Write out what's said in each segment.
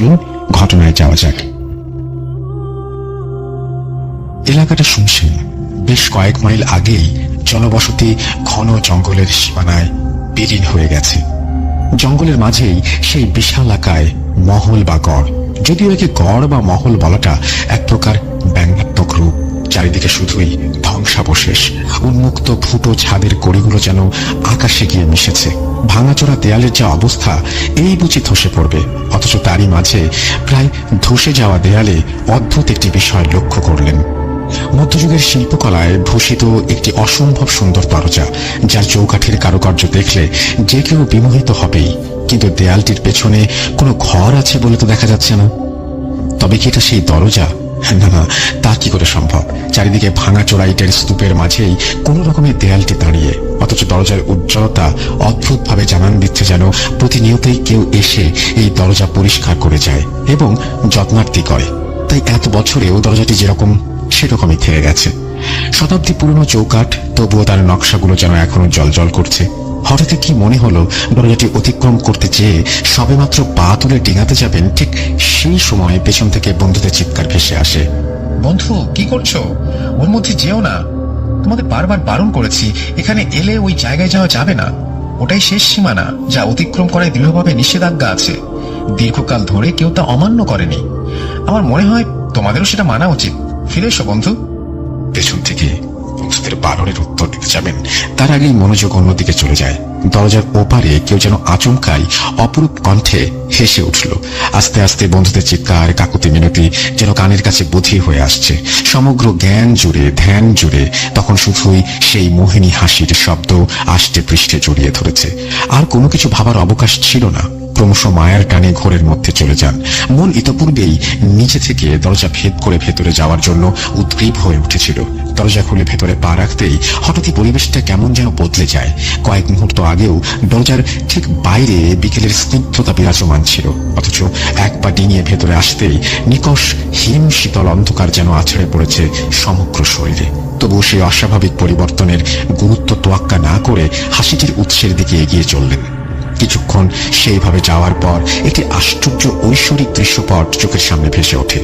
চলুন ঘটনায় যাওয়া যাক। এলাকাটা শুনছেন, বেশ কয়েক মাইল আগেই জনবসতি ঘন জঙ্গলের সীমানায় বিলীন হয়ে গেছে। জঙ্গলের মাঝেই সেই বিশালাকায় মহল বা গড়, যদিও একে গড় বা মহল বলাটা এক প্রকার ব্যঙ্গাত্মক রূপ। চারিদিকে শুধুই ধ্বংসাবশেষ, উন্মুক্ত ফুটো ছাদের কড়িগুলো যেন আকাশে গিয়ে মিশেছে। ভাঙাচোরা দেয়ালের যা অবস্থা, এই বুঝি ধসে পড়বে, অথচ তারই মাঝে প্রায় ধসে যাওয়া দেয়ালে অদ্ভুত একটি বিষয় লক্ষ্য করলেন। মধ্যযুগের শিল্পকলায় ভূষিত একটি অসম্ভব সুন্দর দরজা, যার চৌকাঠের কারুকার্য দেখলে যে কেউ বিমোহিত হবেই, কিন্তু দেয়ালটির পেছনে কোনো ঘর আছে বলে তো দেখা যাচ্ছে না। তবে কি এটা সেই দরজা? না না, তা কি করে সম্ভব? চারিদিকে ভাঙাচোরা ইটের স্তূপের মাঝেই কোন রকমের দেয়ালটি দাঁড়িয়ে, অথচ দরজার উজ্জ্বলতা অদ্ভুতভাবে জানান দিচ্ছে যেন প্রতিনিয়তই কেউ এসে এই দরজা পরিষ্কার করে যায় এবং যত্নার্থী করে। তাই এত বছরেও দরজাটি যেরকম সেরকমই থেকে গেছে। শতাব্দী পুরনো চৌকাঠ, তবুও তার নকশাগুলো যেন এখনো জ্বলজ্বল করছে। হঠাৎ কি মনে হলো, দরজাটি অতিক্রম করতে চেয়ে সবেমাত্র পা তুলে ডিঙাতে যাবেন, ঠিক সেই সময় পেছন থেকে বন্ধুদের চিৎকার ভেসে আসে। বন্ধু, কি করছো? ওর মধ্যে যেও না, তোমাকে বারবার বারণ করেছি, এখানে এলে ওই জায়গায় যাওয়া যাবে না। ওটাই শেষ সীমানা, যা অতিক্রম করায় দৃঢ়ভাবে নিষেধাজ্ঞা আছে। দীর্ঘকাল ধরে কেউ তা অমান্য করেনি। আমার মনে হয় তোমাদেরও সেটা মানা উচিত। ফিরে এসো বন্ধু। পেছন থেকে বন্ধুদের বারণের উত্তর দিতে যাবেন, তার আগেই মনোযোগ অন্যদিকে চলে যায়। দরজার ওপারে কেউ যেন আচমকাই অপরূপ কণ্ঠে হেসে উঠল। আস্তে আস্তে বন্ধুদের চিৎকার, কাকুতি মিনতি যেন কানের কাছে বধির হয়ে আসছে। সমগ্র জ্ঞান জুড়ে, ধ্যান জুড়ে তখন শুধুই সেই মোহিনী হাসির শব্দ আষ্টে পৃষ্ঠে জড়িয়ে ধরেছে। আর কোনো কিছু ভাবার অবকাশ ছিল না। ক্রমশ মায়ার টানে ঘোরের মধ্যে চলে যান। মন ইতপূর্বেই নিচে থেকে দরজা ভেদ করে ভেতরে যাওয়ার জন্য উদ্গ্রীব হয়ে উঠেছিল। দরজা খুলে ভেতরে পা রাখতেই হঠাৎই পরিবেশটা কেমন যেন বদলে যায়। কয়েক মুহূর্ত আগেও দরজার ঠিক বাইরে বিকেলের স্নিগ্ধতা বিরাজমান ছিল, অথচ এক পা ডিঙিয়ে ভেতরে আসতেই নিকষ হিম শীতল অন্ধকার যেন আছড়ে পড়েছে সমগ্র শরীরে। তবুও সেই অস্বাভাবিক পরিবর্তনের গুরুত্ব তোয়াক্কা না করে হাসিটির উৎসের দিকে এগিয়ে চললেন। কিছুক্ষণ সেইভাবে যাওয়ার পর একটি আশ্চর্য ঐশ্বরিক দৃশ্যপট চোখের সামনে ভেসে ওঠে।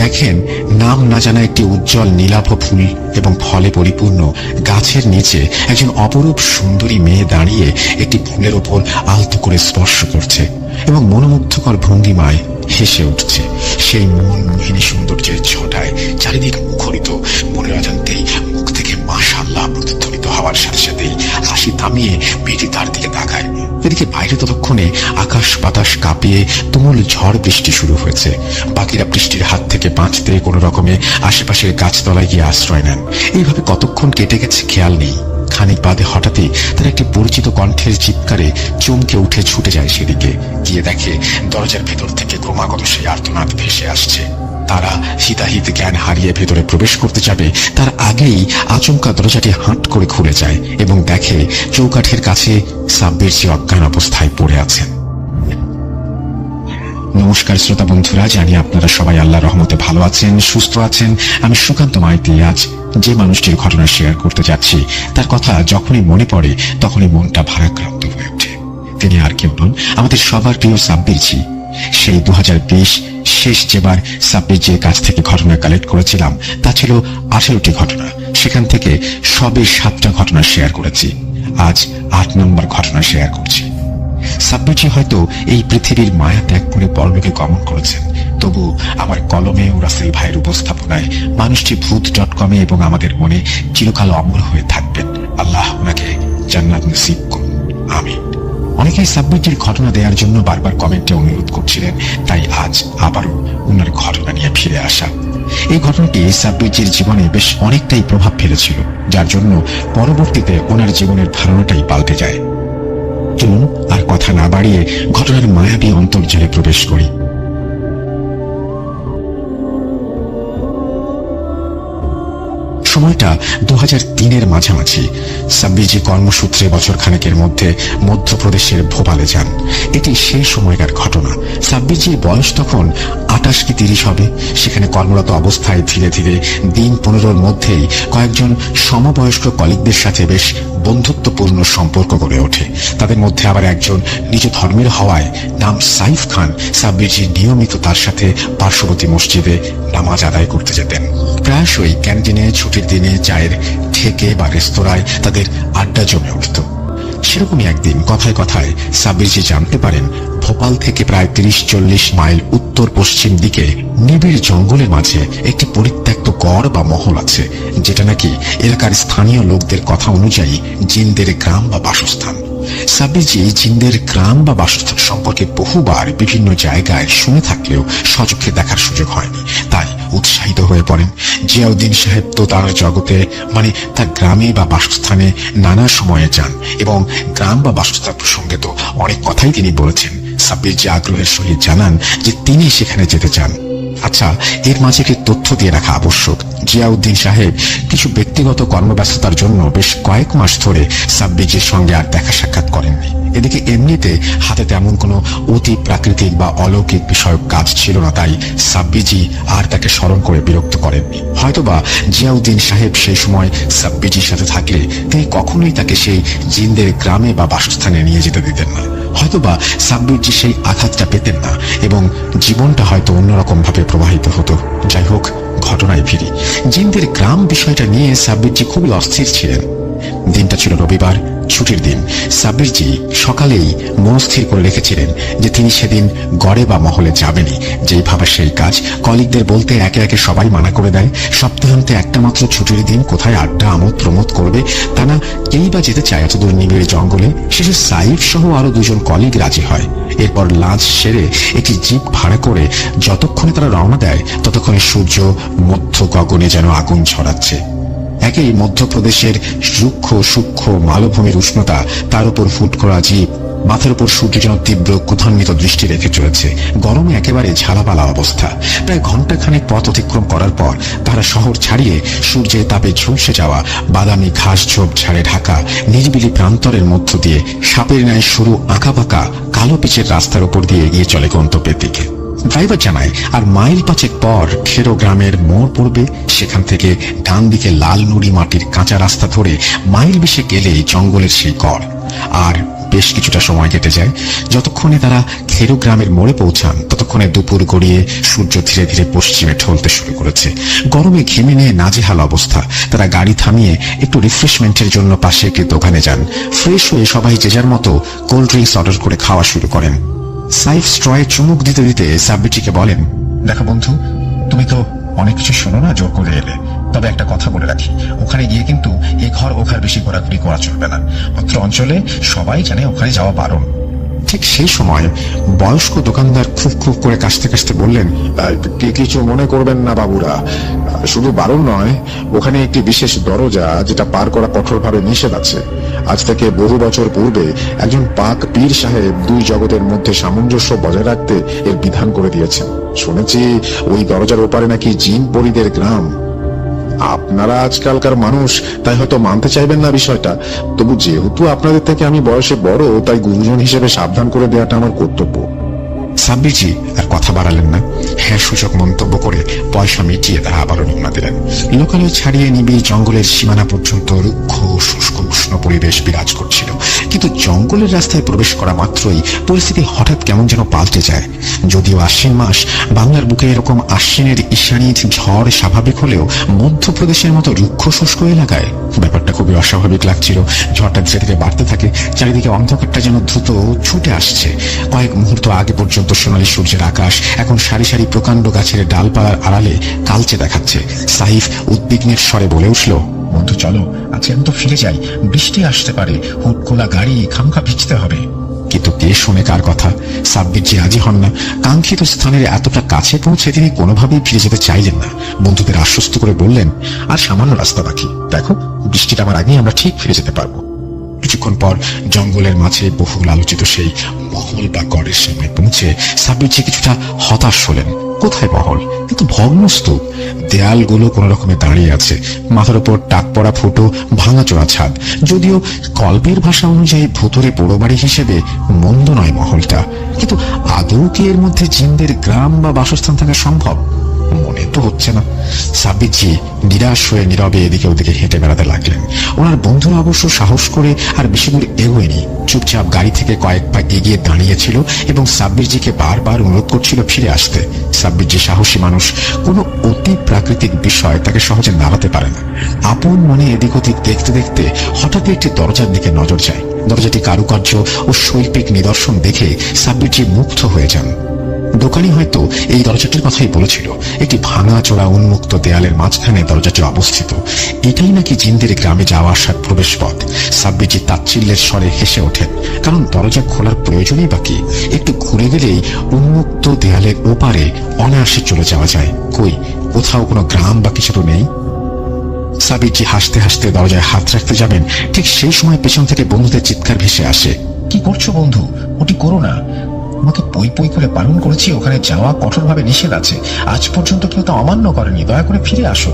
দেখেন, নাম না জানা একটি উজ্জ্বল নীলাভ ফুল এবং ফলে পরিপূর্ণ গাছের নিচে একজন অপরূপ সুন্দরী মেয়ে দাঁড়িয়ে একটি ফুলের ওপর আলতো করে স্পর্শ করছে এবং মনোমুগ্ধকর ভঙ্গিমায় হেসে উঠছে। সেই মোহিনী সৌন্দর্যের ছটায় চারিদিক মুখরিত। মনের অজান্তেই মুখ থেকে মাশাআল্লাহ প্রতিধ্বনিত হওয়ার সাথে সাথেই হাসি থামিয়ে মেয়েটি তার দিকে তাকায়। এদিকে বাইরে ততক্ষণে আকাশ বাতাস কাঁপিয়ে তুমুল ঝড় বৃষ্টি শুরু হয়েছে। বাকিরা বৃষ্টির হাত থেকে বাঁচতে কোনো রকমে আশেপাশের গাছতলায় গিয়ে আশ্রয় নেন। এইভাবে কতক্ষণ কেটে গেছে খেয়াল নেই। খানিক বাদে হঠাৎই তার একটি পরিচিত কণ্ঠের চিৎকারে চমকে উঠে ছুটে যায় সেদিকে। গিয়ে দেখে দরজার ভেতর থেকে ক্রমাগত সেই আর্তনাদ ভেসে আসছে। তারা হিতাহিত জ্ঞান হারিয়ে ভেতরে প্রবেশ করতে যাবে, তার আগেই আচমকা দরজাটি হাঁট করে খুলে যায় এবং দেখে চৌকাঠের কাছে সাব্বির যে অজ্ঞান অবস্থায় পড়ে আছেন। নমস্কার শ্রোতা বন্ধুরা, জানি আপনারা সবাই আল্লাহর রহমতে ভালো আছেন, সুস্থ আছেন। আমি সুকান্ত মাইতি আজ যে মানুষটির ঘটনা শেয়ার করতে যাচ্ছি, তার কথা যখনই মনে পড়ে তখনই মনটা ভারাক্রান্ত হয়ে ওঠে। তিনি আর কেউ নন, আমাদের সবার প্রিয় সাব্বির জি। সেই 2020 শেষ যেবার সাব্বির জির কাছ থেকে ঘটনা কালেক্ট করেছিলাম, তা ছিল 18টি ঘটনা। সেখান থেকে সবে 7টা ঘটনা শেয়ার করেছি। আজ 8 নম্বর ঘটনা শেয়ার করছি। সাব্বির জি হয়তো এই পৃথিবীর মায়া ত্যাগ করে পরলোকে গমন করেছেন, তবু আমার কলমে ও রাসেল ভাইয়ের উপস্থাপনায় মানুষটি ভূত.com এবং আমাদের মনে চিরকাল অমর হয়ে থাকবেন। আল্লাহ ওনাকে জান্নাত নসিব করুন, আমিন। অনেকেই সাব্বির জির ঘটনা দেওয়ার জন্য বারবার কমেন্টে অনুরোধ করছিলেন, তাই আজ আবারও ওনার ঘটনা নিয়ে ফিরে আসা। এই ঘটনাটি সাব্বির জির জীবনে বেশ অনেকটাই প্রভাব ফেলেছিল, যার জন্য পরবর্তীতে ওনার জীবনের ধারণাটাই পাল্টে যায়। চলুন আর কথা না বাড়িয়ে ঘটনার মায়াবী অন্তর্জালে প্রবেশ করি। সময়টা 2003-এর মাঝামাঝি। সাব্বির জি কর্মসূত্রে বছর খানেকের মধ্যে মধ্যপ্রদেশের ভোপালে যান। এটি সেই সময়কার ঘটনা। সাব্বির জির বয়স তখন 28 কি 30 হবে। সেখানে কর্মরত অবস্থায় ধীরে ধীরে দিন 15-র মধ্যেই কয়েকজন সমবয়স্ক কলিগদের সাথে বেশ বন্ধুত্বপূর্ণ সম্পর্ক গড়ে ওঠে। তাদের মধ্যে আবার একজন নিজ ধর্মের হওয়ায় নাম সাইফ খান সাব্বিরজি নিয়মিত তার সাথে পার্শ্ববর্তী মসজিদে নামাজ আদায় করতে যেতেন। প্রায়শই ক্যান্টিনে, ছুটির দিনে, চায়ের ঠেকে বা রেস্তোরাঁয় তাদের আড্ডা জমে উঠত। সেরকমই একদিন কথায় কথায় সাব্বিরজি জানতে পারেন ভোপাল থেকে প্রায় 30-40 মাইল উত্তর পশ্চিম দিকে নিবিড় জঙ্গলের মাঝে একটি পরিত্যক্ত গড় বা মহল আছে, যেটা নাকি এলাকার স্থানীয় লোকদের কথা অনুযায়ী জিনদের গ্রাম বা বাসস্থান। সাব্বিরজি জিনদের গ্রাম বা বাসস্থান সম্পর্কে বহুবার বিভিন্ন জায়গায় শুনে থাকলেও সচক্ষে দেখার সুযোগ হয়নি, তাই উৎসাহিত হয়ে পড়েন। জিয়াউদ্দিন সাহেব তো তার জগতে মানে তার গ্রামে বা বাসস্থানে নানা সময়ে যান এবং গ্রাম বা বাসস্থান প্রসঙ্গে তো অনেক কথাই তিনি বলেছেন। সাব্বিরজি আগ্রহের সহিত জানান যে তিনি সেখানে যেতে চান। আচ্ছা, এর মাঝে একটি তথ্য দিয়ে রাখা আবশ্যক। জিয়াউদ্দিন সাহেব কিছু ব্যক্তিগত কর্মব্যস্ততার জন্য বেশ কয়েক মাস ধরে সাব্বিরজির সঙ্গে আর দেখা সাক্ষাৎ করেননি। এদিকে এমনিতে হাতে তেমন কোনো অতি প্রাকৃতিক বা অলৌকিক বিষয়ক কাজ ছিল না, তাই সাব্বিরজি আর তাকে স্মরণ করে বিরক্ত করেননি। হয়তোবা জিয়াউদ্দিন সাহেব সেই সময় সাব্বিরজির সাথে থাকলে তিনি কখনোই তাকে সেই জিনদের গ্রামে বা বাসস্থানে নিয়ে যেতে দিতেন না। হয়তোবা সাব্বিরজি সেই আঘাতটা পেতেন না এবং জীবনটা হয়তো অন্যরকম ভাবে প্রবাহিত হতো। যাই হোক, ঘটনায় ফিরি। জিনদের গ্রাম বিষয়টা নিয়ে সাব্বিরজি খুবই অস্থির ছিলেন। দিনটা ছিল রবিবার, ছুটির দিন। সাব্বিরজি সকালেই মনস্থির করে রেখেছিলেন যে তিনি সেদিন গড়ে বা মহলে যাবেনই। যেই ভাবা সেই কাজ। কলিগদের বলতে একে একে সবাই মানা করে দেয়। সপ্তাহান্তে একটা মাত্র ছুটির দিন, কোথায় আড্ডা আমোদ প্রমোদ করবে তা না, কেই বা যেতে চায় এতদূর নিবিড় জঙ্গলে। শেষে সাইফ সহ আরো দুজন কলিগ রাজি হয়। এরপর লাঞ্চ সেরে একটি জিপ ভাড়া করে যতক্ষণে তারা রওনা দেয় ততক্ষণে সূর্য মধ্য গগনে যেন আগুন ছড়াচ্ছে। একই মধ্যপ্রদেশের রুক্ষ সূক্ষ্ম মালভূমির উষ্ণতা, তার উপর ফুট করা জিপ, মাথার উপর সূর্য যেন তীব্র ক্রোধান্বিত দৃষ্টি রেখে চলেছে। গরমে একেবারে ঝালাপালা অবস্থা। প্রায় ঘন্টাখানেক পথ অতিক্রম করার পর তারা শহর ছাড়িয়ে সূর্যের তাপে ঝলসে যাওয়া বাদামি ঘাস ঝোপ ঝাড়ে ঢাকা নিরিবিলি প্রান্তরের মধ্য দিয়ে সাপের ন্যায় সরু আঁকাবাঁকা কালো পিচের রাস্তার উপর দিয়ে এগিয়ে চলে গন্তব্যের দিকে। ড্রাইভার জানায় আর মাইল 5 পর খেরো গ্রামের মোড় পড়বে। সেখান থেকে ডান দিকে লাল নুড়ি মাটির কাঁচা রাস্তা ধরে মাইল 20 গেলেই জঙ্গলের সেই গড়। আর বেশ কিছুটা সময় কেটে যায়। যতক্ষণে তারা খেরো গ্রামের মোড়ে পৌঁছান ততক্ষণে দুপুর গড়িয়ে সূর্য ধীরে ধীরে পশ্চিমে ঢলতে শুরু করেছে। গরমে ঘেমে নিয়ে নাজেহাল অবস্থা। তারা গাড়ি থামিয়ে একটু রিফ্রেশমেন্টের জন্য পাশে একটি দোকানে যান। ফ্রেশ হয়ে সবাই যে যার মতো কোল্ড ড্রিঙ্কস অর্ডার করে খাওয়া শুরু করেন। সাইফ স্ট্রয়ে চুমুক দিতে দিতে সাব্বিরজিকে বলেন, দেখো বন্ধু, তুমি তো অনেক কিছু শোনো না, জোর করে এলে। তবে একটা কথা বলে রাখি, ওখানে গিয়ে কিন্তু এ ঘর ও ঘর বেশি ঘোরাঘুরি করা চলবে না। অত্র অঞ্চলে সবাই জানে ওখানে যাওয়া বারণ। ঠিক সেই সময় বয়স্ক দোকানদার খুব খুব করে কাশতে কাশতে বললেন, কিছু মনে করবেন না বাবুরা, শুধু বারণ নয়, ওখানে একটি বিশেষ দরজা যেটা পার করা কঠোরভাবে নিষেধ আছে। আজ থেকে বহু বছর পূর্বে একজন পাক পীর সাহেব দুই জগতের মধ্যে সামঞ্জস্য বজায় রাখতে এর বিধান করে দিয়েছেন। শুনেছি ওই দরজার ওপারে নাকি জিন পরীদের গ্রাম। আপনারা আজকালকার মানুষ, তাই হয়তো মানতে চাইবেন না বিষয়টা, তবু যেহেতু আপনাদের থেকে আমি বয়সে বড়, তাই গুরুজন হিসেবে সাবধান করে দেওয়াটা আমার কর্তব্য। সাব্বিরজি আর কথা বাড়ালেন না। হ্যাঁ সূচক মন্তব্য করে পয়সা মিটিয়ে তারা আবারও রওনা দিলেন। লোকালয় ছাড়িয়ে নিবিড় জঙ্গলের সীমানা পর্যন্ত রুক্ষ শুষ্ক উষ্ণ পরিবেশ বিরাজ করছিল। কিন্তু জঙ্গলের রাস্তায় প্রবেশ করা মাত্রই পরিস্থিতি হঠাৎ কেমন যেন পাল্টে যায়। যদিও আশ্বিন মাস, বাংলার বুকে এরকম আশ্বিনের ঈশানী ঝড় স্বাভাবিক হলেও মধ্যপ্রদেশের মতো রুক্ষ শুষ্ক এলাকায় ব্যাপারটা খুবই অস্বাভাবিক লাগছিল। ঝড়টা ধীরে ধীরে বাড়তে থাকে। চারিদিকে অন্ধকারটা যেন দ্রুত ছুটে আসছে। কয়েক মুহূর্ত আগে পর্যন্ত সোনালী সূর্যের আকাশ এখন সারি সারি প্রকাণ্ড গাছের ডালপালার আড়ালে কালচে দেখাচ্ছে। সাইফ উদ্বিগ্নের স্বরে বলে উঠল, বন্ধু চলো, আজকে আমি তো ফিরে যাই, বৃষ্টি আসতে পারে, হুট খোলা গাড়ি, খামখা ভিজতে হবে। কিন্তু কে শুনে কার কথা? সাব্বিরজি রাজি হন না। কাঙ্ক্ষিত স্থানের এতটা কাছে পৌঁছে তিনি কোনোভাবেই ফিরে যেতে চাইলেন না। বন্ধুদের আশ্বস্ত করে বললেন, আর সামান্য রাস্তা বাকি, দেখো বৃষ্টিটা আমার আগেই আমরা ঠিক ফিরে যেতে পারবো। কিছুক্ষণ পর জঙ্গলের মাঝে বহুল আলোচিত সেই মহল বা গড়ের সামনে পৌঁছে সাব্বিরজি কিছুটা হতাশ হলেন। কোথায় মহল? কিন্তু ভগ্নস্তূপ। দেয়ালগুলো কোন রকমে দাঁড়িয়ে আছে। মাথার উপর টাক পড়া ফুটো ভাঙাচোরা ছাদ। যদিও গল্পের ভাষা অনুযায়ী ভুতুরে পোড়ো বাড়ি হিসেবে মন্দ নয় মহলটা, কিন্তু আদৌ কি এর মধ্যে জিনদের গ্রাম বা বাসস্থান থাকা সম্ভব? মনে তো হচ্ছে না। সাব্বিরজি নিরাশ হয়ে নীরবে এদিকে ওদিকে হেঁটে বেড়াতে লাগলেন। ওনার বন্ধুরা অবশ্য সাহস করে আর বেশি দূর এগোয়নি, চুপচাপ গাড়ি থেকে কয়েক পা এগিয়ে দাঁড়িয়েছিল এবং সাব্বিরজিকে বারবার অনুরোধ করছিল ফিরে আসতে। সাব্বিরজি সাহসী মানুষ, কোনো অতি প্রাকৃতিক বিষয় তাকে সহজে নাড়াতে পারে না। আপন মনে এদিক ওদিক দেখতে দেখতে হঠাৎই একটি দরজার দিকে নজর যায়। দরজাটি কারুকার্য ও শৈল্পিক নিদর্শন দেখে সাব্বিরজি মুগ্ধ হয়ে যান। দোকানি হয়তো এই দরজাটির কথাই বলেছিল। একটি ভাঙা চোরা উন্মুক্ত দেয়ালের মাঝখানে দরজাটি অবস্থিত। এটাই নাকি জিন্দের গ্রামে যাওয়া আসার প্রবেশ পথ। সাব্বিরজি তাচ্ছিল্যের স্বরে হেসে ওঠেন, কারণ দরজা খোলার প্রয়োজনই বাকি। একটু ঘুরে গেলেই উন্মুক্ত দেয়ালের ওপারে অনায়াসে চলে যাওয়া যায়। কই, কোথাও কোনো গ্রাম বা কিছু তো নেই। সাব্বিরজি হাসতে হাসতে দরজায় হাত রাখতে যাবেন, ঠিক সেই সময় পেছন থেকে বন্ধুদের চিৎকার ভেসে আসে। কি করছো বন্ধু? ওটি করো না। তোমাকে পই পই করে বারণ করেছি, ওখানে যাওয়া কঠোরভাবে নিষেধ আছে। আজ পর্যন্ত কেউ তা অমান্য করেনি। দয়া করে ফিরে আসো।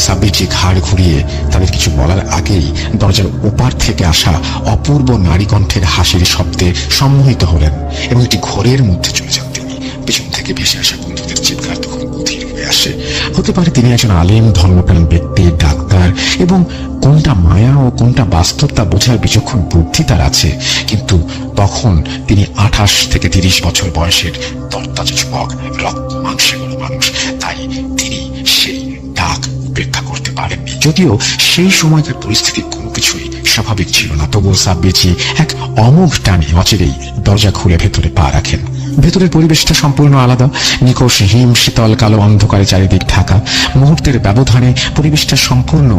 সাব্বিরজি ঘাড় ঘুরিয়ে তাদের কিছু বলার আগেই দরজার ওপার থেকে আসা অপূর্ব নারী কণ্ঠের হাসির শব্দে সম্মোহিত হলেন এবং একটি ঘোরের মধ্যে চলে যান তিনি। পেছন থেকে ভেসে আসা বন্ধুদের চিৎকার তখন অধীর হয়ে আসে। হতে পারে তিনি একজন আলেম, ধর্মপ্রাণ ব্যক্তি, ডাক্তার, এবং কোনটা মায়া ও কোনটা বাস্তব তা বোঝার বিচক্ষণ বুদ্ধি তার আছে। কিন্তু তখন তিনি 28 থেকে 30 বছর বয়সের তরতাজা যুবক, রক্ত মাংসে গড়া মানুষ। তাই তিনি সেই ডাক উপেক্ষা করতে পারেননি। যদিও সেই সময়কার পরিস্থিতির কোনো কিছুই স্বাভাবিক ছিল না, তবুও সাব্বিরজি এক অমোঘ টানে অচিরেই দরজা খুলে ভেতরে পা রাখেন। ভেতরের পরিবেশটা সম্পূর্ণ আলাদা। নিকষ হিম শীতল কালো অন্ধকারে চারিদিক ঢাকা। মুহূর্তের ব্যবধানে পরিবেশটা সম্পূর্ণ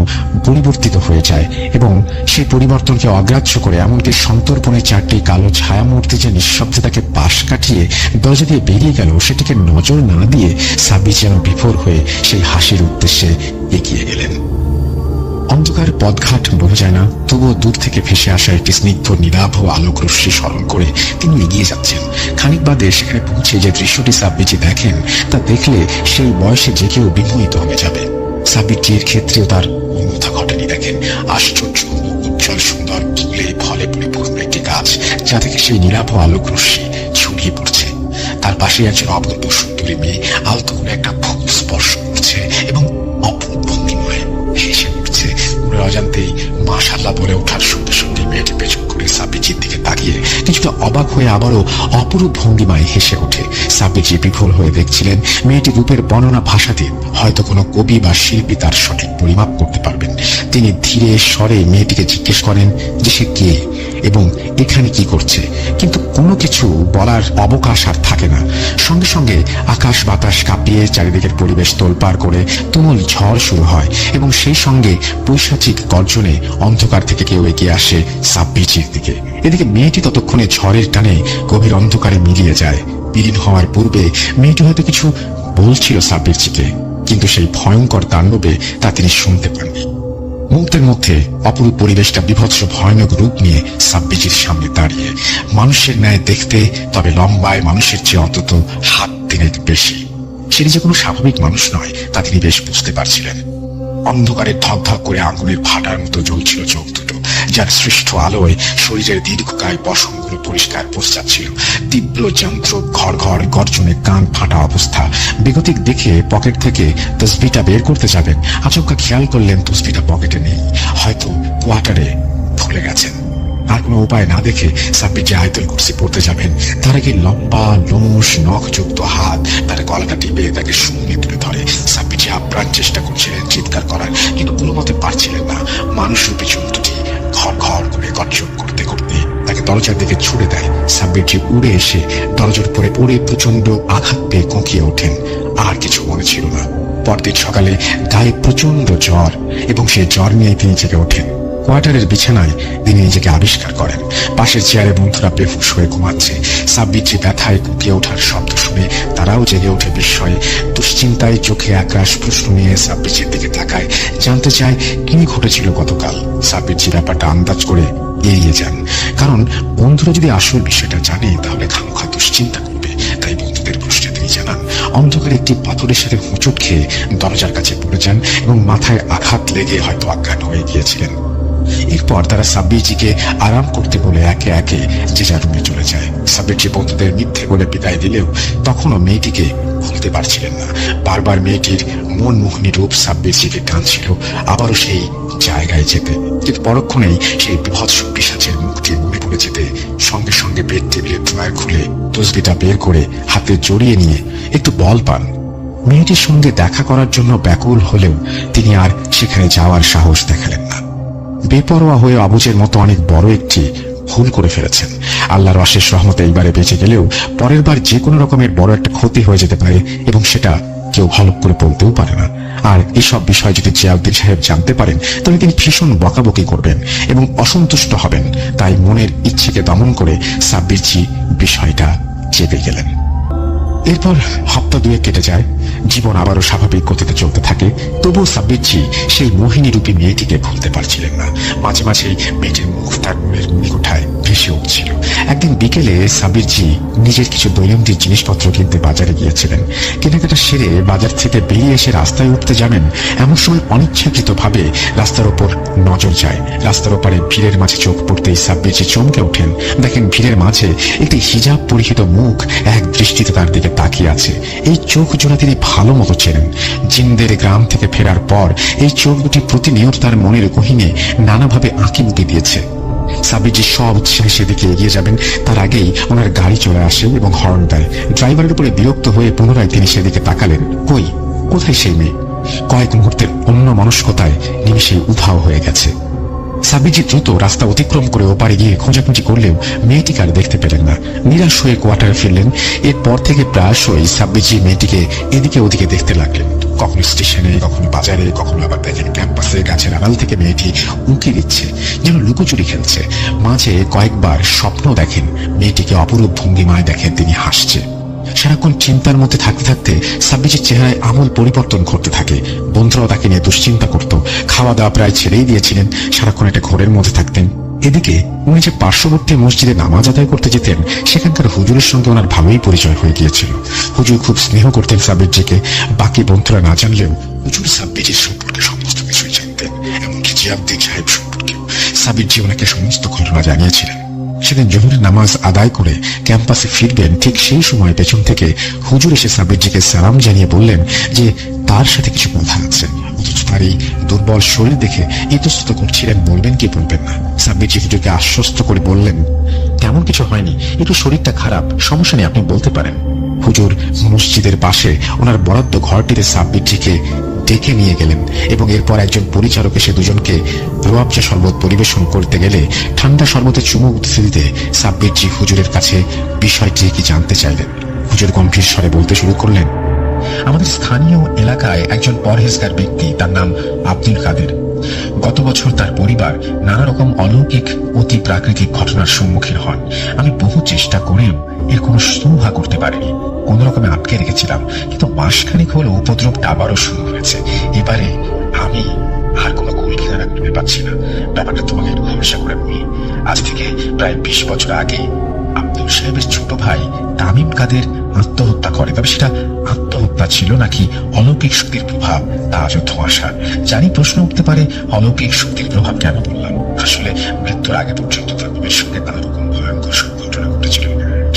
পরিবর্তিত হয়ে যায় এবং সেই পরিবর্তনকে অগ্রাহ্য করে এমনকি সন্তর্পণে 4টি কালো ছায়ামূর্তি যে নিঃশব্দে তাকে পাশ কাটিয়ে দরজা দিয়ে বেরিয়ে গেল, সেটিকে নজর না দিয়ে সাব্বির যেন বিভোর হয়ে সেই হাসির উদ্দেশ্যে এগিয়ে গেলেন। অন্ধকার পথঘাট বোঝা যায় না, তবুও দূর থেকে ভেসে আসা একটি স্নিগ্ধ নীলাভ আলোক রশ্মি স্মরণ করে তিনি এগিয়ে যাচ্ছেন। খানিক বাদে সেখানে পৌঁছে যে দৃশ্যটি সাব্বিরজি দেখেন, তা দেখলে সেই বয়সে যে কেউ বিমোহিত হয়ে যাবে। সাব্বিরজির ক্ষেত্রেও তার অন্যথা ঘটেনি। দেখেন আশ্চর্য উজ্জ্বল সুন্দর ফুলে ফলে পরিপূর্ণ একটি গাছ, যা থেকে সেই নীলাভ আলোক রশ্মি ছড়িয়ে পড়ছে। তার পাশে একজন অপূর্ব সুন্দরী মেয়ে আলতো করে একটা ফুল স্পর্শ করছে এবং অপূর্ব ভঙ্গিময় হেসে উঠছে। অজান্তেই মাশাআল্লাহ বলে ওঠার সঙ্গে সঙ্গে মেয়েটি পেছন করে সাব্বিরজির দিকে তাকিয়ে কিছুটা অবাক হয়ে আবারও অপরূপ ভঙ্গিমায় হেসে ওঠে। সাব্বিরজি বিফল হয়ে দেখছিলেন মেয়েটির রূপের বর্ণনা ভাষাতে হয়তো কোনো কবি বা শিল্পী তার সঠিক পরিমাপ করতে পারবেন। তিনি ধীরে স্বরে মেয়েটিকে জিজ্ঞেস করেন যে সে কে এবং এখানে কি করছে, কিন্তু কোনো কিছু বলার অবকাশ আর থাকে না। সঙ্গে সঙ্গে আকাশ বাতাস কাঁপিয়ে চারিদিকের পরিবেশ তোলপাড় করে তুমুল ঝড় শুরু হয় এবং সেই সঙ্গে পৈশাচিক গর্জনে অন্ধকার থেকে কেউ এগিয়ে আসে সাব্বিরজির দিকে। এদিকে মেয়েটি ততক্ষণে ঝড়ের টানে গভীর অন্ধকারে মিলিয়ে যায়। বিলীন হওয়ার পূর্বে মেয়েটি হয়তো কিছু বলছিল সাব্বিরজিকে, কিন্তু সেই ভয়ঙ্কর তাণ্ডবে তা তিনি শুনতে পাননি। মুহূর্তের মধ্যে অপরূপ পরিবেশটা বিভৎস ভয়ানক রূপ নিয়ে সাব্বিরজির সামনে দাঁড়িয়ে। মানুষের ন্যায় দেখতে, তবে লম্বায় মানুষের চেয়ে অন্তত হাত 3 বেশি। সেটি যে কোনো স্বাভাবিক মানুষ নয় তা তিনি বেশ বুঝতে পারছিলেন। অন্ধকারে ধকধক করে আগুনের ভাটার মতো জ্বলছিল চোখ দুটো, যার সৃষ্ট আলোয় শরীরের দীর্ঘকায় পশমগুলো পরিষ্কার বোঝা যাচ্ছিল। তীব্র যন্ত্র ঘর ঘর গর্জনে কান ফাটা অবস্থা। বেগতিক দেখে পকেট থেকে তসবিটা বের করতে যাবেন, আচমকা খেয়াল করলেন তসবিটা পকেটে নেই, হয়তো কোয়ার্টারে ভুলে গেছেন। আর কোনো উপায় না দেখে সাব্বিরজি আয়াতুল কুরসি পড়তে যাবেন, তার আগে লম্বা লোমশ নখযুক্ত হাত তার গলাটা টিপে তাকে শূন্যে তুলে ধরে। সাব্বিরজি আপ্রাণ চেষ্টা করছিলেন চিৎকার করার, কিন্তু কোনো মতে পারছিলেন না। মানুষরূপী জন্তুটি ঘর ঘর করে গর্জন করতে করতে তাকে দরজার দিকে ছুড়ে দেয়। সাব্বিরজি উড়ে এসে দরজার উপরে পড়ে প্রচন্ড আঘাত পেয়ে কোঁকিয়ে ওঠেন। আর কিছু মনে ছিল না। পরদিন সকালে গায়ে প্রচন্ড জ্বর এবং সেই জ্বর নিয়ে তিনি জেগে ওঠেন। কোয়ার্টারের বিছানায় তিনি নিজেকে আবিষ্কার করেন। পাশের চেয়ারে বন্ধুরা বেহুশ হয়ে ঘুমাচ্ছে। সাব্বিরজি ব্যথায় কুপিয়ে ওঠার শব্দ শুনে তারাও জেগে ওঠে বিস্ময়ে। দুশ্চিন্তায় চোখে একরাশ প্রশ্ন নিয়ে সাব্বিরজির দিকে তাকায়, জানতে চায় কি ঘটেছিল গতকাল। সাব্বিরজি ব্যাপারটা আন্দাজ করে এড়িয়ে যান, কারণ বন্ধুরা যদি আসল বিষয়টা জানে তাহলে খামোখা দুশ্চিন্তা করবে। তাই বন্ধুদের প্রশ্নে তিনি জানান অন্ধকারে একটি পাথরের সাথে হোঁচট খেয়ে দরজার কাছে পড়ে যান এবং মাথায় আঘাত লেগে হয়তো অজ্ঞান হয়ে গিয়েছিলেন। এরপর তারা সাব্বিরজিকে আরাম করতে বলে একে একে যে যার রুমে চলে যায়। সাব্বিরজি বন্ধুদের মিথ্যে বলে বিদায় দিলেও তখনও মেয়েটিকে ভুলতে পারছিলেন না। বারবার মেয়েটির মন মোহিনী রূপ সাব্বিরজিকে টানছিল আবারও সেই জায়গায় যেতে, কিন্তু পরক্ষণেই সেই বিভৎস পিশাচের মুখটি মনে পড়ে যেতে সঙ্গে সঙ্গে বেড টেবিলের ড্রয়ার খুলে তসবিটা বের করে হাতে জড়িয়ে নিয়ে একটু বল পান। মেয়েটির সঙ্গে দেখা করার জন্য ব্যাকুল হলেও তিনি আর সেখানে যাওয়ার সাহস দেখালেন না। বেপরোয়া হয়ে আবুজের মতো অনেক বড় একটি ভুল করে ফেলেছেন। আল্লাহর অশেষ রহমতে এইবারে বেঁচে গেলেও পরের বার যে কোনো রকমের বড় একটা ক্ষতি হয়ে যেতে পারে এবং সেটা কেউ হলপ করে বলতেও পারে না। আর এইসব বিষয় যদি জিয়াউদ্দিন সাহেব জানতে পারেন তবে তিনি ভীষণ বকাবকি করবেন এবং অসন্তুষ্ট হবেন। তাই মনের ইচ্ছেকে দমন করে সাব্বিরজি বিষয়টা চেপে গেলেন। এরপর হপ্তা দুয়েক কেটে যায়, জীবন আবারও স্বাভাবিক গতিতে চলতে থাকে। তবুও সাব্বিরজি সেই মোহিনী রূপী মেয়েটিকে ভুলতে পারছিলেন না। মাঝে মাঝেই মেয়েটির মুখ তার মনের নিকটায় ভেসে উঠছিল। একদিন বিকেলে সাব্বিরজি নিজের কিছু দৈনন্দিন জিনিসপত্র কিনতে বাজারে গিয়েছিলেন। কেনাকাটা সেরে বাজার থেকে বেরিয়ে এসে রাস্তায় উঠতে যাবেন, এমন সময় অনিচ্ছাকৃত ভাবে রাস্তার ওপর নজর যায়। রাস্তার ওপারে ভিড়ের মাঝে চোখ পড়তেই সাব্বিরজি চমকে ওঠেন। দেখেন ভিড়ের মাঝে একটি হিজাব পরিহিত মুখ এক দৃষ্টিতে তার দিকে তাকিয়ে আছে। এই চোখ জোড়া তিনি ভালো মতো চেনেন। জিন্দের গ্রাম থেকে ফেরার পর এই চোখ দুটি প্রতিনিয়ত তার মনের গহীনে নানাভাবে আঁকি মুকি দিয়েছে। সাব্বিরজি সব উৎসাহে সেদিকে এগিয়ে যাবেন, তার আগেই ওনার গাড়ি চলে আসে এবং হর্ন দেয়। ড্রাইভারের উপরে বিরক্ত হয়ে পুনরায় তিনি সেদিকে তাকালেন। কোথায় সেই মেয়ে? কয়েক মুহূর্তের অন্য মনস্কতায় নিমিষেই উধাও হয়ে গেছে। সাব্বিরজি দ্রুত রাস্তা অতিক্রম করে ওপারে গিয়ে খোঁজাখুঁজি করলেও মেয়েটিকে আর দেখতে পেলেন না। নিরাশ হয়ে কোয়ার্টারে ফিরলেন। এরপর থেকে প্রায়শই সাব্বিরজি মেয়েটিকে এদিকে ওদিকে দেখতে লাগলেন। কখনো স্টেশনে, কখনো বাজারে, কখনো আবার দেখেন ক্যাম্পাসে গাছের আড়াল থেকে মেয়েটি উঁকি দিচ্ছে, যেন লুকোচুরি খেলছে। মাঝে কয়েকবার স্বপ্ন দেখেন মেয়েটিকে অপরূপ ভঙ্গিমায় দেখেন তিনি হাসছে। সারাক্ষণ চিন্তার মধ্যে থাকতে থাকতে সাব্বিরজির চেহারায় আমূল পরিবর্তন ঘটতে থাকে। বন্ধুরাও তাকে নিয়ে দুশ্চিন্তা করত। খাওয়া দাওয়া প্রায় ছেড়েই দিয়েছিলেন, সারাক্ষণ একটা ঘোরের মধ্যে থাকতেন। এদিকে উনি যে পার্শ্ববর্তী মসজিদে নামাজ আদায় করতে যেতেন, সেখানকার হুজুরের সঙ্গে ওনার ভালোই পরিচয় হয়ে গিয়েছিল। হুজুর খুব স্নেহ করতেন সাব্বিরজিকে। বাকি বন্ধুরা না জানলেও হুজুর সাব্বিরজির সম্পর্কে সমস্ত কিছুই জানতেন, এমনকি জিয়াউদ্দিন সাহেব সম্পর্কেও সাব্বিরজি ওনাকে সমস্ত ঘটনা জানিয়েছিলেন। সেদিন জোহরের নামাজ আদায় করে ক্যাম্পাসে ফিরবেন, ঠিক সেই সময় পেছন থেকে হুজুর এসে সাব্বিরজিকে সালাম জানিয়ে বললেন যে তার সাথে কিছু কথা আছে। অথচ তার এই দুর্বল শরীর দেখে ইতস্তত করছিলেন, বলবেন কি বলবেন না। সাব্বিরজি হুজুরকে আশ্বস্ত করে বললেন, তেমন কিছু হয়নি, একটু শরীরটা খারাপ, সমস্যা নেই, আপনি বলতে পারেন। হুজুর মসজিদের পাশে ওনার বরাদ্দ ঘরটিতে সাব্বিরজিকে ডেকে নিয়ে গেলেন এবং এরপর একজন পরিচারক এসে দুজনকে রুয়াবজা শরবত পরিবেশন করতে গেলে ঠান্ডা শরবতে চুমুক দিতে সাব্বিরজি হুজুরের কাছে বিষয়টি কি জানতে চাইলেন। হুজুর গম্ভীর স্বরে বলতে শুরু করলেন, আমাদের স্থানীয় এলাকায় একজন পরহেজগার ব্যক্তি, তার নাম আব্দুল কাদের। গত বছর তার পরিবার নানা রকম অলৌকিক অতি প্রাকৃতিক ঘটনার সম্মুখীন হন। আমি বহু চেষ্টা করেও এর কোনো সুভা করতে পারিনি, কোন রকমে আটকে রেখেছিলাম, কিন্তু মাসখানেক হলো উপদ্রবটা আবারও শুরু হয়েছে। এবারে আমি আর কোনো কুল কিনারা খুঁজে পাচ্ছি না। ব্যাপারটা তোমাকে একটু ভরসা করে বলি। আজ থেকে প্রায় 20 বছর আগে আব্দুল সাহেবের ছোট ভাই তামিম কাদের আত্মহত্যা করে। তবে সেটা আত্মহত্যা ছিল নাকি অলৌকিক শক্তির প্রভাব, তা আজও ধোঁয়াশা। জানি প্রশ্ন উঠতে পারে, অলৌকিক শক্তির প্রভাব কেন বললাম? আসলে মৃত্যুর আগে পর্যন্ত তামিমের সঙ্গে নানা রকম ভয়ঙ্কর সব ঘটনা ঘটেছিল।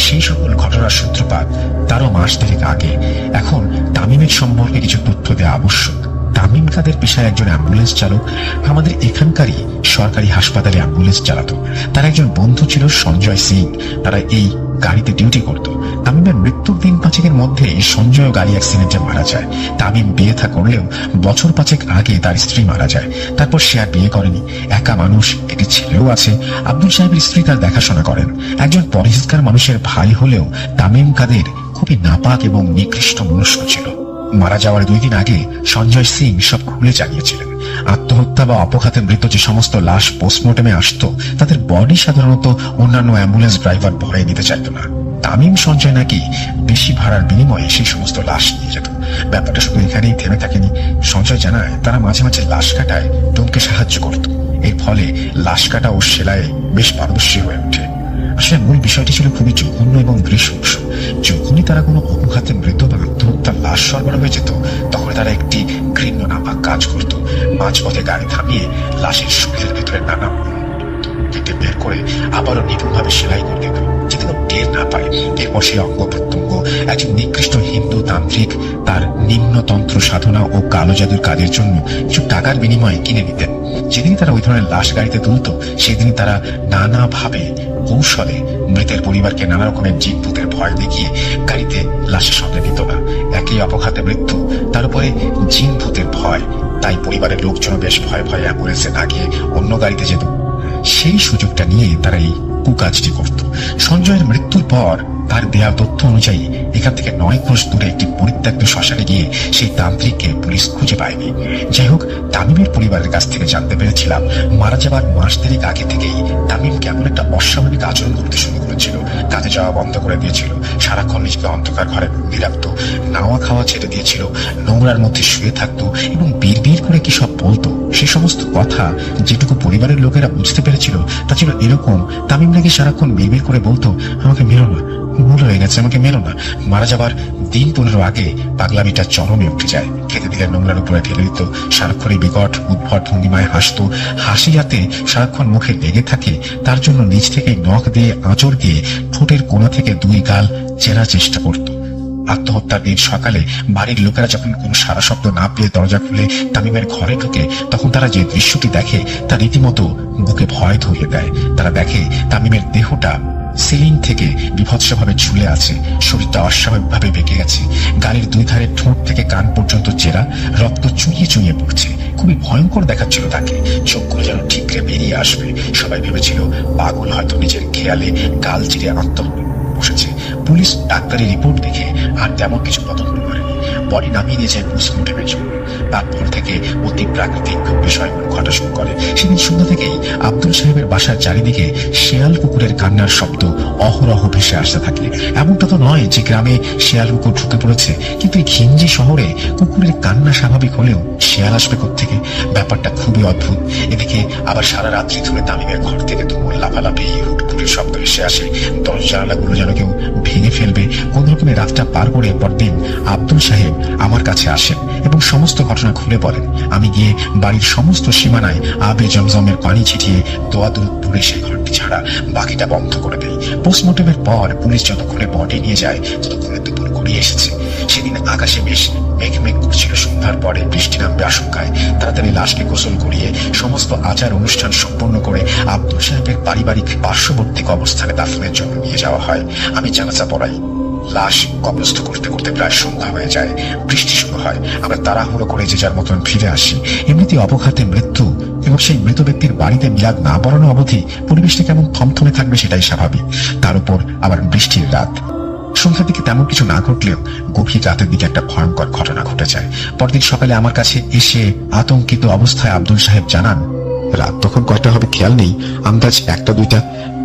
সেই সকল ঘটনার সূত্রপাত তারও মাস দেড়েক আগে। এখন তামিমের সম্পর্কে কিছু তথ্য দেওয়া আবশ্যক। তামিম কাদের পেশায় একজন অ্যাম্বুলেন্স চালক, আমাদের এখানকারই সরকারি হাসপাতালে অ্যাম্বুলেন্স চালাতো। তার একজন বন্ধু ছিল সঞ্জয় সিং, তারা এই গাড়িতে ডিউটি করত। তামিমের মৃত্যুর দিন পাঁচেকের মধ্যে সঞ্জয় গাড়ি অ্যাক্সিডেন্টে মারা যায়। তামিম বিয়ে থা করলেও বছর পাঁচেক আগে তার স্ত্রী মারা যায়। তারপর সে আর বিয়ে করেনি, একা মানুষ, একটি ছেলেও আছে। আব্দুল সাহেবের স্ত্রী তার দেখাশোনা করেন। একজন পরহেজগার মানুষের ভাই হলেও তামিম কাদের খুবই নাপাক এবং নিকৃষ্ট মনুষ্য ছিল। মারা যাওয়ার 2 দিন আগে সঞ্জয় সিং সব খুলে জানিয়েছিলেন। আত্মহত্যা বা অপঘাতে মৃত যে সমস্ত লাশ পোস্টমর্টমে আসতো, তাদের বডি সাধারণত অন্যান্য অ্যাম্বুলেন্স ড্রাইভার ভরে নিতে চাইতো না। তামিম সঞ্জয় নাকি বেশি ভাড়ার বিনিময়ে সেই সমস্ত লাশ নিয়ে যেত। ব্যাপারটা শুধু এখানেই থেমে থাকেনি। সঞ্জয় জানায় তারা মাঝে মাঝে লাশ কাটায় টোমকে সাহায্য করত। এর ফলে লাশ কাটা ও সেলাইয়ে বেশ পারদর্শী হয়ে ওঠে। আসলে মূল বিষয়টি ছিল খুবই জঘন্য এবং নৃশংস। যখনই তারা কোনো অপঘাতে মৃত বা আত্মহত্যার লাশ লাশ সরবরাহ হয়ে যেত তখন তারা একটি ঘৃণ্য নাপাক কাজ করত। মাঝপথে গাড়ি থামিয়ে লাশের শরীরের ভেতরে নানা কেটে বের করে আবারও নিপুণভাবে সেলাই করে দিত, যাতে কেউ টের না পায়। এরপর সেই অঙ্গ প্রত্যঙ্গ একজন নিকৃষ্ট হিন্দু তান্ত্রিক তার নিম্নতন্ত্র সাধনা ও কালো জাদুর কাজের জন্য কিছু টাকার বিনিময়ে কিনে নিতেন। যেদিনই তারা ওই ধরনের লাশ গাড়িতে তুলত, সেদিনই তারা নানাভাবে কৌশলে মৃতের পরিবারকে নানা রকমের জিন ভূতের ভয় দেখিয়ে গাড়িতে লাশের সঙ্গে নিত না। একই অপঘাতে মৃত্যু, তার উপরে জিন ভূতের ভয়, তাই পরিবারের লোকজন বেশ ভয়ে ভয়ে অ্যাম্বুলেন্সে না গিয়ে অন্য গাড়িতে যেত। সেই সুযোগটা নিয়ে তারা এই কুকাজটি করত। সঞ্জয়ের মৃত্যুর পর তার দেওয়া তথ্য অনুযায়ী এখান থেকে 9 ক্রোশ দূরে একটি পরিত্যক্ত শ্মশানে গিয়ে সেই তান্ত্রিককে পুলিশ খুঁজে পায়নি। যাই হোক, তামিমের পরিবারের কাছ থেকে জানতে পেরেছিলাম মারা যাবার মাস দেড়েক আগে থেকেই তামিম কেমন একটা অস্বাভাবিক আচরণ করতে শুরু করেছিল। কাজে যাওয়া বন্ধ করে দিয়েছিল, সারাক্ষণ নিজেকে অন্ধকার ঘরে বন্দি রাখতো, নাওয়া খাওয়া ছেড়ে দিয়েছিল, নোংরার মধ্যে শুয়ে থাকতো এবং বিড় করে কি সব বলতো। সে সমস্ত কথা যেটুকু পরিবারের লোকেরা বুঝতে পেরেছিল তা ছিল এরকম: তামিম নাকি সারাক্ষণ বিড় করে বলতো, আমাকে মেরো না, ভুল হয়ে গেছে, আমাকে মেরো না। মারা যাবার দিন 15 আগে পাগলামিটা চরমে উঠে যায়। খেতে দিলে নোংরার উপরে ঢেলে দিত, সারাক্ষণ এই বিকট উদ্ভট ভঙ্গিমায় হাসতো। হাসি যাতে সারাক্ষণ মুখে লেগে থাকে তার জন্য নিজ থেকে নখ দিয়ে আঁচড় দিয়ে ঠোঁটের কোণা থেকে 2 গাল চেনার চেষ্টা করত। আত্মহত্যার দিন সকালে বাড়ির লোকেরা যখন কোনো সারা শব্দ না পেয়ে দরজা খুলে তামিমের ঘরে ঢোকে, তখন তারা যে দৃশ্যটি দেখে তা রীতিমতো বুকে ভয় ধরিয়ে দেয়। তারা দেখে তামিমের দেহটা সিলিং থেকে বিভৎসভাবে ঝুলে আছে, শরীরটা অস্বাভাবিকভাবে বেঁকে গেছে, গালের 2 ধারে ঠোঁট থেকে কান পর্যন্ত চেরা, রক্ত চুইয়ে চুইয়ে পড়ছে। খুবই ভয়ঙ্কর দেখাচ্ছিল তাকে, চোখগুলো যেন ঠিকরে বেরিয়ে আসবে। সবাই ভেবেছিল পাগল হয়তো নিজের খেয়ালে গাল চিরে আত্মহত্যা বসেছে। পুলিশ ডাক্তারি রিপোর্ট দেখে আর তেমন কিছু তদন্ত করেনি, বডি নামিয়ে নিয়ে যায় পোস্টমর্টমের জন্য। তারপর থেকে অতি প্রাকৃতিক বিষয়গুলো ঘটা শুরু করে। সেদিন সন্ধ্যা থেকেই আব্দুল সাহেবের বাসার চারিদিকে শেয়াল কুকুরের কান্নার শব্দ অহরহ ভেসে আসতে থাকে। এমনটা তো নয় যে গ্রামে শেয়াল কুকুর ঢুকে পড়েছে, কিন্তু এই ঘিঞ্জি শহরে কুকুরের কান্না স্বাভাবিক হলেও শেয়াল আসবে কোত্থেকে? ব্যাপারটা খুবই অদ্ভুত। এদিকে আবার সারা রাত্রি ধরে তামিমের ঘর থেকে তুমুল লাফালাফি হুটপুটের শব্দ ভেসে আসে। দরজা জানালাগুলো যেন কেউ ভেঙে ফেলবে। কোন রকমে রাতটা পার করে পরদিন আব্দুল সাহেব আমার কাছে আসেন এবং সমস্ত ঘটনা খুলে বলেন। আমি গিয়ে বাড়ির সমস্ত সীমানায় আবে জমজমের পানি ছিটিয়ে দোয়া দূরে সেই ঘরটি ছাড়া বাকিটা বন্ধ করে দেয়। পোস্টমর্টমের পর পুলিশ যতক্ষণে বডি নিয়ে যায় ততক্ষণে দুপুর ঘুরিয়ে এসেছে। সেদিন আকাশে বেশ মেঘ করছিল। সন্ধ্যার পরে বৃষ্টি নামবে আশঙ্কায় তাড়াতাড়ি লাশকে গোসল করিয়ে সমস্ত আচার অনুষ্ঠান সম্পন্ন করে আব্দুল সাহেবের পারিবারিক পার্শ্ববর্তী কবরস্থানে দাফনের জন্য নিয়ে যাওয়া হয়। আমি জানাজা পড়াই। লাশ কবরস্থ করতে করতে প্রায় সন্ধ্যা হয়ে যায়, বৃষ্টি শুরু হয়। আমরা তাড়াহুড়ো করে যে যার মতন ফিরে আসি। এমনিতে অপঘাতে মৃত্যু এবং সেই মৃত ব্যক্তির বাড়িতে মিলাদ না পড়ানো অবধি পরিবেশটা কেমন থমথমে থাকবে সেটাই স্বাভাবিক। তার উপর আবার বৃষ্টির রাত। সন্ধ্যার দিকে তেমন কিছু না ঘটলেও গভীর রাতের দিকে একটা ভয়ঙ্কর ঘটনা ঘটে যায়। পরদিন সকালে আমার কাছে এসে আতঙ্কিত অবস্থায় আব্দুল সাহেব জানান, রাত তখন কয়টা হবে খেয়াল নেই, আন্দাজ 1টা-2টা।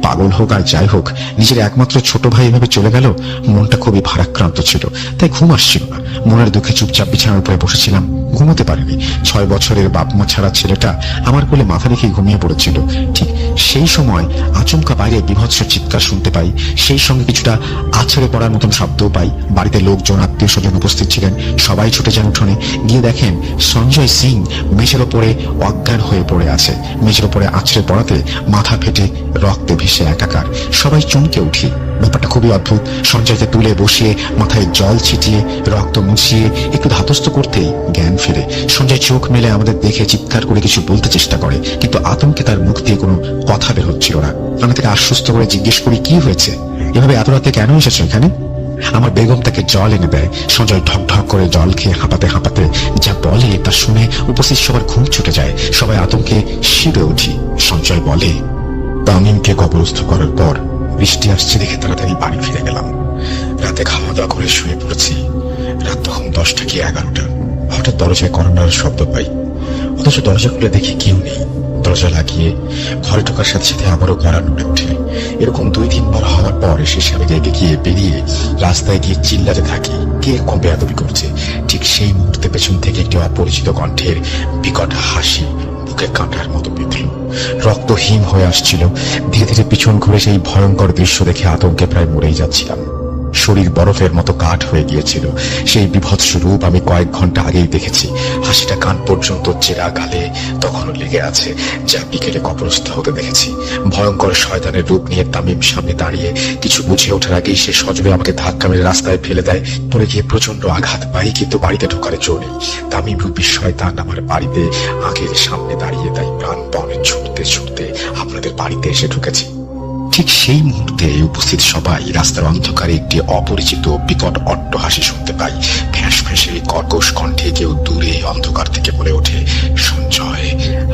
পাগল হোক আর যাই হোক, নিজের একমাত্র ছোট ভাই এভাবে চলে গেল। মনটা খুবই ভারাক্রান্ত ছিল, তাই ঘুম আসছিল না। মনের দুঃখে চুপচাপ বিছানার উপরে বসেছিলাম, ঘুমাতে পারিনি। 6 বছরের বাপ মা ছাড়া ছেলেটা আমার কোলে মাথা রেখে ঘুমিয়ে পড়েছিল। ঠিক সেই সময় আচমকা বাইরে বিভৎস চিৎকার শুনতে পাই, সেই সঙ্গে কিছুটা আছড়ে পড়ার মতন শব্দও পাই। বাড়িতে লোকজন, আত্মীয় স্বজন উপস্থিত ছিলেন। সবাই ছুটে যান উঠোনে। গিয়ে দেখেন সঞ্জয় সিং মেঝের ওপরে অজ্ঞান হয়ে পড়ে আছে। মেঝের ওপরে আছড়ে পড়াতে মাথা ফেটে রক্তে ভেসে একাকার। সবাই চমকে উঠি। ব্যাপারটা খুবই অদ্ভুত। সঞ্জয়কে তুলে বসিয়ে মাথায় জল ছিটিয়ে রক্ত মুছিয়ে একটু ধাতস্থ করতেই জ্ঞান ফেরে। সঞ্জয় চোখ মেলে আমাদের দেখে চিৎকার করে কিছু বলতে চেষ্টা করে, কিন্তু আতঙ্কে তার মুখ দিয়ে কোনো কথা বের হচ্ছিল না। আমি তাকে আশ্বস্ত করে জিজ্ঞেস করি, কি হয়েছে, এভাবে এত রাতে কেন এসেছো এখানে? আমার বেগম তাকে জল এনে দেয়। সঞ্জয় ঢক ঢক করে জল খেয়ে হাঁপাতে হাঁপাতে যা বলে তা শুনে উপস্থিত সবার ঘুম ছুটে যায়। সবাই আতঙ্কে শিরে উঠি। সঞ্জয় বলে, তামিমকে কবরস্থ করার পর বৃষ্টি আসছে দেখে তাড়াতাড়ি বাড়ি ফিরে গেলাম। রাতে খাওয়া দাওয়া করে শুয়ে পড়েছি। রাত তখন 10টা কি 11টা। হঠাৎ দরজায় কর্নার শব্দ পাই, অথচ দরজা খুলে দেখি কেউ নেই। দরজা লাগিয়ে ঘরে ঢোকার সাথে সাথে আমারও গড়া নড়ে ওঠে। এরকম 2-3 বার হওয়ার পর শেষে আমি রেগে গিয়ে বেরিয়ে রাস্তায় গিয়ে চিল্লাতে থাকি, কে কম বেয়াদবি করছে। ঠিক সেই মুহূর্তে পেছন থেকে একটি অপরিচিত কণ্ঠের বিকট হাসি বুকে কাঁটার মতো বিঁধল। রক্তহীন হয়ে আসছিল। ধীরে ধীরে পিছন ঘুরে সেই ভয়ঙ্কর দৃশ্য দেখে আতঙ্কে প্রায় মরেই যাচ্ছিলাম। শরীর বরফের মতো কাঠ হয়ে গিয়েছিল। সেই বিভৎস রূপ আমি কয়েক ঘন্টা আগেই দেখেছি। হাসিটা কান পর্যন্ত চেরা গালে তখনও লেগে আছে, যা বিকেলে কবরস্থ হতে দেখেছি। ভয়ঙ্কর শয়তানের রূপ নিয়ে তামিম সামনে দাঁড়িয়ে কিছু বুঝে ওঠার আগেই সে সজোরে আমাকে ধাক্কা মেরে রাস্তায় ফেলে দেয়। পরে গিয়ে প্রচন্ড আঘাত পাই, কিন্তু বাড়িতে ঢোকার জোর নেই। তামিম রূপী শয়তান আমার বাড়িতে আগের সামনে দাঁড়িয়ে, তাই প্রাণপণে ছুটতে ছুটতে আপনাদের বাড়িতে এসে ঢুকেছি। ঠিক সেই মুহূর্তে উপস্থিত সবাই রাস্তার অন্ধকারে একটি অপরিচিত বিকট অট্টহাসি শুনতে পাই। ফ্যাঁস ফ্যাঁসে কর্কশ কণ্ঠে কেউ দূরে অন্ধকার থেকে বলে ওঠে, সঞ্জয়,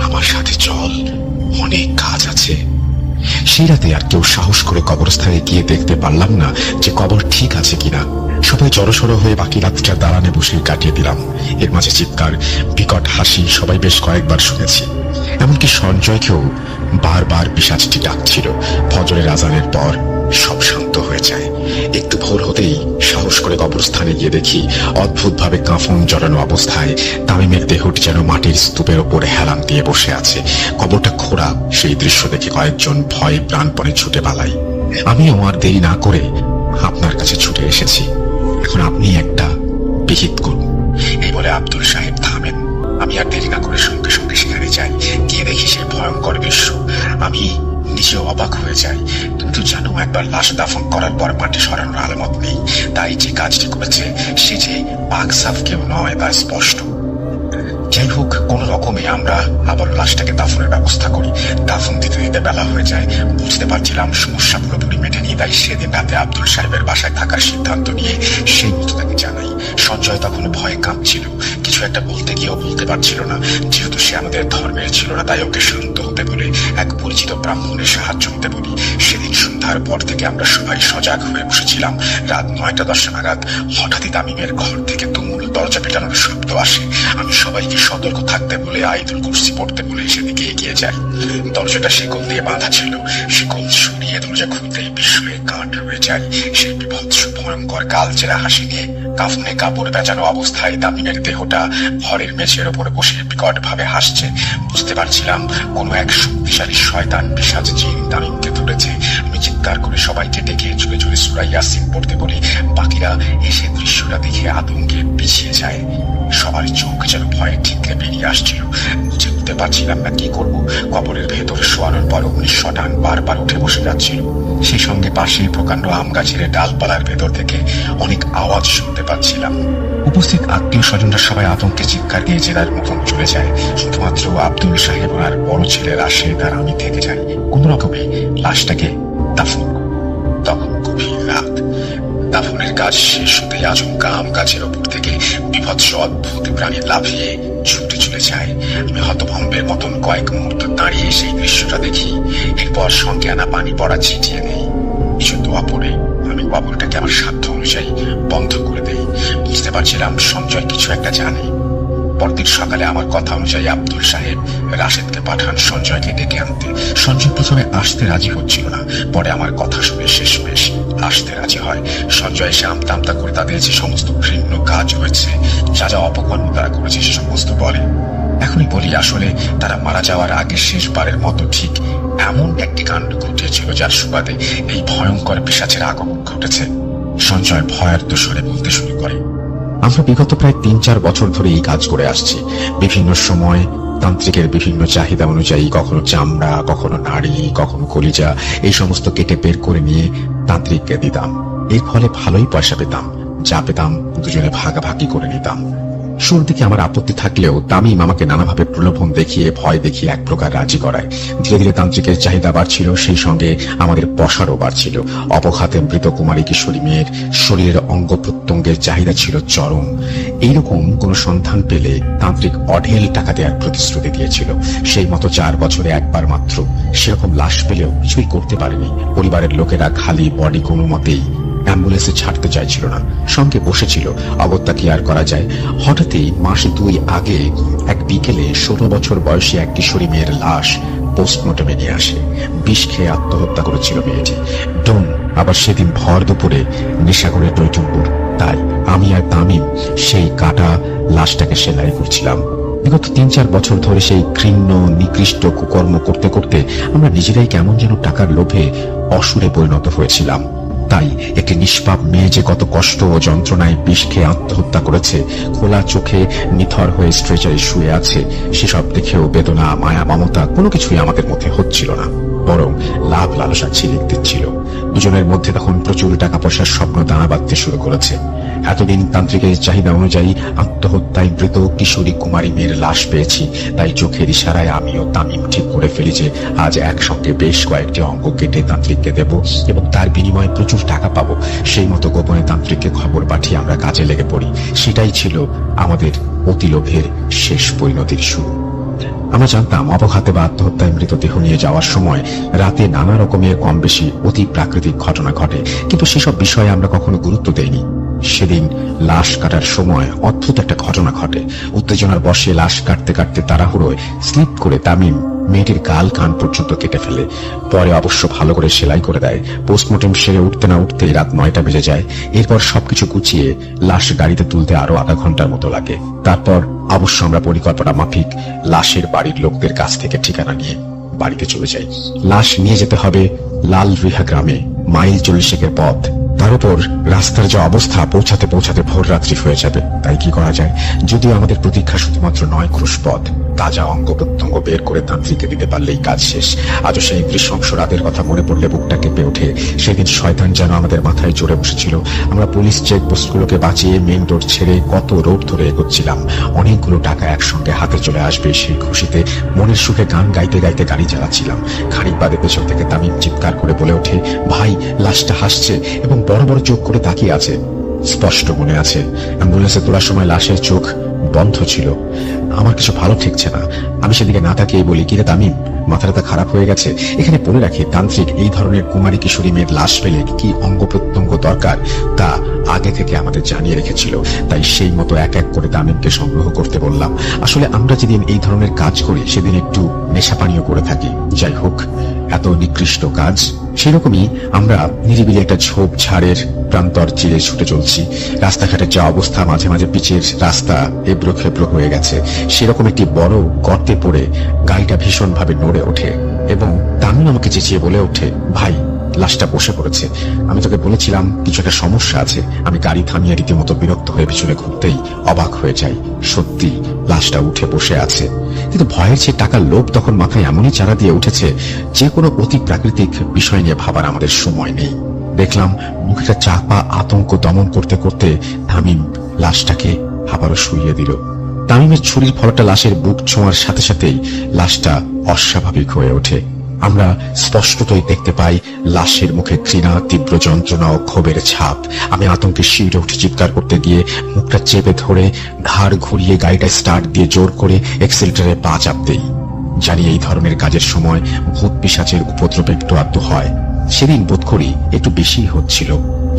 আমার সাথে চল, অনেক কাজ আছে। সেই রাতে আর কেউ সাহস করে কবরস্থানে গিয়ে দেখতে পারলাম না যে কবর ঠিক আছে কিনা। সবাই জড়সড় হয়ে বাকি রাতটা দালানে বসে কাটিয়ে দিলাম। এর মাঝে চিৎকার, বিকট হাসি সবাই বেশ কয়েকবার শুনেছি। এমনকি সঞ্জয়কেও বারবার পিশাচটি ডাকছিল। ফজরের আজানের পর সব শান্ত হয়ে যায়। একটু ভোর হতেই সাহস করে কবরস্থানে গিয়ে দেখি অদ্ভুতভাবে কাফন জড়ানো অবস্থায় তামিমের দেহটি যেন মাটির স্তূপের ওপরে হেলান দিয়ে বসে আছে। কবরটা খোঁড়া। সেই দৃশ্য দেখে কয়েকজন ভয়ে প্রাণপণে ছুটে পালাই। আমিও আর দেরি না করে আপনার কাছে ছুটে এসেছি। এখন আপনি একটা বিহিত করুন। এই বলে আব্দুল সাহেব থামেন। আমি আর দেরি না করে সঙ্গে সঙ্গে সেখানে যাই। গিয়ে দেখি সেই ভয়ঙ্কর দৃশ্য। আমি নিজেও অবাক হয়ে যাই। তুমি তো জানো, একবার লাশ দাফন করার পর মাটি সরানোর আলামত নেই। তাই যে কাজটি করেছে সে যে পাক সাফ কেউ নয় তা স্পষ্ট। যাই হোক, কোন রকমে আমরা আবার লাশটাকে দাফনের ব্যবস্থা করি। দাফন দিতে দিতে বেলা হয়ে যায়। বুঝতে পারছিলাম সমস্যা পুরোপুরি মেটেনি। তাই সেদিন রাতে আব্দুল সাহেবের বাসায় থাকার সিদ্ধান্ত নিয়ে সেই মতো তাকে জানাই। সঞ্জয় তখন ভয়ে কাঁপছিল। কিছু একটা বলতে গিয়েও বলতে পারছিল না। যেহেতু সে আমাদের ধর্মের ছিল না, তাই ওকে শান্ত হতে বলে এক পরিচিত ব্রাহ্মণের সাহায্য নিতে বলি। সেদিন সন্ধ্যার পর থেকে আমরা সবাই সজাগ হয়ে বসেছিলাম। রাত 9টা-10 নাগাদ হঠাৎই তামিমের ঘর থেকে তুমুল দরজা পেটানোর শব্দ আসে। আমি সবাইকে সতর্ক থাকতে বলে আয়াতুল কুরসি পড়তে বলে সেদিকে এগিয়ে যাই। দরজাটা শিকল দিয়ে বাঁধা ছিল। শিকল সরিয়ে দরজা খুলতেই বিস্ময়ে কাঠ হয়ে যায়। সেই বিভৎস ভয়ঙ্কর কালচেরা হাসি নিয়ে কাফনে কাপড় বেচানো অবস্থায় তামিমের দেহটা ঘরের মেঝের ওপরে বসে বিকট ভাবে হাসছে। বুঝতে পারছিলাম কোনো এক শক্তিশালী শয়তান পিশাচ জিন তামিমকে ধরেছে। আমি চিৎকার করে সবাইকে ডেকে জোরে জোরে সূরা ইয়াসিন পড়তে বলি। বাকিরা এসে দৃশ্যটা দেখে আতঙ্কে পিছিয়ে যায়। সবার চোখ যেন ভয়ে ঠিকরে বেরিয়ে আসছিল। বুঝে উঠতে পারছিলাম না কি করব। কবরের ভেতরে শোয়ানোর পর শটান বারবার উঠে বসে যাচ্ছিল। সেই সঙ্গে পাশেই প্রকাণ্ড আম গাছের ডালপালার ভেতর থেকে অনেক আওয়াজ শুনতে পাচ্ছিলাম। উপস্থিত আত্মীয় স্বজনরা সবাই আতঙ্কে চিৎকার দিয়ে জেলার মুখোম চলে যায়। শুধুমাত্র আব্দুল সাহেব আর বড় ছেলে রাশেদ আর আমি থেকে যাই কোন রকমে লাশটাকে দাফন। তখন গভীর রাত। দাফনের কাজ শেষ হতে আচমকা আম গাছের ওপর থেকে বিভৎস অদ্ভুত প্রাণী লাফিয়ে ছুটে চলে যায়। আমি হতভম্বের মতন কয়েক মুহূর্ত দাঁড়িয়ে সেই দৃশ্যটা দেখি। এরপর সঙ্গে আনা পানি পড়া ছিটিয়ে নেই। কিছু দোয়া পড়ে আমি কবরটাকে আমার সাধ্য অনুযায়ী বন্ধ করে দেই। বুঝতে পারছিলাম সঞ্জয় কিছু একটা জানে। পরদিন সকালে আমার কথা অনুযায়ী আব্দুল সাহেব রাশেদকে পাঠান সঞ্জয়কে ডেকে আনতে। সঞ্জয় প্রথমে আসতে রাজি হচ্ছিল না। পরে আমার কথা শুনে শেষমেশ আসতে রাজি হয়। সঞ্জয় এসে আমতা আমতা করে তাদের যে সমস্ত ঘৃণ্য কাজ হয়েছে, যা যা অপকর্ম তারা করেছে সে সমস্ত বলে। এখনই বলি, আসলে তারা মারা যাওয়ার আগে শেষবারের মতো ঠিক এমন একটি কাণ্ড ঘটিয়েছিল যার সুবাদে এই ভয়ঙ্কর পিশাচের আগমন ঘটেছে। সঞ্জয় ভয়ার্ত স্বরে বলতে শুরু করে, আমরা বিগত প্রায় 3-4 বছর ধরে এই কাজ করে আসছি। বিভিন্ন সময় তান্ত্রিকের বিভিন্ন চাহিদা অনুযায়ী কখনো চামড়া, কখনো নাড়ি, কখনো কলিজা এই সমস্ত কেটে বের করে নিয়ে তান্ত্রিককে দিতাম। এর ফলে ভালোই পয়সা পেতাম। যা পেতাম দুজনে ভাগাভাগি করে নিতাম। শুরুর দিকে আমার আপত্তি থাকলেও তামিম আমাকে নানাভাবে প্রলোভন দেখিয়ে ভয় দেখিয়ে এক প্রকার রাজি করায়। ধীরে ধীরে তান্ত্রিকের চাহিদা বাড়ছিল, সেই সঙ্গে আমাদের পশারও বাড়ছিল। অপঘাতে মৃত কুমারী কিশোরী মেয়ের শরীরের অঙ্গ প্রত্যঙ্গের চাহিদা ছিল চরম। এইরকম কোন সন্ধান পেলে তান্ত্রিক অঢেল টাকা দেওয়ার প্রতিশ্রুতি দিয়েছিল। সেই মতো 4 বছরে একবার মাত্র সেরকম লাশ পেলেও কিছুই করতে পারেনি। পরিবারের লোকেরা খালি বডি কোনো মতেই অ্যাম্বুলেন্সে ছাড়তে চাইছিল না, সঙ্গে বসেছিল। অগত্যা কি আর করা যায়। হঠাৎই মাস 2 আগে এক বিকেলে 16 বছর বয়সী এক কিশোরী মেয়ের লাশ পোস্টমর্টমে নিয়ে আসে। বিষ খেয়ে আত্মহত্যা করেছিল মেয়েটি। ডোন আবার সেদিন ভর দুপুরে নেশা করে টইটুম্বুর। তাই আমি আর তামিম সেই কাটা লাশটাকে সেলাই করছিলাম। বিগত 3-4 বছর ধরে সেই ঘৃণ্য নিকৃষ্ট কুকর্ম করতে করতে আমরা নিজেরাই কেমন যেন টাকার লোভে অসুরে পরিণত হয়েছিলাম। তাই একটি নিষ্পাপ মেয়ে যে কত কষ্ট ও যন্ত্রণায় বিষ খেয়ে আত্মহত্যা করেছে, খোলা চোখে নিথর হয়ে স্ট্রেচারে শুয়ে আছে, সেসব দেখেও বেদনা, মায়া, মমতা কোনো কিছুই আমাদের মধ্যে হচ্ছিল না, বরং লাভ লালসা ঝিলিক দিচ্ছিল। দুজনের মধ্যে তখন প্রচুর টাকা পয়সার স্বপ্ন দানা বাঁধতে শুরু করেছে। এতদিন তান্ত্রিকের চাহিদা অনুযায়ী আত্মহত্যায় মৃত কিশোরী কুমারী মেয়ের লাশ পেয়েছি, তাই চোখের ইশারায় আমি ও তামিম ঠিক করে ফেলি যে আজ একসঙ্গে বেশ কয়েকটি অঙ্গ কেটে তান্ত্রিককে দেব এবং তার বিনিময়ে প্রচুর টাকা পাবো। সেই মতো গোপনে তান্ত্রিককে খবর পাঠিয়ে আমরা কাজে লেগে পড়ি। সেটাই ছিল আমাদের অতিলোভের শেষ পরিণতির শুরু। আমরা জানতাম অবঘাতে বা আত্মহত্যায় মৃতদেহ নিয়ে যাওয়ার সময় রাতে নানা রকমের কম বেশি অতি প্রাকৃতিক ঘটনা ঘটে, কিন্তু সেসব বিষয়ে আমরা কখনো গুরুত্ব দেইনি। সেদিন লাশ কাটার সময় অদ্ভুত একটা ঘটনা ঘটে। উত্তেজনার বশে লাশ কাটতে কাটতে তাড়াহুড়োয় স্লিপ করে তামিম মেয়েটির গাল কান পর্যন্ত কেটে ফেলে। পরে অবশ্য ভালো করে সেলাই করে দেয়। পোস্টমর্টেম সেরে উঠতে না উঠতেই রাত 9টা বেজে যায়। এরপর সবকিছু গুছিয়ে লাশ গাড়িতে তুলতে আরো আধা ঘন্টার মতো লাগে। তারপর অবশ্য আমরা পরিকল্পনা মাফিক লাশের বাড়ির লোকদের কাছ থেকে ঠিকানা নিয়ে বাড়িতে চলে যাই। লাশ নিয়ে যেতে হবে লাল রিহা গ্রামে, মাইল 40 পথ। তার উপর রাস্তার যে অবস্থা, পৌঁছাতে পৌঁছাতে ভোর রাত্রি হয়ে যাবে। তাই কি করা যায়? যদিও আমাদের প্রতীক্ষা শুধুমাত্র 9 ক্রোশ পথ। তাজা অঙ্গ প্রত্যঙ্গ বের করে তান্ত্রিককে দিতে পারলেই কাজ শেষ। আজও সেই নৃশংস রাতের কথা মনে পড়লে বুকটা কেঁপে ওঠে। সেদিন শয়তান যেন আমাদের মাথায় জোরে বসেছিল। আমরা পুলিশ চেকপোস্টগুলোকে বাঁচিয়ে মেন রোড ছেড়ে কত রোড ধরে এগোচ্ছিলাম। অনেকগুলো টাকা একসঙ্গে হাতে চলে আসবে সেই খুশিতে মনের সুখে গান গাইতে গাইতে গাড়ি চালাচ্ছিলাম। খানিক বাদে পেছন থেকে তামিম চিৎকার করে বলে ওঠে, ভাই, লাশটা হাসছে এবং বড় বড় চোখ করে তাকিয়ে আছে। স্পষ্ট মনে আছে অ্যাম্বুলেন্সে তোলার সময় লাশের চোখ বন্ধ ছিল। আমার কিছু ভালো ঠেকছে না। আমি সেদিকে না তাকিয়ে বলি, কিরে তামিম, মাথাটা খারাপ হয়ে গেছে? এখানে বলে রাখি, তান্ত্রিক এই ধরনের কুমারী কিশোরী মেয়ের লাশ পেলে কি অঙ্গ প্রত্যঙ্গ দরকার তা আগে থেকে আমাদের জানিয়ে রেখেছিল। তাই সেই মতো এক এক করে তামিমকে সংগ্রহ করতে বললাম। আসলে আমরা যেদিন এই ধরনের কাজ করি সেদিন একটু নেশা পানীয় করে থাকি। যাই হোক, এত নিকৃষ্ট কাজ। সেরকমই আমরা নিরিবিলি একটা ঝোপ ঝাড়ের প্রান্তর চিরে ছুটে চলছি। রাস্তাঘাটের যা অবস্থা, মাঝে মাঝে পিচের রাস্তা এবড়ো খেবড়ো হয়ে গেছে। সেরকম একটি বড় গর্তে পড়ে গাড়িটা ভীষণ ভাবে নড়ে ওঠে এবং তামিম আমাকে চেঁচিয়ে বলে ওঠে, ভাই, লাশটা বসে পড়েছে। আমি তোকে বলেছিলাম কিছু একটা সমস্যা আছে। আমি গাড়ি থামিয়ে রীতিমতো বিরক্ত হয়ে পিছনে ঘুরতেই অবাক হয়ে যাই। সত্যি লাশটা উঠে বসে আছে। কিন্তু ভয়ের চেয়ে টাকার লোভ তখন মাথায় এমনই চারা দিয়ে উঠেছে, যে কোনো অতি প্রাকৃতিক বিষয় নিয়ে ভাবার আমাদের সময় নেই। দেখলাম মুখটা চাপা আতঙ্ক দমন করতে করতে তামিম লাশটাকে আবারও শুইয়ে দিল। তামিমের ছুরির ফলটা লাশের বুক ছোঁয়ার সাথে সাথেই লাশটা অস্বাভাবিক হয়ে ওঠে। আমরা স্পষ্টতই দেখতে পাই লাশের মুখে ঘৃণা, তীব্র যন্ত্রণা ও ক্ষোভের ছাপ। আমি আতঙ্কে শিউরে উঠে চিৎকার করতে গিয়ে মুখটা চেপে ধরে ঘাড় ঘুরিয়ে গাড়িটা স্টার্ট দিয়ে জোর করে এক্সিলারেটরে পা চাপ দেই। জানি এই ধরনের কাজের সময় ভূত পিশাচের উপদ্রব একটু আধটু হয়। সেদিন বোধ করি একটু বেশি হচ্ছিল।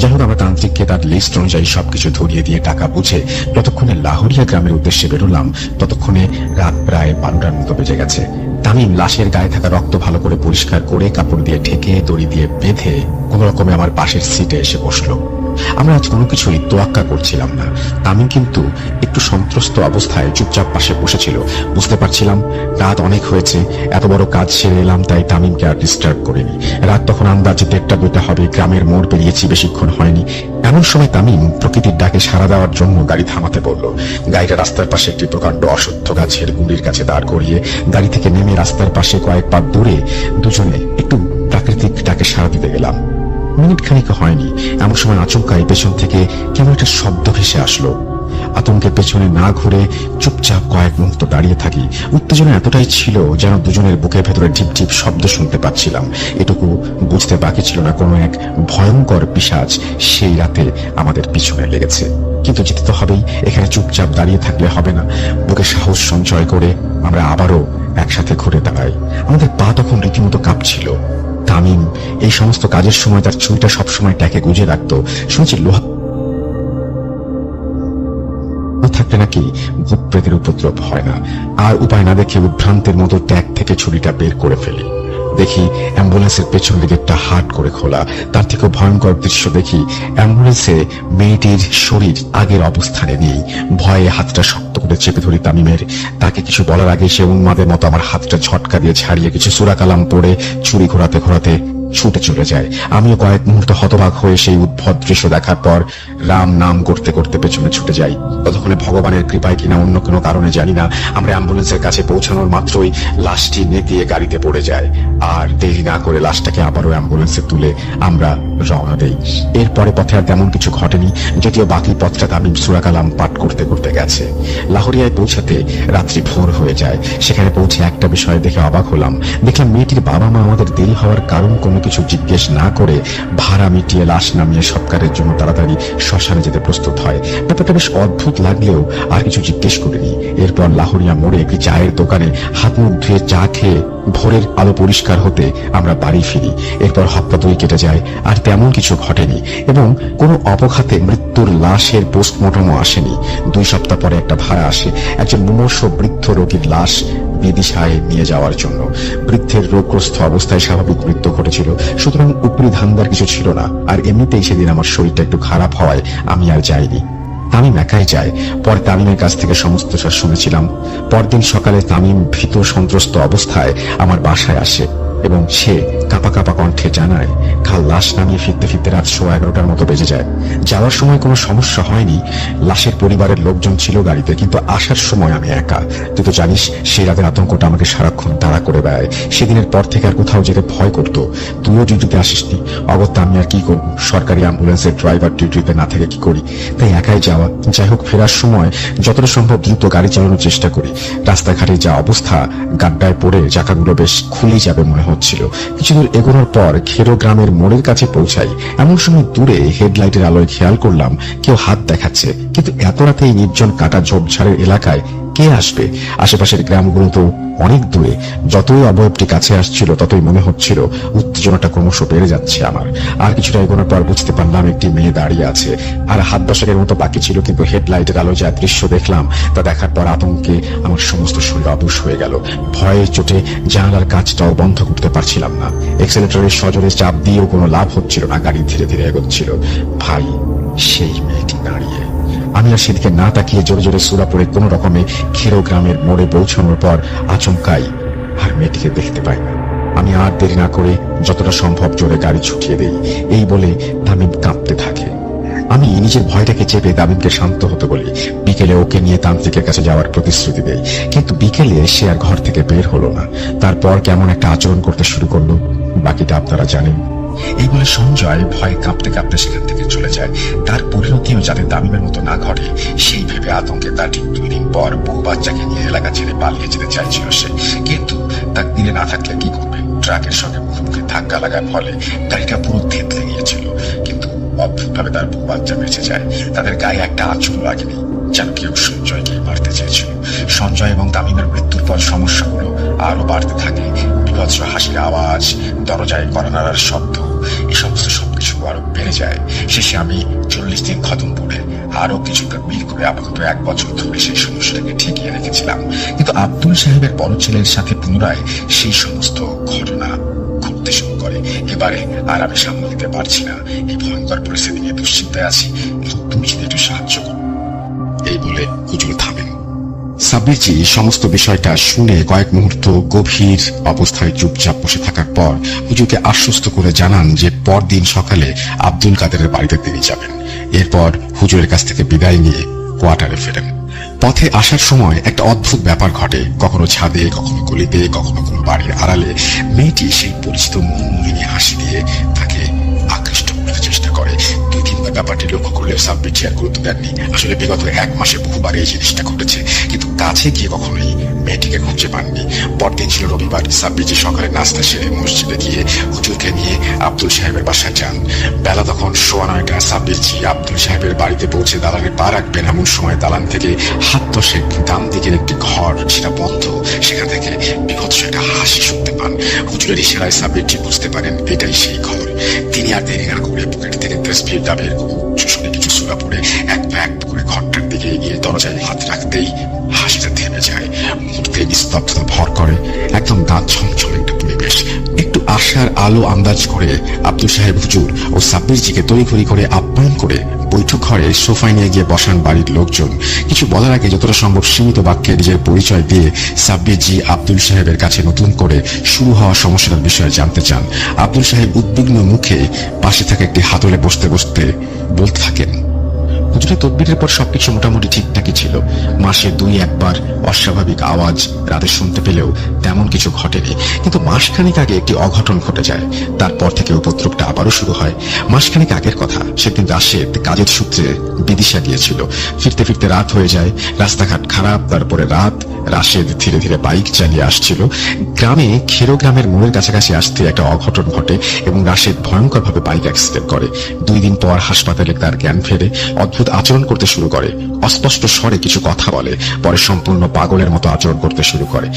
যাই হোক, আমরা তান্ত্রিককে তার লিস্ট অনুযায়ী সবকিছু ধরিয়ে দিয়ে টাকা বুঝে ততক্ষণে লাহোরিয়া গ্রামের উদ্দেশ্যে বেরোলাম। ততক্ষণে রাত প্রায় 12টার মতো বেজে গেছে। তামিম লাশের গায়ে থাকা রক্ত ভালো করে পরিষ্কার করে কাপড় দিয়ে ঢেকে দড়ি দিয়ে বেঁধে কোন রকমে আমার পাশের সিটে এসে বসলো। আমরা আজ কোনো কিছুই তোয়াক্কা করছিলাম না। তামিম কিন্তু একটু সন্ত্রস্ত অবস্থায় চুপচাপ পাশে বসেছিল। বুঝতে পারছিলাম রাত অনেক হয়েছে, এত বড় কাজ সেরে এলাম, তাই তামিমকে আর ডিস্টার্ব করিনি। রাত তখন আন্দাজে 1:30-2টা হবে। গ্রামের মোড় পেরিয়েছি, বেশিক্ষণ হয়নি। এমন সময় তামিম প্রকৃতির ডাকে সাড়া দেওয়ার জন্য গাড়ি থামাতে বলল। গাড়িটা রাস্তার পাশে একটি প্রকাণ্ড অশ্বত্থ গাছের গুঁড়ির কাছে দাঁড় করিয়ে গাড়ি থেকে নেমে রাস্তার পাশে কয়েক পা দূরে দুজনে একটু প্রাকৃতিক ডাকে সাড়া দিতে গেলাম। মিনিট খানিক হয়নি, এমন সময় আচমকাই পেছন থেকে কেমন একটা শব্দ ভেসে আসলো। আতঙ্কের পেছনে না ঘুরে চুপচাপ কয়েক মুহূর্ত দাঁড়িয়ে থাকি। উত্তেজনা এতটাই ছিল যেন দুজনের বুকের ভেতরে ঢিপ ঢিপ শব্দ শুনতে পাচ্ছিলাম। এটুকু বুঝতে বাকি ছিল না কোনো এক ভয়ঙ্কর পিশাচ সেই রাতে আমাদের পিছনে লেগেছে। কিন্তু যেতে তো হবেই, এখানে চুপচাপ দাঁড়িয়ে থাকলে হবে না। বুকে সাহস সঞ্চয় করে আমরা আবারও একসাথে ঘুরে দাঁড়াই। আমাদের পা তখন রীতিমতো কাঁপছিল। তামিম এই সমস্ত কাজের সময় তার ছুরিটা সবসময় ট্যাকে গুজে রাখতো। শুনেছি লোহা থাকলে নাকি ভূত প্রেতের উপদ্রব হয় না। আর উপায় না দেখে উদ্ভ্রান্তের মতো ট্যাগ থেকে ছুরিটা বের করে ফেলি। দেখি অ্যাম্বুলেন্সের পেছন দিকেরটা হাট করে খোলা। তার থেকেও ভয়ঙ্কর দৃশ্য দেখি, অ্যাম্বুলেন্সে মেয়েটির শরীর আগের অবস্থানে নেই। ভয়ে হাতটা শক্ত করে চেপে ধরি তামিমের। তাকে কিছু বলার আগে সে উন্মাদের মতো আমার হাতটা ঝটকা দিয়ে ছাড়িয়ে কিছু সূরা কালাম পড়ে ছুরি ঘোরাতে ঘোরাতে ছুটে চলে যায়। আমিও কয়েক মুহূর্ত হতবাক হয়ে সেই উদ্ভট দৃশ্য দেখার পর রাম নাম করতে করতে পেছনে ছুটে যাই। ততক্ষণে ভগবানের কৃপায় কিনা অন্য কোনো কারণে জানি না, আমরা অ্যাম্বুলেন্সের কাছে পৌঁছানোর মাত্রই লাশটি নেতিয়ে গাড়িতে পড়ে যায়। আর দেরি না করে লাশটাকে আবারও অ্যাম্বুলেন্সে তুলে আমরা রওনা দেই। এরপরে পথে আর তেমন কিছু ঘটেনি, যদিও বাকি পথটা তামিম সূরা কালাম পাঠ করতে করতে গেছে। লাহোরিয়ায় পৌঁছাতে রাত্রি ভোর হয়ে যায়। সেখানে পৌঁছে একটা বিষয় দেখে অবাক হলাম। দেখলাম মেয়েটির বাবা মা আমাদের দেরি হওয়ার কারণ কোনো কিছু জিজ্ঞেস না করে ভাড়া মিটিয়ে লাশ নামিয়ে সৎকারের জন্য তাড়াতাড়ি শ্মশানে যেতে প্রস্তুত হয়। ব্যাপারটা বেশ অদ্ভুত লাগলেও আর কিছু জিজ্ঞেস করিনি। এরপর লাহোরিয়া মোড়ে একটি চায়ের দোকানে হাত মুখ ধুয়ে চা খেয়ে ভোরের আলো পরিষ্কার হতে আমরা বাড়ি ফিরি। এরপর হপ্তা দুই কেটে যায়, আর তেমন কিছু ঘটেনি এবং কোনো অপঘাতে মৃত্যুর লাশের পোস্টমর্টমও আসেনি। 2 সপ্তাহ পরে একটা ভাড়া আসে একজন মুমূর্ষু বৃদ্ধ রোগীর লাশ বিদিশায় নিয়ে যাওয়ার জন্য। বৃদ্ধের রোগগ্রস্ত অবস্থায় স্বাভাবিক মৃত্যু ঘটেছিল, সুতরাং উপরি ধান্দার কিছু ছিল না। আর এমনিতেই সেদিন আমার শরীরটা একটু খারাপ হওয়ায় আমি আর যাইনি। তামিম একাই যায়। পরে তামিমের কাছ থেকে সমস্ত শুনেছিলাম। পরদিন সকালে তামিম ভীত সন্ত্রস্ত অবস্থায় আমার বাসায় আসে এবং সে কাঁপা কাঁপা কণ্ঠে জানায়, কাল লাশ নামিয়ে ফিরতে ফিরতে রাত 11:15টার মতো বেজে যায়। যাওয়ার সময় কোনো সমস্যা হয়নি, লাশের পরিবারের লোকজন ছিল গাড়িতে, কিন্তু আসার সময় আমি একা। তুই তো জানিস সেই রাতের আতঙ্কটা আমাকে সারাক্ষণ তাড়া করে বেড়ায়। সেদিনের পর থেকে আর কোথাও যেতে ভয় করতো। তুইও ডিউটিতে আসিসনি। অগত্যা আমি আর কি করব, সরকারি অ্যাম্বুলেন্সের ড্রাইভার ডিউটিতে না থেকে কি করি, তাই একাই যাওয়া। যাই হোক, ফেরার সময় যতটা সম্ভব দ্রুত গাড়ি চালানোর চেষ্টা করি। রাস্তাঘাটে যা অবস্থা, গাড্ডায় পড়ে চাকাগুলো বেশ খুলেই যাবে মনে হচ্ছিল। কিছু দূর এগোনোর পর খেরো গ্রামের মোড়ের কাছে পৌঁছাই। এমন সময় দূরে হেডলাইটের আলোয় খেয়াল করলাম কেউ হাত দেখাচ্ছে, কিন্তু এত রাতে এই নির্জন কাটা ঝোপঝাড়ের এলাকায় কে আসবে? আশেপাশের গ্রামগুলো তো অনেক দূরে। যতই অবয়বটি কাছে আসছিল ততই মনে হচ্ছিল উত্তেজনাটা ক্রমশ বেড়ে যাচ্ছে আমার। আর কিছুটা এগোনোর পর বুঝতে পারলাম একটি মেয়ে দাঁড়িয়ে আছে। আর হাত দশকের মতো বাকি ছিল, কিন্তু হেডলাইটের আলো যা দৃশ্য দেখলাম তা দেখার পর আতঙ্কে আমার সমস্ত শরীর অবশ হয়ে গেল। ভয়ের চোটে জানালার কাজটাও বন্ধ করতে পারছিলাম না। এক্সেলেটরের সজোরে চাপ দিয়েও কোনো লাভ হচ্ছিল না, গাড়ি ধীরে ধীরে এগোচ্ছিল। ভাই, সেই মেয়েটি দাঁড়িয়ে। আমি আর সেদিকে না তাকিয়ে জোরে জোরে সূরা পড়ে কোনো রকমে খেরো গ্রামের মোড়ে পৌঁছানোর পর আচমকাই আর মেয়েটিকে দেখতে পাই না। আমি আর দেরি না করে যতটা সম্ভব জোরে গাড়ি ছুটিয়ে দেই। এই বলে তামিম কাঁপতে থাকে। আমি নিজের ভয়টাকে চেপে তামিমকে শান্ত হতে বলি। বিকেলে ওকে নিয়ে তান্ত্রিকের কাছে যাওয়ার প্রতিশ্রুতি দেই, কিন্তু বিকেলে সে আর ঘর থেকে বের হলো না। তারপর কেমন একটা আচরণ করতে শুরু করলো, বাকিটা আপনারা জানেন। এই বলে সঞ্জয় ভয়ে কাঁপতে কাঁপতে সেখান থেকে চলে যায়। তার পরিণতিও যাতে তামিমের মতো না ঘটে সেই ভেবে আতঙ্কে তার ঠিক 2 দিন পর বউ বাচ্চাকে নিয়ে এলাকা ছেড়ে পালিয়ে যেতে চাইছিল সে। কিন্তু তার দিলে না থাকলে কি করবে? ট্রাকের সঙ্গে মুখোমুখি ধাক্কা লাগার ফলে গাড়িটা পুরো থেতলে গিয়েছিল, কিন্তু অদ্ভুতভাবে তার বউ বাচ্চা বেঁচে যায়। তাদের গায়ে একটা আঁচড় লাগেনি, যেন কেউ সঞ্জয়কে মারতে চেয়েছিল। সঞ্জয় এবং তামিমের মৃত্যুর পর সমস্যাগুলো আরো বাড়তে থাকে। বিভৎস হাসির আওয়াজ, দরজায় কড়া নাড়ার শব্দ, এই সমস্ত সবকিছু আরো বেড়ে যায়। শেষে আমি 40 দিন খতম পড়ে আরো কিছু তদবির করে আপাতত 1 বছর ধরে সেই সমস্যাটাকে ঠেকিয়ে রেখেছিলাম। কিন্তু আব্দুল সাহেবের বড় ছেলের সাথে পুনরায় সেই সমস্ত ঘটনা ঘটতে শুরু করে। এবারে আর আমি সামনে দিতে পারছি না। এই ভয়ঙ্কর পরিস্থিতি নিয়ে দুশ্চিন্তায় আছি। তুমি যদি একটু সাহায্য করো। এই বলে হুজুর থামেন। সাব্বিরজি সমস্ত বিষয়টা শুনে কয়েক মুহূর্ত গভীর অবস্থায় চুপচাপ বসে থাকার পর হুজুরকে আশ্বস্ত করে জানান যে পরদিন সকালে আব্দুল কাদেরের বাড়িতে তিনি যাবেন। এরপর হুজুরের কাছ থেকে বিদায় নিয়ে কোয়ার্টারে ফেরেন। পথে আসার সময় একটা অদ্ভুত ব্যাপার ঘটে। কখনো ছাদে, কখনো গলিতে, কখনো কোনো বাড়ির আড়ালে মেয়েটি সেই পরিচিত মনমোহিনী হাসি দিয়ে তাকে আকৃষ্ট করতে চেষ্টা করে। 2-3 ব্যাপারটি লক্ষ্য করলেও সাব্বিরজি আর গুরুত্ব দেননি। আসলে বিগত 1 মাসে বহুবার এই জিনিসটা ঘটেছে, কিন্তু কাছে গিয়ে কখনোই মেয়েটিকে খুঁজে পাননি। পরদিন ছিল রবিবার। সাব্বিরজি সকালে নাস্তা সেরে মসজিদে গিয়ে হুজুরকে নিয়ে আব্দুল সাহেবের বাসায় যান। বেলা তখন 9:15। সাব্বিরজি আব্দুল সাহেবের বাড়িতে পৌঁছে দালানে পা রাখবেন, এমন সময় দালান থেকে হাত 10 ডান দিকের একটি ঘর, সেটা বন্ধ, সেখান থেকে বিভৎস একটা হাসি শুনতে পান। হুজুরের ইশারায় সাব্বিরজি বুঝতে পারেন এটাই সেই ঘর। তিনি আর দেরি না করে পকেট থেকে তাসবিহ দাবের উচ্চ সুরে কিছু সূরা পড়ে এক পা এক করে ঘরটার দিকে এগিয়ে দরজায় হাত রাখতেই হাসিটা থেমে যায়। মুহূর্তে নিস্তব্ধতা ভর করে। একদম দাঁত ছমছম একটা পরিবেশ। একটু আশার আলো আন্দাজ করে আব্দুল সাহেব হুজুর ও সাব্বিরজিকে তড়িঘড়ি করে আপ্যায়ন করে বৈঠক ঘরে সোফায় নিয়ে গিয়ে বসান বাড়ির লোকজন। কিছু বলার আগে যতটা সম্ভব সীমিত বাক্যে নিজের পরিচয় দিয়ে সাব্বির জি আব্দুল সাহেবের কাছে নতুন করে শুরু হওয়া সমস্যার বিষয়ে জানতে চান। আব্দুল সাহেব উদ্বিগ্ন মুখে পাশে থাকা একটি হাতলে বসতে বসতে বলতে থাকেন, হুজুরের তদবিরের পর সবকিছু মোটামুটি ঠিকঠাকই ছিল। মাসে 2-1 অস্বাভাবিক আওয়াজ রাতে শুনতে পেলেও তেমন কিছু ঘটেনি, কিন্তু মাসখানেক আগে একটি অঘটন ঘটে যায়। তারপর থেকে উপদ্রবটা আবারও শুরু হয়। মাসখানেক আগের কথা, সেদিন রাশেদ কাজের সূত্রে বিদিশা গিয়েছিল। ফিরতে ফিরতে রাত হয়ে যায়, রাস্তাঘাট খারাপ, তারপরে রাত। রাশেদ ধীরে ধীরে বাইক চালিয়ে আসছিল। গ্রামে গ্রামের মোড়ের কাছাকাছি আসতে একটা অঘটন ঘটে এবং রাশেদ ভয়ঙ্করভাবে বাইক অ্যাক্সিডেন্ট করে। 2 দিন পর হাসপাতালে তার জ্ঞান ফেরে। অদ্ভুত আচরণ করতে শুরু করে, অস্পষ্ট স্বরে কিছু কথা বলে, পরে সম্পূর্ণ পাগলের মতো আচরণ করতে শুরু করে।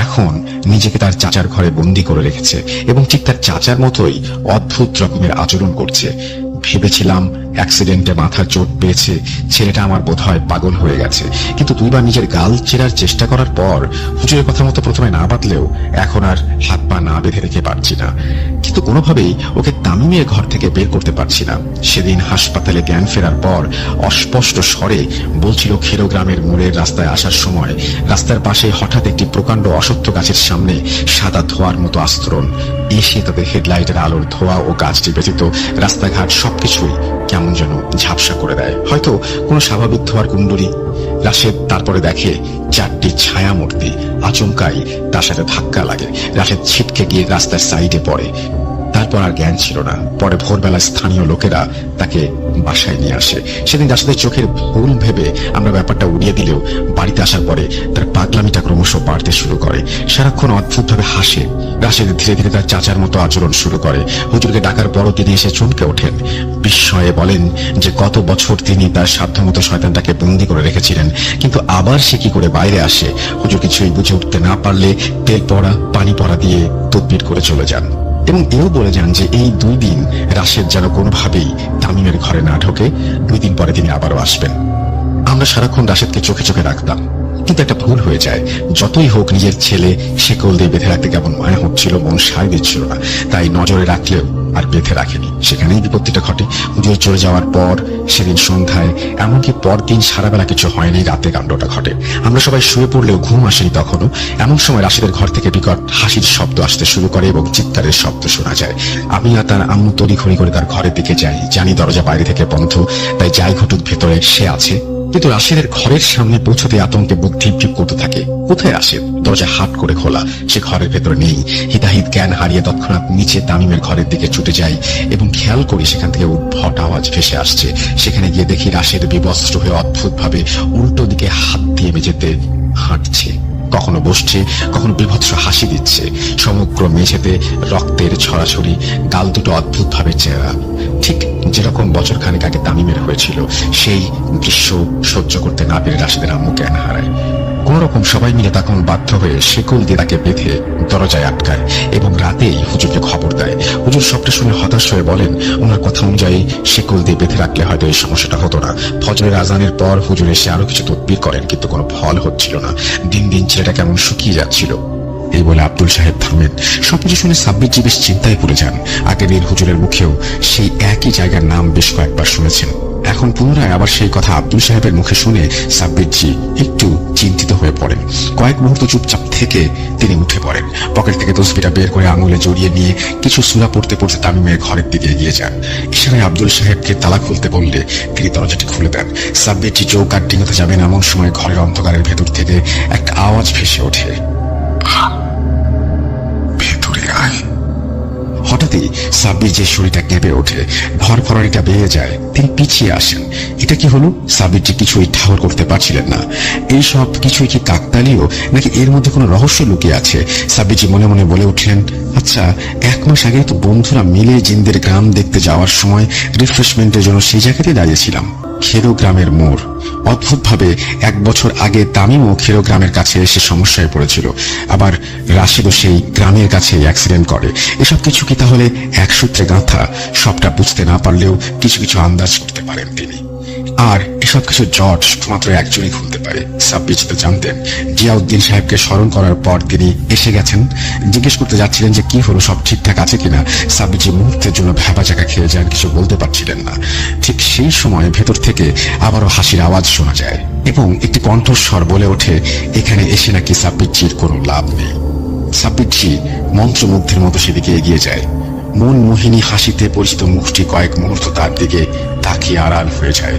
এখন নিজেকে তার চাচার ঘরে বন্দী করে রেখেছে এবং ঠিক তার চাচার মতোই অদ্ভুত রকমের আচরণ করছে। ভেবেছিলাম অ্যাক্সিডেন্টে মাথার চোট পেয়েছে, ছেলেটা আমার বোধহয় পাগল হয়ে গেছে। কিন্তু 2 বার নিজের গাল চেরার চেষ্টা করার পর হুজুরের কথা মতো প্রথমে না বাঁধলেও এখন আর হাত পা না বেঁধে রেখে পারছি না, কিন্তু কোনোভাবেই ওকে তামিমের ঘর থেকে বের করতে পারছি না। সেদিন হাসপাতালে জ্ঞান ফেরার পর অস্পষ্ট স্বরে বলছিল গ্রামের মোড়ের রাস্তায় আসার সময় রাস্তার পাশে হঠাৎ একটি প্রকাণ্ড অসত্য গাছের সামনে সাদা ধোঁয়ার মতো আস্তরণ এসে তাদের হেডলাইটের আলোর ধোঁয়া ও গাছটি ব্যতীত রাস্তাঘাট সবকিছুই কেমন যেন ঝাপসা করে দেয়, হয়তো কোনো স্বাভাবিক ধোঁয়ার কুণ্ডলী। রাশেদ তারপরে দেখে 4টি ছায়া মূর্তি। আচমকাই তার সাথে ধাক্কা লাগে, রাশেদ ছিটকে গিয়ে রাস্তার সাইডে পড়ে। তারপর আর জ্ঞান ছিল না। পরে ভোরবেলা স্থানীয় লোকেরা তাকে বাসায় নিয়ে আসে। সেদিন রাশেদের চোখের ভুল ভেবে আমরা ব্যাপারটা উড়িয়ে দিলেও বাড়িতে আসার পরে তার পাগলামিটা ক্রমশ বাড়তে শুরু করে। সারাক্ষণ অদ্ভুতভাবে হাসে। রাশেদ ধীরে ধীরে তার চাচার মতো আচরণ শুরু করে। হুজুরকে ডাকার পরও তিনি এসে চমকে ওঠেন। বিস্ময়ে বলেন যে গত বছর তিনি তার সাধ্যমতো শয়তানটাকে বন্দী করে রেখেছিলেন, কিন্তু আবার সে কি করে বাইরে আসে। হুজুর কিছুই বুঝে উঠতে না পারলে তেল পড়া পানি পড়া দিয়ে তদবির করে চলে যান এবং এও বলে যান যে এই 2 দিন রাশেদ যেন কোনোভাবেই তামিমের ঘরে না ঢোকে। 2 দিন পরে তিনি আবারও আসবেন। আমরা সারাক্ষণ রাশেদকে চোখে চোখে রাখতাম, কিন্তু একটা ভুল হয়ে যায়। যতই হোক নিজের ছেলে শিকল দিয়ে বেঁধে রাখতে কেমন মায়া হচ্ছিল, মন সায় দিচ্ছিল না, তাই নজরে রাখলেও আর বেঁধে রাখেনি। সেখানেই বিপত্তিটা ঘটে। হুজুর চলে যাওয়ার পর সেদিন সন্ধ্যায়, এমনকি পরদিন সারাবেলা কিছু হয়নি, রাতে কাণ্ডটা ঘটে। আমরা সবাই শুয়ে পড়লেও ঘুম আসেনি তখনও। এমন সময় রাশেদের ঘর থেকে বিকট হাসির শব্দ আসতে শুরু করে এবং চিৎকারের শব্দ শোনা যায়। আমি আর তার আম্মু তড়িঘড়ি করে তার ঘরের দিকে যাই। জানি দরজা বাইরে থেকে বন্ধ, তাই যাই ঘটুক ভেতরে সে আছে। কিন্তু রাশেদের ঘরের সামনে পৌঁছতে আতঙ্কে বুক ধিপ করতে থাকে। কোথায় রাশেদ? দরজা হাট করে খোলা, সে ঘরের ভেতরে নেই। হিতাহিত জ্ঞান হারিয়ে তৎক্ষণাৎ নিচে তামিমের ঘরের দিকে ছুটে যাই এবং খেয়াল করি সেখান থেকে উদ্ভট আওয়াজ ভেসে আসছে। সেখানে গিয়ে দেখি রাশেদ বিবস্ত্র হয়ে অদ্ভুতভাবে উল্টো দিকে হাত দিয়ে মেঝেতে হাঁটছে, কখনো বসছে, কখনো বিভৎস হাসি দিচ্ছে। সমগ্র মেঝেতে রক্তের ছড়াছড়ি, গাল দুটো অদ্ভুতভাবে চেরা, ঠিক যেরকম বছর খানেক আগে তামিমের হয়েছিল। সেই দৃশ্য সহ্য করতে না পেরে রাশেদের আম্মু জ্ঞান হারায়। কোন রকম সবাই মিলে তখন বাধ্য হয়ে শিকল দিয়ে তাকে বেঁধে দরজায় আটকায় এবং রাতেই হুজুরকে খবর দেয়। হুজুর সবটা শুনে হতাশ হয়ে বলেন, ওনার কথা অনুযায়ী শিকল দিয়ে বেঁধে রাখলে হয়তো এই সমস্যাটা হতো না। ফজরের আজানের পর হুজুর এসে আরো কিছু তদবির করেন, কিন্তু কোনো ফল হচ্ছিল না। দিন দিন ছেলেটা কেমন শুকিয়ে যাচ্ছিল। এই বলে আব্দুল সাহেব থামেন। সবকিছু শুনে সাব্বির জি বেশ চিন্তায় পড়ে যান। আগের দিন হুজুরের মুখেও সেই একই জায়গার নাম বেশ কয়েকবার শুনেছেন। এখন পুনরায় আবার সেই কথা আব্দুল সাহেবের মুখে শুনে সাব্বির জি একটু চিন্তিত হয়ে পড়েন। কয়েক মুহূর্ত চুপচাপ থেকে তিনি উঠে পড়েন। পকেট থেকে তসবিটা বের করে আঙুলে জড়িয়ে নিয়ে কিছু সূরা পড়তে পড়তে তামিমের ঘরের দিকে এগিয়ে যান। ইশারায় আব্দুল সাহেবকে তালা খুলতে বললে তিনি দরজাটি খুলে দেন। সাব্বির জি চৌকাঠ ডিঙাতে যাবেন, এমন সময় ঘরের অন্ধকারের ভেতর থেকে একটা আওয়াজ ভেসে ওঠে, ভেতরে আয়। হঠাৎই সাব্বির যে শরীরটা কেঁপে ওঠে, ধরফরানিটা বেড়ে যায়। তিনি পিছিয়ে আসেন। এটা কি হলো? সাব্বির জি কিছুই ঠাহর করতে পারছিলেন না। এই সব কিছুই কি কাকতালীয়, নাকি এর মধ্যে কোনো রহস্য লুকিয়ে আছে? সাব্বির জি মনে মনে বলে উঠলেন, আচ্ছা 1 মাস আগে তো বন্ধুরা মিলে জিন্দের গ্রাম দেখতে যাওয়ার সময় রিফ্রেশমেন্টের জন্য সেই জায়গাতেই দাঁড়িয়েছিলাম, গ্রামের মোড়। অদ্ভুতভাবে 1 বছর আগে তামিমও গ্রামের কাছে এসে সমস্যায় পড়েছিল, আবার রাশেদও সেই গ্রামের কাছে অ্যাক্সিডেন্ট করে। এসব কিছু কি তাহলে এক সূত্রে গাঁথা? সবটা বুঝতে না পারলেও কিছু কিছু আন্দাজ করতে পারেন তিনি। আর এসব কিছু জট শুধুমাত্র একজনই খুলতে পারে। সাব্বির তো জানতেন জিয়াউদ্দিন সাহেবকে স্মরণ করার পর তিনি এসে গেছেন। জিজ্ঞেস করতে যাচ্ছিলেন যে কি হলো, সব ঠিকঠাক আছে কিনা। সাব্বির মুহূর্তের জন্য ভেবা জায়গা খেয়ে যান, কিছু বলতে পারছিলেন না। ঠিক সেই সময় ভেতর থেকে আবারও হাসির আওয়াজ শোনা যায় এবং একটি কণ্ঠস্বর বলে ওঠে, এখানে এসে নাকি সাব্বিরজির কোনো লাভ নেই। সাব্বিরজি মন্ত্রমুগ্ধের মতো সেদিকে এগিয়ে যায়। মন মোহিনী হাসিতে পরিচিত মুখটি কয়েক মুহূর্ত তার দিকে তাকিয়ে আড়াল হয়ে যায়।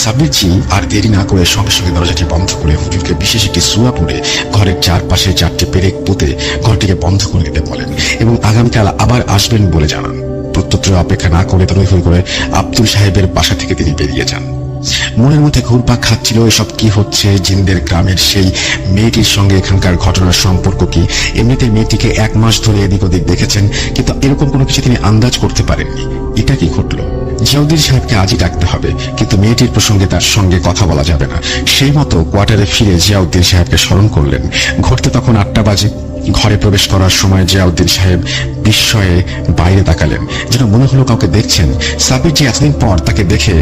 সাব্বিরজি আর দেরি না করে সঙ্গে সঙ্গে দরজাটি বন্ধ করে হুজুরকে বিশেষ একটি সূরা পড়ে ঘরের চারপাশে 4টি পেরেক পুঁতে ঘরটিকে বন্ধ করে দিতে বলেন এবং আগামীকাল আবার আসবেন বলে জানান। প্রত্যুত্তরে অপেক্ষা না করে তড়িঘড়ি করে আব্দুল সাহেবের বাসা থেকে তিনি বেরিয়ে যান। মনের মধ্যে ঘুরপাক খাচ্ছিল এসব কি হচ্ছে, জিন্দের গ্রামের সেই মেয়েটির সঙ্গে এখানকার ঘটনার সম্পর্ক কি। এমনিতে মেয়েটিকে 1 মাস ধরে এদিক ওদিক দেখেছেন, কিন্তু এরকম কোনো কিছু তিনি আন্দাজ করতে পারেননি। এটা কি ঘটলো? জিয়াউদ্দিন সাহেবকে আজই ডাকতে হবে, কিন্তু মেয়েটির প্রসঙ্গে তার সঙ্গে কথা বলা যাবে না। সেই মতো কোয়ার্টারে ফিরে জিয়াউদ্দিন সাহেবকে স্মরণ করলেন। ঘড়িতে তখন 8টা বাজে। ঘরে প্রবেশ করার সময় জিয়াউদ্দিন সাহেব বিস্ময়ে বাইরে তাকালেন, যেন মনে হলো কাউকে দেখছেন। সাব্বিরজি এতদিন পর তাকে দেখে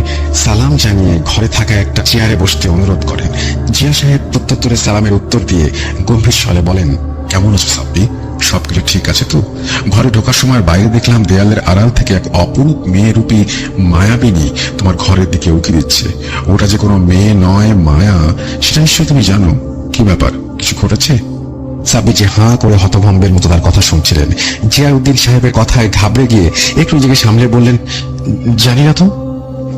সালাম জানিয়ে ঘরে থাকা একটা চেয়ারে বসতে অনুরোধ করেন। জিয়া সাহেব প্রত্যুত্তরে সালামের উত্তর দিয়ে গম্ভীর স্বরে বলেন, কেমন আছো সাব্বির? সবকিছু ঠিক আছে তো? ঘরে ঢোকার সময় বাইরে দেখলাম দেয়ালের আড়াল থেকে এক অপরূপ মেয়েরূপী মায়াবিনী তোমার ঘরের দিকে উঁকি দিচ্ছে। ওটা যে কোনো মেয়ে নয়, মায়া, সেটা নিশ্চয়ই তুমি জানো। কি ব্যাপার, কিছু ঘটেছে? সাব্বিরজি হাঁ করে হতভম্বের মতো তার কথা শুনছিলেন। জিয়াউদ্দিন সাহেবের কথায় ঘাবড়ে গিয়ে একটু নিজেকে সামলে বললেন, জানি না তো,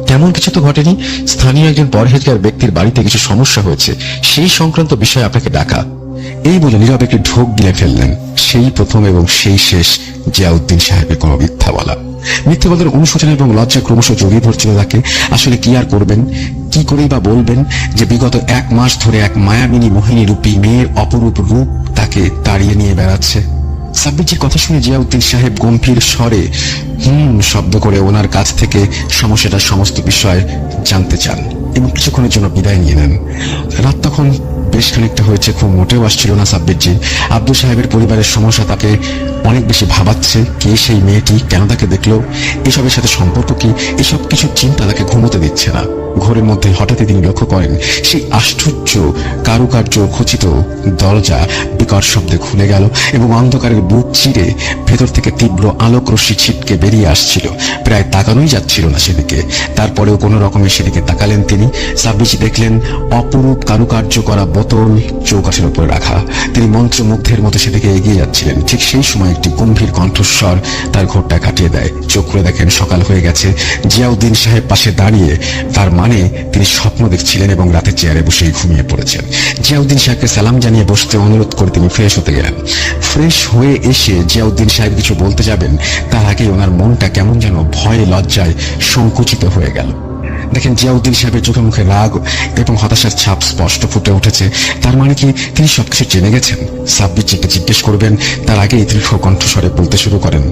তেমন কিছু তো ঘটেনি। স্থানীয় একজন পরহেজগার ব্যক্তির বাড়িতে কিছু সমস্যা হয়েছে, সেই সংক্রান্ত বিষয়ে আপনাকে ডাকা। এই বলে নীরব একটি ঢোক গিলে ফেললেন। সেই প্রথম এবং সেই শেষ জিয়াউদ্দিন সাহেবের কোনো মিথ্যা বলা। মিথ্যে বলার অনুশোচনা এবং লজ্জা ক্রমশ জড়িয়ে ধরছিল তাকে। আসলে কি আর করবেন, কি করেই বা বলবেন যে বিগত 1 মাস ধরে এক মায়াবিনী মোহিনী রূপী মেয়ের অপরূপ রূপ তাকে তাড়িয়ে নিয়ে বেড়াচ্ছে। সাব্বিরজির কথা শুনে জিয়াউদ্দিন সাহেব গম্ভীর স্বরে শব্দ করে ওনার কাছ থেকে সমস্যাটার সমস্ত বিষয় জানতে চান এবং কিছুক্ষণের জন্য বিদায় নিয়ে নেন। রাত তখন বেশ খানিকটা হয়েছে, খুব মোটেও আসছিল না সাব্বিরজি। আব্দুল সাহেবের পরিবারের সমস্যা তাকে অনেক বেশি ভাবাচ্ছে। কে সেই মেয়েটি, কেন তাকে দেখলো, এসবের সাথে সম্পর্ক কি, এসব কিছু চিন্তা তাকে ঘুমোতে দিচ্ছে না। ঘরের মধ্যে হঠাৎই তিনি লক্ষ্য করেন সেই আশ্চর্য কারুকার্য খচিত দরজা বিকট শব্দে খুলে গেল এবং অন্ধকারের বুক চিরে ভেতর থেকে তীব্র আলোক রশ্মি ছিটকে বেরিয়ে আসছিল। প্রায় তাকানোই যাচ্ছিল না সেদিকে। তারপরেও কোনো রকমের সেদিকে তাকালেন তিনি। সাব্বিরজি দেখলেন অপরূপ কারুকার্য করা বোতল চৌকাঠের উপরে রাখা। তিনি মন্ত্রমুগ্ধের মতো সেদিকে এগিয়ে যাচ্ছিলেন। ঠিক সেই সময় একটি গম্ভীর কণ্ঠস্বর তার ঘোরটা কাটিয়ে দেয়। চোখ খুলে দেখেন সকাল হয়ে গেছে। জিয়াউদ্দিন সাহেব পাশে দাঁড়িয়ে, তার মানে তিনি স্বপ্ন দেখছিলেন এবং রাতে চেয়ারে বসেই ঘুমিয়ে পড়েছেন। জিয়াউদ্দিন সাহেবকে সালাম জানিয়ে বসতে অনুরোধ করে তিনি ফ্রেশ হতে গেলেন। ফ্রেশ হয়ে এসে জিয়াউদ্দিন সাহেব কিছু বলতে যাবেন, তার আগে ওনার মনটা কেমন যেন ভয়ে লজ্জায় সংকুচিত হয়ে গেল। দেখেন জিয়াউদ্দিন সাহেবের চোখে মুখে রাগ এবং হতাশার ছাপ স্পষ্ট ফুটে উঠেছে। তার মানে কি তিনি সবকিছু জেনে গেছেন? সাব্বিরজিকে জিজ্ঞেস করবেন তার আগে দীর্ঘ কণ্ঠস্বরে বলতে শুরু করেন,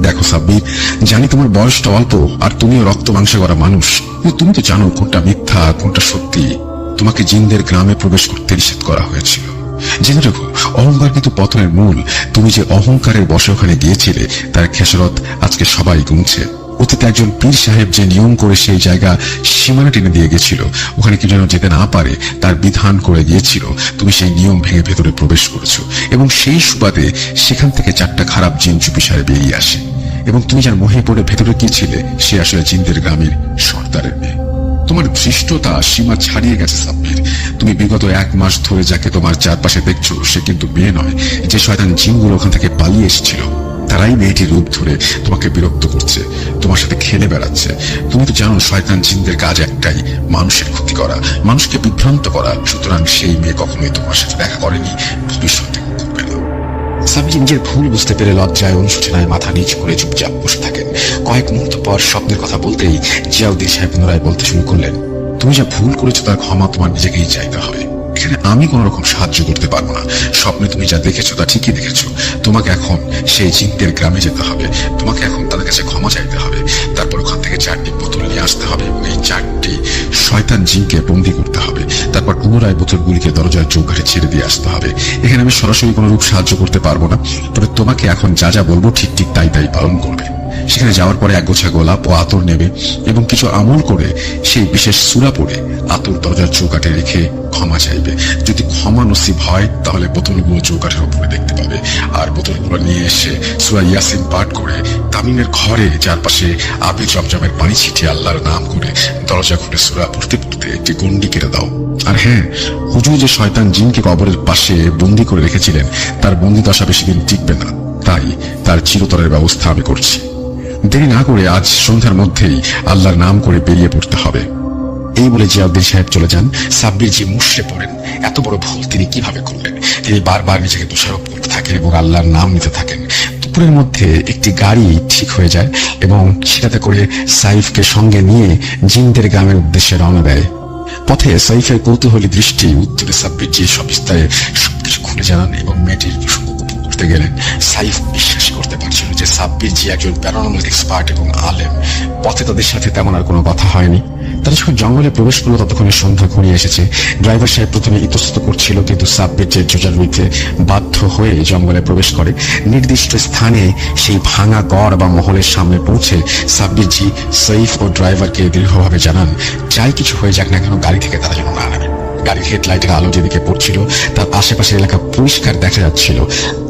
দেখো সাব্বির, জানি তোমার বয়সটা অল্প আর তুমিও রক্ত মাংসে করা মানুষ, কিন্তু তুমি তো জানো কোনটা মিথ্যা কোনটা সত্যি। তোমাকে জিন্দের গ্রামে প্রবেশ করতে নিষেধ করা হয়েছিল। জেনে রেখো, অহংকার কিন্তু পতনের মূল। তুমি যে অহংকারের বশে ওখানে গিয়েছিলে তার খেসারত আজকে সবাই গুনছে। অতীতে একজন পীর সাহেব যে নিয়ম করে সেই জায়গা সীমানা টেনে দিয়ে গেছিল, ওখানে কেউ যেন যেতে না পারে তার বিধান করে গিয়েছিল। তুমি সেই নিয়ম ভেঙে ভেতরে প্রবেশ করেছো এবং সেই সুবাদে সেখান থেকে 4টা খারাপ জিন চুপিসারে বেরিয়ে আসে এবং তুমি যার মোহে পড়ে ভেতরে গিয়েছিলে সে আসলে জিন্দের গ্রামের সর্দারের মেয়ে। তোমার ধৃষ্টতা সীমা ছাড়িয়ে গেছে সাব্বির। তুমি বিগত 1 মাস ধরে যাকে তোমার চারপাশে দেখছো সে কিন্তু মেয়ে নয়। যে শয়তান জিনগুলো ওখান থেকে পালিয়ে এসেছিল তারাই মেয়েটির রূপ ধরে তোমাকে বিরক্ত করছে, তোমার সাথে খেলে বেড়াচ্ছে। তুমি তো জানো শয়তান জিনদের কাজ একটাই, মানুষের ক্ষতি করা, মানুষকে বিভ্রান্ত করা। সুতরাং সেই মেয়ে কখনোই তোমার সাথে দেখা করেনি, ভবিষ্যতে করবে না। সাব্বির নিজের ভুল বুঝতে পেরে লজ্জায় অনুশোচনায় মাথা নিচু করে চুপচাপ বসে থাকেন। কয়েক মুহূর্ত পর স্বপ্নের কথা বলতেই জিয়াউদ্দিন সাহেব পুনরায় বলতে শুরু করলেন, তুমি যা ভুল করেছো তার ক্ষমা তোমার নিজেকেই চাইতে হবে। এখানে আমি কোন রকম সাহায্য করতে পারবো না। স্বপ্নে তুমি যা দেখেছো তা ঠিকই দেখেছো। তোমাকে এখন সেই জিন্দের গ্রামে যেতে হবে। তোমাকে এখন তাদের কাছে ক্ষমা চাইতে হবে। তারপর ওখান থেকে 4টি বোতল নিয়ে আসতে হবে এবং এই 4টি শয়তান জিনকে বন্দী করতে হবে। তারপর পুনরায় বোতলগুলিকে দরজার চৌকাঠে ছেড়ে দিয়ে আসতে হবে। এখানে আমি সরাসরি কোনো রূপ সাহায্য করতে পারবো না, তবে তোমাকে এখন যা যা বলবো ঠিক ঠিক তাই তাই পালন করবে। সেখানে যাওয়ার পরে একগোছা গোলাপ ও আতর নেবে এবং কিছু আমল করে সেই বিশেষ সূরা পড়ে আতর দরজার চৌকাঠে রেখে ক্ষমা চাইবে। যদি ক্ষমা নসিব হয় তাহলে বোতলগুলো চৌকাঠের উপরে দেখতে পাবে, আর বোতলগুলো নিয়ে এসে সূরা ইয়াসিন পাঠ করে তামিমের ঘরে চারপাশে আবির জমজমের পানি ছিটিয়ে আল্লাহর নাম করে দরজা খুলে সূরা পড়তে পড়তে একটি গন্ডি কেটে দাও। আর হ্যাঁ, হুজুর যে শয়তান জিনকে কবরের পাশে বন্দি করে রেখেছিলেন তার বন্দি দশা বেশি দিন টিকবে না, তাই তার চিরতরের ব্যবস্থা আমি করছি। দেরি না করে আজ সন্ধ্যার মধ্যেই আল্লাহর নাম করে বেরিয়ে পড়তে হবে। এই বলে জিয়াউদ্দিন সাহেব চলে যান। সাব্বির জি মুষড়ে পড়েন, এত বড় ভুল তিনি কিভাবে করলেন। তিনি বারবার নিজেকে দোষারোপ করতে থাকেন এবং আল্লাহর নাম নিতে থাকেন। দুপুরের মধ্যে একটি গাড়ি ঠিক হয়ে যায় এবং সেটাতে করে সাইফকে সঙ্গে নিয়ে জিনদের গ্রামের উদ্দেশ্যে রওনা দেয়। পথে সাইফের কৌতূহলী দৃষ্টি উত্তরে সাব্বির জি সবিস্তারে সবকিছু খুলে জানান এবং মেয়েটির প্রসঙ্গ গোপন করতে গেলেন। সাইফ বিশ্বাস করতে পারছিল যে সাব্বির জি একজন প্যারানর্মাল এক্সপার্ট এবং আলেম। পথে তাদের সাথে তেমন আর কোনো কথা হয়নি। তারা যখন জঙ্গলে প্রবেশ করলো ততক্ষণে সন্ধ্যা ঘনিয়ে এসেছে। ড্রাইভার সাহেব প্রথমে ইতস্তত করছিল, কিন্তু সাব্বির যে জোজারুইতে বাধ্য হয়ে জঙ্গলে প্রবেশ করে। নির্দিষ্ট স্থানে সেই ভাঙা গড় বা মহলের সামনে পৌঁছে সাব্বির জি সাইফ ও ড্রাইভারকে দৃঢ়ভাবে জানান, যাই কিছু হয়ে যাক না কেন গাড়ি থেকে তারা যেন না নামে। গাড়ির হেডলাইটের আলো যেদিকে পড়ছিল তার আশেপাশের এলাকা পরিষ্কার দেখা যাচ্ছিল।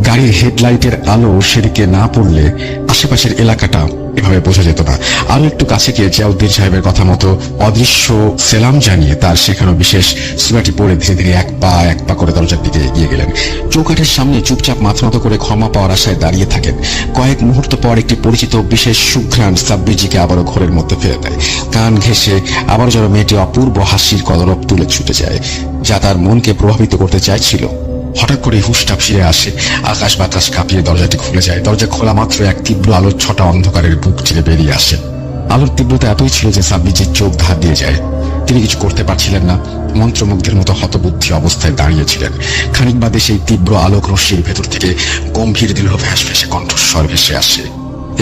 গাড়ির হেডলাইটের আলো সেদিকে না পড়লে আশেপাশের এলাকাটা এভাবে বোঝা যেত না। আরো একটু কাছে গিয়ে জিয়াউদ্দিন সাহেবের কথা মতো অদৃশ্য সেলাম জানিয়ে তার শেখানো বিশেষ সূরাটি পড়ে ধীরে ধীরে এক পা করে দরজার দিকে এগিয়ে গেলেন। চৌকাঠের সামনে চুপচাপ মাথা নত করে ক্ষমা পাওয়ার আশায় দাঁড়িয়ে থাকেন। কয়েক মুহূর্ত পর একটি পরিচিত বিশেষ সুঘ্রাণ সাব্বিরজিকে আবারও ঘোরের মধ্যে ফেলে দেয়। কান ঘেঁষে আবারও যেন মেয়েটি অপূর্ব হাসির কলরব তুলে ছুটে যায়, যা তার মনকে প্রভাবিত করতে চাইছিল। হঠাৎ করে হুশটা ফিরে আসে, আকাশ বাতাস কাঁপিয়ে দরজাটি খুলে যায়। দরজা খোলা মাত্র এক তীব্র আলোর ছটা অন্ধকারের বুক চিরে বেরিয়ে আসে। আলোর তীব্রতা এতই ছিল যে সাব্বিরজির চোখ ধার দিয়ে যায়। তিনি কিছু করতে পারছিলেন না, মন্ত্রমুগ্ধের মতো হতবুদ্ধি অবস্থায় দাঁড়িয়েছিলেন। খানিক বাদে সেই তীব্র আলোক রশ্মির ভেতর থেকে গম্ভীর দৃঢ় ফ্যাঁসে কণ্ঠস্বর ভেসে আসে,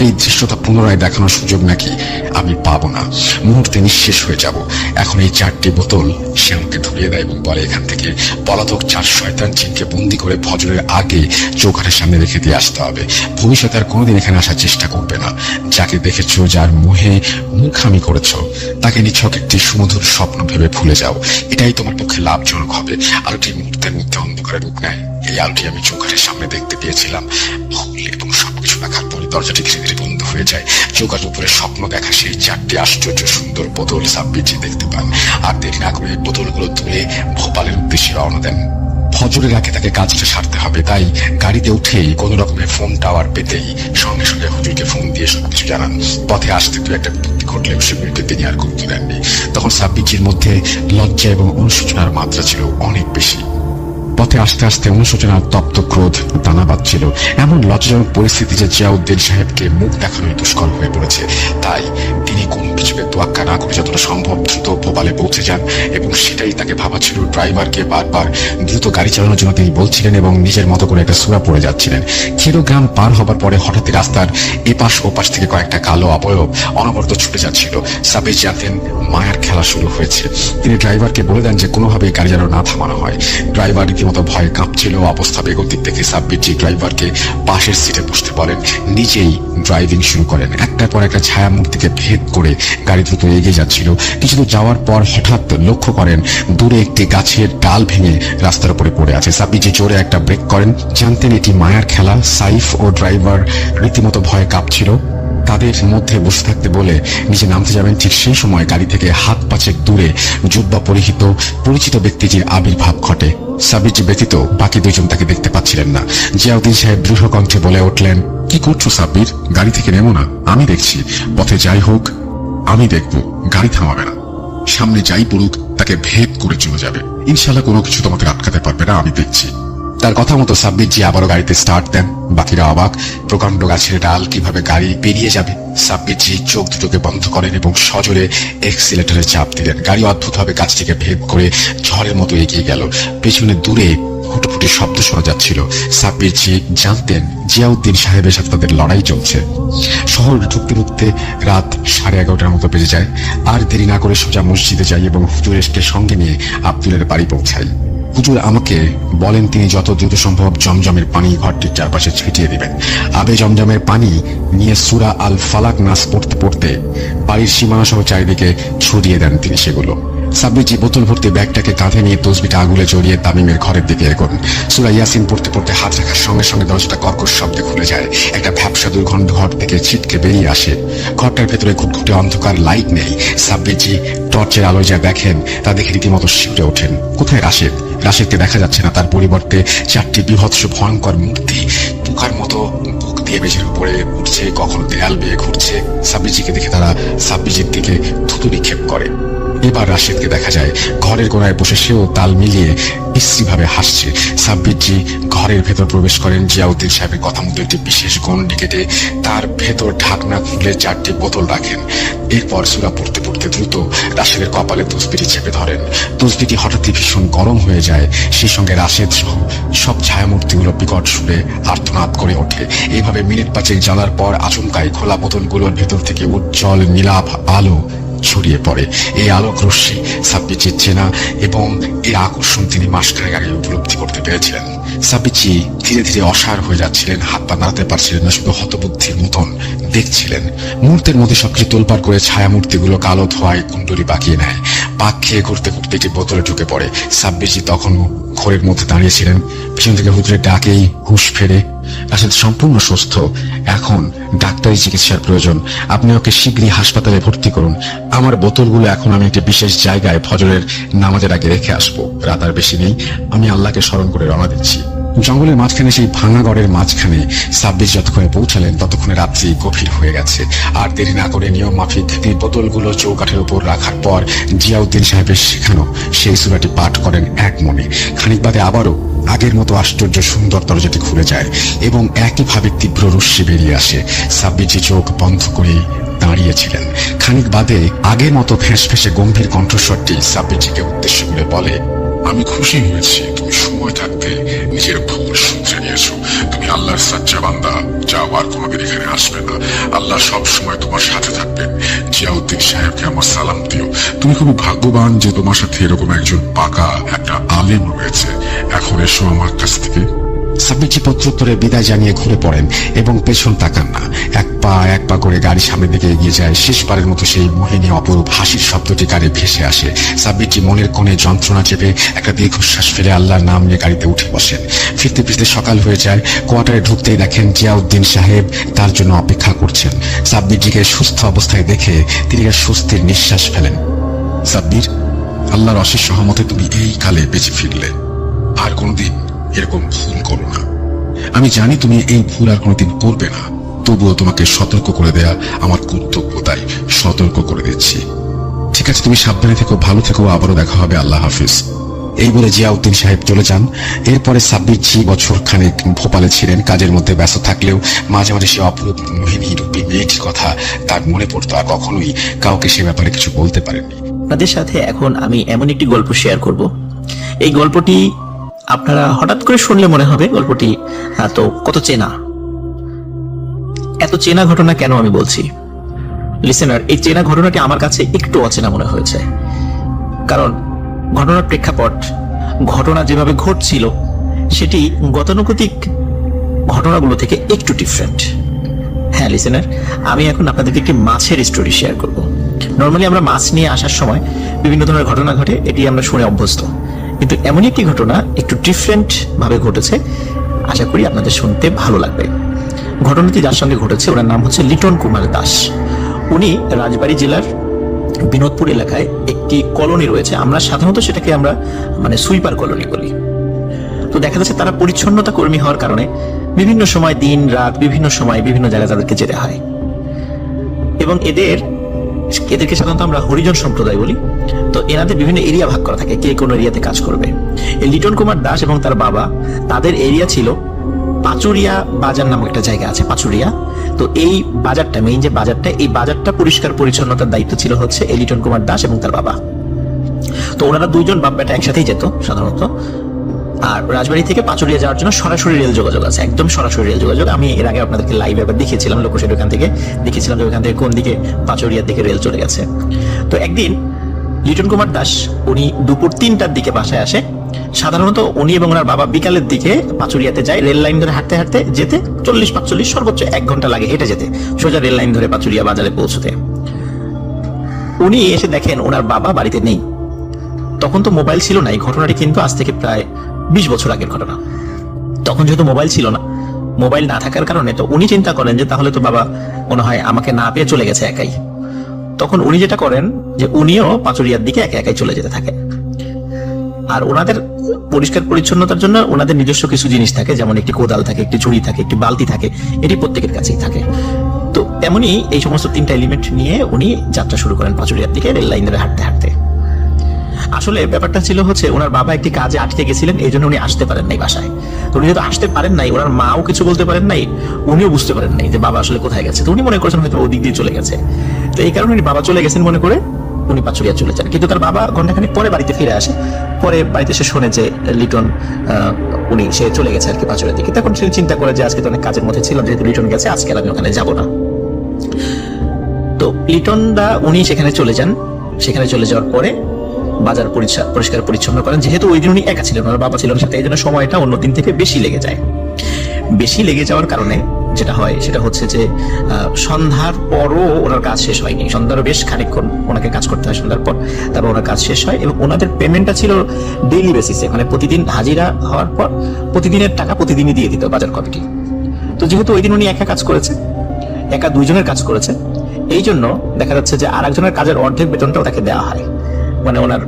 এই দৃশ্যটা পুনরায় দেখানোর সুযোগ নাকি আমি পাবো না, মুহূর্তে নিঃশেষ হয়ে যাব। এখন এই 4টি বোতল সে আমাকে ধরিয়ে দেয় এবং বলে, এখান থেকে পলাতক 4 শয়তান জিনকে বন্দি করে ফজরের আগে চৌকাঠের সামনে রেখে দিয়ে আসতে হবে। ভবিষ্যতে আর কোনোদিন এখানে আসার চেষ্টা করবে না। যাকে দেখেছো, যার মোহে মুখামি করেছো, তাকে নিছক একটি সুমধুর স্বপ্ন ভেবে ভুলে যাও। এটাই তোমার পক্ষে লাভজনক হবে। আলোটি মুহূর্তের মধ্যে অন্ধকারে রূপ নেয়। এই আলোটি আমি চৌকাঠের সামনে দেখতে পেয়েছিলাম। এবং সবকিছু দেখার পরে দরজাটি ধীরে ধীরে বন্ধ হয়ে যায়। চৌকাঠের উপরে স্বপ্ন দেখা সেই 4টি আশ্চর্য সুন্দর বোতল সাব্বিরজি দেখতে পান। আর দেরি না করে বোতলগুলো তুলে ভোপালের উদ্দেশ্যে রওনা দেন। ফজরের আগে তাকে কাজটা সারতে হবে, তাই গাড়িতে উঠেই কোন রকমের ফোন টাওয়ার পেতেই সঙ্গে সঙ্গে হুজুরকে ফোন দিয়ে সবকিছু জানান। পথে আসতে দু একটা বিপত্তি ঘটলেও সেগুলিতে তিনি আর গুরুত্ব দেননি। তখন সাব্বিরজির মধ্যে লজ্জা এবং অনুশোচনার মাত্রা ছিল অনেক বেশি। পথে আস্তে আস্তে অনুশোচনার তপ্ত ক্রোধ দানা বাঁধছিল। এমন লজ্জাজনক পরিস্থিতি যে জিয়াউদ্দিন সাহেবকে মুখ দেখানোই দুষ্কর হয়ে পড়েছে। তাই তিনি কোনো কিছুকে তোয়াক্কা না করে যতটা সম্ভব দ্রুত ভোপালে পৌঁছে যান, এবং সেটাই তাকে ভাবা ছিল। ড্রাইভারকে বারবার দ্রুত গাড়ি চালানোর জন্য তিনি বলছিলেন এবং নিজের মতো করে একটা সূরা পড়ে যাচ্ছিলেন। খেরো গ্রাম পার হবার পরে হঠাৎ রাস্তার এপাশ ওপাশ থেকে কয়েকটা কালো অবয়ব অনবরত ছুটে যাচ্ছিল। সাব্বির জানতেন মায়ার খেলা শুরু হয়েছে। তিনি ড্রাইভারকে বলে দেন যে কোনোভাবেই গাড়ি যেন না থামানো হয়। ড্রাইভার রীতিমতো ভয়ে কাঁপছিল। অবস্থা বেগতিক দেখে সাব্বিরজি ড্রাইভারকে পাশের সিটে বসতে বলেন, নিজেই ড্রাইভিং শুরু করেন। একটার পর একটা ছায়া মূর্তিকে ভেদ করে গাড়ি দ্রুত এগিয়ে যাচ্ছিল। কিছু দূর যাওয়ার পর হঠাৎ লক্ষ্য করেন দূরে একটি গাছের ডাল ভেঙে রাস্তার উপরে পড়ে আছে। সাব্বিরজি জোরে একটা ব্রেক করেন। জানতেন এটি মায়ার খেলা। সাইফ ও ড্রাইভার রীতিমতো ভয়ে কাঁপছিল। তাদের মধ্যে বসে থাকতে বলে নিচে নামতে যাবেন, ঠিক সেই সময় গাড়ি থেকে হাত পাঁচেক দূরে জুব্বা পরিহিত পরিচিত ব্যক্তিটির আবির্ভাব ঘটে। সাব্বিরজি ব্যতীত বাকি 2জন তাকে দেখতে পাচ্ছিলেন না। জিয়াউদ্দিন সাহেব দৃঢ় কণ্ঠে বলে উঠলেন, কি করছো সাব্বির? গাড়ি থেকে নেমো না, আমি দেখছি। পথে যাই হোক আমি দেখবো, গাড়ি থামাবে না। সামনে যাই পড়ুক তাকে ভেদ করে চলে যাবে। ইনশাল্লাহ কোনো কিছু তোমাকে আটকাতে পারবে না, আমি দেখছি। তার কথা মতো সাব্বিরজি আবারও গাড়িতে স্টার্ট দেন। বাকিরা অবাক, প্রকাণ্ড গাছের ডাল কিভাবে গাড়ি পেরিয়ে যাবে। সাব্বিরজি চোখ দুটোকে বন্ধ করেন এবং সজোরে এক্সিলেটরে চাপ দিলেন। গাড়ি অদ্ভুতভাবে গাছটিকে ভেদ করে ঝড়ের মতো এগিয়ে গেল। পেছনে দূরে হুটোপুটি শব্দ শোনা যাচ্ছিল। সাব্বিরজি জানতেন জিয়াউদ্দিন সাহেবের সাথে তাদের লড়াই চলছে। শহর ঢুকতে ঢুকতে রাত 11:30টার মতো বেজে যায়। আর দেরি না করে সোজা মসজিদে যাই এবং হুজুরকে সঙ্গে নিয়ে আব্দুলের বাড়ি পৌঁছাই। হুজুর আমাকে বলেন তিনি যত দ্রুত সম্ভব জমজমের পানি ঘরটির চারপাশে ছিটিয়ে দিবেন। আবে জমজমের পানি নিয়ে সূরা আল ফালাক নাস পড়তে পড়তে বাড়ির সীমানা সহ চারিদিকে ছড়িয়ে দেন তিনি সেগুলো। সাব্বির জি বোতল ভর্তি ব্যাগটাকে কাঁধে নিয়ে তসবিটা আগুলে জড়িয়ে তামিমের ঘরের দিকে এগোন। সূরা ইয়াসিন পড়তে পড়তে হাত রাখার সঙ্গে সঙ্গে দরজাটা কর্কশ শব্দে খুলে যায়। একটা ভ্যাপসা দুর্গন্ধ ঘর থেকে ছিটকে বেরিয়ে আসে। ঘরটার ভেতরে ঘুটঘুটে অন্ধকার, লাইট নেই। সাব্বির জি টর্চের আলোয় যা দেখেন তা দেখে রীতিমতো শিউরে ওঠেন। কোথায় রাশেদ? রাশেদকে দেখা যাচ্ছে না, তার পরিবর্তে চারটি বিভৎস ভয়ঙ্কর মূর্তি পোকার মতো বুক দিয়ে মেঝের উপরে উঠছে, কখনো দেয়াল বেয়ে ঘুরছে। সাব্বির দেখে তারা সাব্বির দিকে থুতু নিক্ষেপ করে। এবার রাশেদকে দেখা যায় ঘরের কোনায় বসে, সেও তাল মিলিয়ে বিশ্রীভাবে হাসছে। সাব্বির ঘরের ভেতর প্রবেশ করেন। জিয়াউদ্দিন সাহেবের কথা মতো একটি বিশেষ গণ্ডি কেটে তার ভেতর ঢাকনা খুলে চারটি বোতল রাখেন। এরপর সূরা পড়তে পড়তে দ্রুত রাশেদের কপালে তসবিটি চেপে ধরেন। তসবিটি হঠাৎই ভীষণ গরম হয়ে যায়। সেই সঙ্গে রাশেদ সহ সব ছায়ামূর্তিগুলো বিকট সুরে আর্তনাদ করে ওঠে। এইভাবে মিনিট পাঁচেক জ্বালার পর আচমকাই খোলা বোতলগুলোর ভেতর থেকে উজ্জ্বল নীলাভ আলো ছড়িয়ে পড়ে। এই আলোক রশ্মি সাব্বির চেনা এবং এর আকর্ষণ তিনি মাসখানেক আগে উপলব্ধি করতে পেরেছিলেন। সাব্বির ধীরে ধীরে অসাড় হয়ে যাচ্ছিলেন, হাত পা নাড়াতে পারছিলেন না, শুধু হতবুদ্ধির মতন দেখছিলেন। মুহূর্তের মধ্যে সবকিছু তোলপাড় করে ছায়ামূর্তিগুলো কালো ধোয়ায় কুণ্ডলি বাঁকিয়ে নেয়। পাক খেয়ে ঘুরতে ঘুরতে একটি বোতলে ঢুকে পড়ে। সাব্বির তখনও ঘোরের মধ্যে দাঁড়িয়েছিলেন। পিছন থেকে হুজুরের ডাকেই হুঁশ ফেরে। রাশেদ সম্পূর্ণ সুস্থ, এখন ডাক্তারি চিকিৎসার প্রয়োজন। আপনি ওকে শীঘ্রই হাসপাতালে ভর্তি করুন। আমার বোতলগুলো এখন আমি একটি বিশেষ জায়গায় ফজরের নামাজের আগে রেখে আসবো। রাত আর বেশি নেই, আমি আল্লাহকে স্মরণ করে রওনা দিচ্ছি। জঙ্গলের মাঝখানে, সেই ভাঙা গড়ের মাঝখানে সাব্বির যতক্ষণে পৌঁছালেন ততক্ষণে রাত্রি গভীর হয়ে গেছে। আর দেরি না করে নিয়ম মাফিক তিনি বোতলগুলো চৌকাঠের উপর রাখার পর জিয়াউদ্দিন সাহেবের শেখানো সেই সূরাটি পাঠ করেন এক মনে। খানিক বাদে আবারও আগের মতো আশ্চর্য সুন্দর দরজাটি খুলে যায় এবং একইভাবে তীব্র রশ্মি বেরিয়ে আসে। সাব্বির চোখ বন্ধ করে দাঁড়িয়েছিলেন। খানিক বাদে আগের মতো ফেঁস ফেঁসে গম্ভীর কণ্ঠস্বরটি সাব্বিরকে উদ্দেশ্য করে বলে, আমি খুশি হয়েছি তুমি সময় থাকতে নিজের ভুল শুধরে নিয়েছো। তুমি আল্লাহর সাচ্চা বান্দা, যাও আর কোনোদিন এখানে আসবে না। আল্লাহ সব সময় তোমার সাথে থাকবেন। জিয়াউদ্দিন সাহেবকে আমার সালাম দিও। তুমি খুবই ভাগ্যবান যে তোমার সাথে এরকম একজন পাকা একটা আলেম রয়েছে। এখন এসো আমার কাছ থেকে। সাব্বির প্রত্যুত্তরে বিদায় জানিয়ে ঘুরে পড়েন এবং পেছন তাকান না। এক পা করে গাড়ি সামনের দিকে এগিয়ে যায়। শেষবারের মতো সেই মোহিনী অপরূপ হাসির শব্দটি কানে ভেসে আসে। সাব্বির মনের কোণে যন্ত্রণা চেপে একটা দীর্ঘশ্বাস ফেলে আল্লাহর নাম নিয়ে গাড়িতে উঠে বসেন। ফিরতে ফিরতে সকাল হয়ে যায়। কোয়ার্টারে ঢুকতেই দেখেন জিয়াউদ্দিন সাহেব তার জন্য অপেক্ষা করছেন। সাব্বিরকে সুস্থ অবস্থায় দেখে তিনি স্বস্তির নিঃশ্বাস ফেলেন। সাব্বির, আল্লাহর অশেষ সহমতে তুমি এই কালে বেঁচে ফিরলে। আর কোনোদিন এরকম ভুল করো না। আমি জানি তুমি এই ভুল আর কোনোদিন করবে না, তবুও তোমাকে সতর্ক করে দেয়া আমার কর্তব্য, তাই সতর্ক করে দিচ্ছি। ঠিক আছে, তুমি সাবধানে থেকো, ভালো থেকো, আবারও দেখা হবে, আল্লাহ হাফিজ। এই বলে জিয়াউদ্দিন সাহেব চলে যান। এরপরে সাব্বির বছর খানেক ভোপালে ছিলেন। কাজের মধ্যে ব্যস্ত থাকলেও মাঝে মাঝে সে অপরূপ মোহিনী রূপী মেয়েটির কথা তার মনে পড়তো, আর কখনোই কাউকে সে ব্যাপারে কিছু বলতে পারেননি। আপনাদের সাথে এখন আমি এমন একটি গল্প শেয়ার করব। এই গল্পটি আপনারা হঠাৎ করে শুনলে মনে হবে গল্পটি তো কত চেনা। এত চেনা ঘটনা কেন আমি বলছি লিসেনার, এই চেনা ঘটনাটি আমার কাছে একটু অচেনা মনে হয়েছে, কারণ ঘটনার প্রেক্ষাপট, ঘটনা যেভাবে ঘটছিল সেটি গতানুগতিক ঘটনাগুলো থেকে একটু ডিফারেন্ট। হ্যাঁ লিসেনার, আমি এখন আপনাদেরকে একটি মাছের স্টোরি শেয়ার করব। নর্মালি আমরা মাছ নিয়ে আসার সময় বিভিন্ন ধরনের ঘটনা ঘটে, এটি আমরা শুনে অভ্যস্ত, কিন্তু এমন একটি ঘটনা একটু ডিফারেন্ট ভাবে ঘটেছে। আশা করি আপনাদের শুনতে ভালো লাগবে। ঘটনাটি যার সঙ্গে ঘটেছে ওনার নাম হচ্ছে লিটন কুমার দাস। উনি রাজবাড়ী জেলার বিনোদপুর এলাকায় একটি কলোনি রয়েছে, আমরা সাধারণত সেটাকে আমরা সুইপার কলোনি বলি। তো দেখা যাচ্ছে তারা পরিচ্ছন্নতা কর্মী হওয়ার কারণে বিভিন্ন সময় দিন রাত বিভিন্ন সময় বিভিন্ন জায়গায় তাদেরকে যেতে হয়, এবং এদেরকে সাধারণত আমরা হরিজন সম্প্রদায় বলি। তো এনাদের বিভিন্ন এরিয়া ভাগ করা থাকে, কে কোন এরিয়াতে কাজ করবে। এই লিটন কুমার দাস এবং তার বাবা, তাদের এরিয়া ছিল পাচুরিয়া বাজার নামক একটা জায়গা আছে, পাচুরিয়া। তো এই বাজারটা, মেইন যে বাজারটা, এই বাজারটা পরিষ্কার পরিচ্ছন্নতার দায়িত্ব ছিল হচ্ছে এই লিটন কুমার দাস এবং তার বাবা। তো ওনারা দুইজন বাপ বেটা একসাথেই যেত সাধারণত। আর রাজবাড়ী থেকে পাচুরিয়া যাওয়ার জন্য সরাসরি রেল যোগাযোগ আছে, একদম সরাসরি রেল যোগাযোগ। আমি এর আগে আপনাদেরকে লাইভ একবার দেখিয়েছিলাম, লোকসের ওখান থেকে দেখিয়েছিলাম যে ওখান থেকে কোন দিকে পাচুরিয়ার দিকে রেল চলে গেছে। তো একদিন লিটন কুমার দাস উনি দুপুর 3টার দিকে বাসায় আসে। সাধারণত উনি এবং ওনার বাবা বিকালের দিকে পাচুরিয়াতে যায়, রেল লাইন ধরে হাঁটতে হাঁটতে যেতে 40-45 সর্বোচ্চ 1 ঘন্টা লাগে হেঁটে যেতে, সোজা রেল লাইন ধরে পাচুরিয়া বাজারে পৌঁছতে। উনি এসে দেখেন ওনার বাবা বাড়িতে নেই। তখন তো মোবাইল ছিল না, এই ঘটনাটি কিন্তু আজ থেকে প্রায় 20 বছর আগের ঘটনা। তখন যেহেতু মোবাইল ছিল না, মোবাইল না থাকার কারণে তো উনি চিন্তা করেন যে তাহলে তো বাবা মনে হয় আমাকে না পেয়ে চলে গেছে একাই। তখন উনি যেটা করেন যে উনিও পাচুরিয়ার দিকে একা একাই চলে যেতে থাকেন। আর ওনাদের পরিষ্কার পরিচ্ছন্নতার জন্য ওনাদের নিজস্ব কিছু জিনিস থাকে, যেমন একটি কোদাল থাকে, একটি ঝুড়ি থাকে, একটি বালতি থাকে, এটি প্রত্যেকের কাছেই থাকে। তো তেমনি এই সমস্ত 3টা এলিমেন্ট নিয়ে উনি যাত্রা শুরু করেন পাচুরিয়ার দিকে রেল লাইন ধরে হাঁটতে হাঁটতে। আসলে ব্যাপারটা ছিল হচ্ছে ওনার বাবা একটি কাজে আটকে গেছিলেন, এই জন্য উনি আসতে পারেন নাই বাসায়। তো উনি যেহেতু আসতে পারেন নাই, ওনার মাও কিছু বলতে পারেন নাই, উনিও বুঝতে পারেন নাই যে বাবা আসলে কোথায় গেছে। তো উনি মনে করছেন হয়তো ওদিক দিয়ে চলে গেছে। তো এই কারণে উনি বাবা চলে গেছেন মনে করে উনি পাচুরিয়া চলে যান। কিন্তু তার বাবা ঘন্টাখানেক পরে বাড়িতে ফিরে আসে। পরে বাড়িতে সে শোনে যে লিটন সে চলে গেছে আর কি পাচুরিয়ার দিকে। তখন সে চিন্তা করে যে আজকে তো অনেক কাজের মধ্যে ছিলাম, যেহেতু লিটন গেছে আজকে আর আমি ওখানে যাব না। তো লিটন দা উনি সেখানে চলে যান। সেখানে চলে যাওয়ার পরে বাজার পরিষ্কার পরিচ্ছন্ন করেন। যেহেতু ওই দিন উনি একা ছিলেন, ওনার বাবা ছিলেন সাথে, এই জন্য সময়টা অন্য দিন থেকে বেশি লেগে যায়। বেশি লেগে যাওয়ার কারণে যেটা হয় সেটা হচ্ছে যে সন্ধ্যার পরও ওনার কাজ শেষ হয়নি। সন্ধ্যারও বেশ খানিকক্ষণ ওনাকে কাজ করতে হয় সন্ধ্যার পর, তারপর ওনার কাজ শেষ হয়। এবং ওনাদের পেমেন্টটা ছিল ডেইলি বেসিসে, মানে প্রতিদিন হাজিরা হওয়ার পর প্রতিদিনের টাকা প্রতিদিনই দিয়ে দিত বাজার কমিটি। তো যেহেতু ওই দিন উনি একা কাজ করেছে, একা 2 জনের কাজ করেছে, এই জন্য দেখা যাচ্ছে যে আর একজনের কাজের অর্ধেক বেতনটাও তাকে দেওয়া হয়। মানে ওনার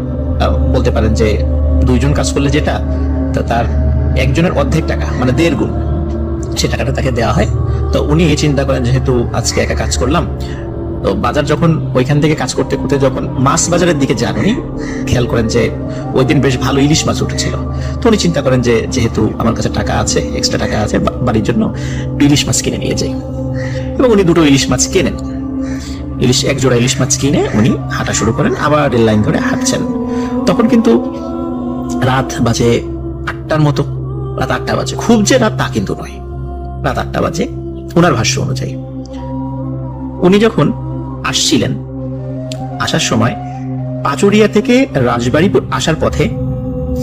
বলতে পারেন যে 2 জন কাজ করলে যেটা, তার একজনের অর্ধেক টাকা মানে 1.5 গুণ সে টাকাটা তাকে দেওয়া হয়। তো উনি এই চিন্তা করেন যেহেতু আজকে একা কাজ করলাম, তো বাজার যখন ওইখান থেকে কাজ করতে করতে যখন মাছ বাজারের দিকে যান, উনি খেয়াল করেন যে ওই দিন বেশ ভালো ইলিশ মাছ উঠেছিল। তো উনি চিন্তা করেন যে যেহেতু আমার কাছে টাকা আছে, এক্সট্রা টাকা আছে, বাড়ির জন্য ইলিশ মাছ কিনে নিয়ে যাই। এবং উনি 2টো ইলিশ মাছ কেনেন। 1 জোড়া ইলিশ মাছ কিনে উনি হাঁটা শুরু করেন, আবার রেল লাইন ধরে হাঁটছেন। তখন কিন্তু রাত বাজে 8টার মতো। রাত 8টা বাজে, খুব যে রাত তা কিন্তু নয়, রাত 8টা বাজে ওনার ভাষ্য অনুযায়ী। উনি যখন আসছিলেন, আসার সময় পাচুরিয়া থেকে রাজবাড়ি আসার পথে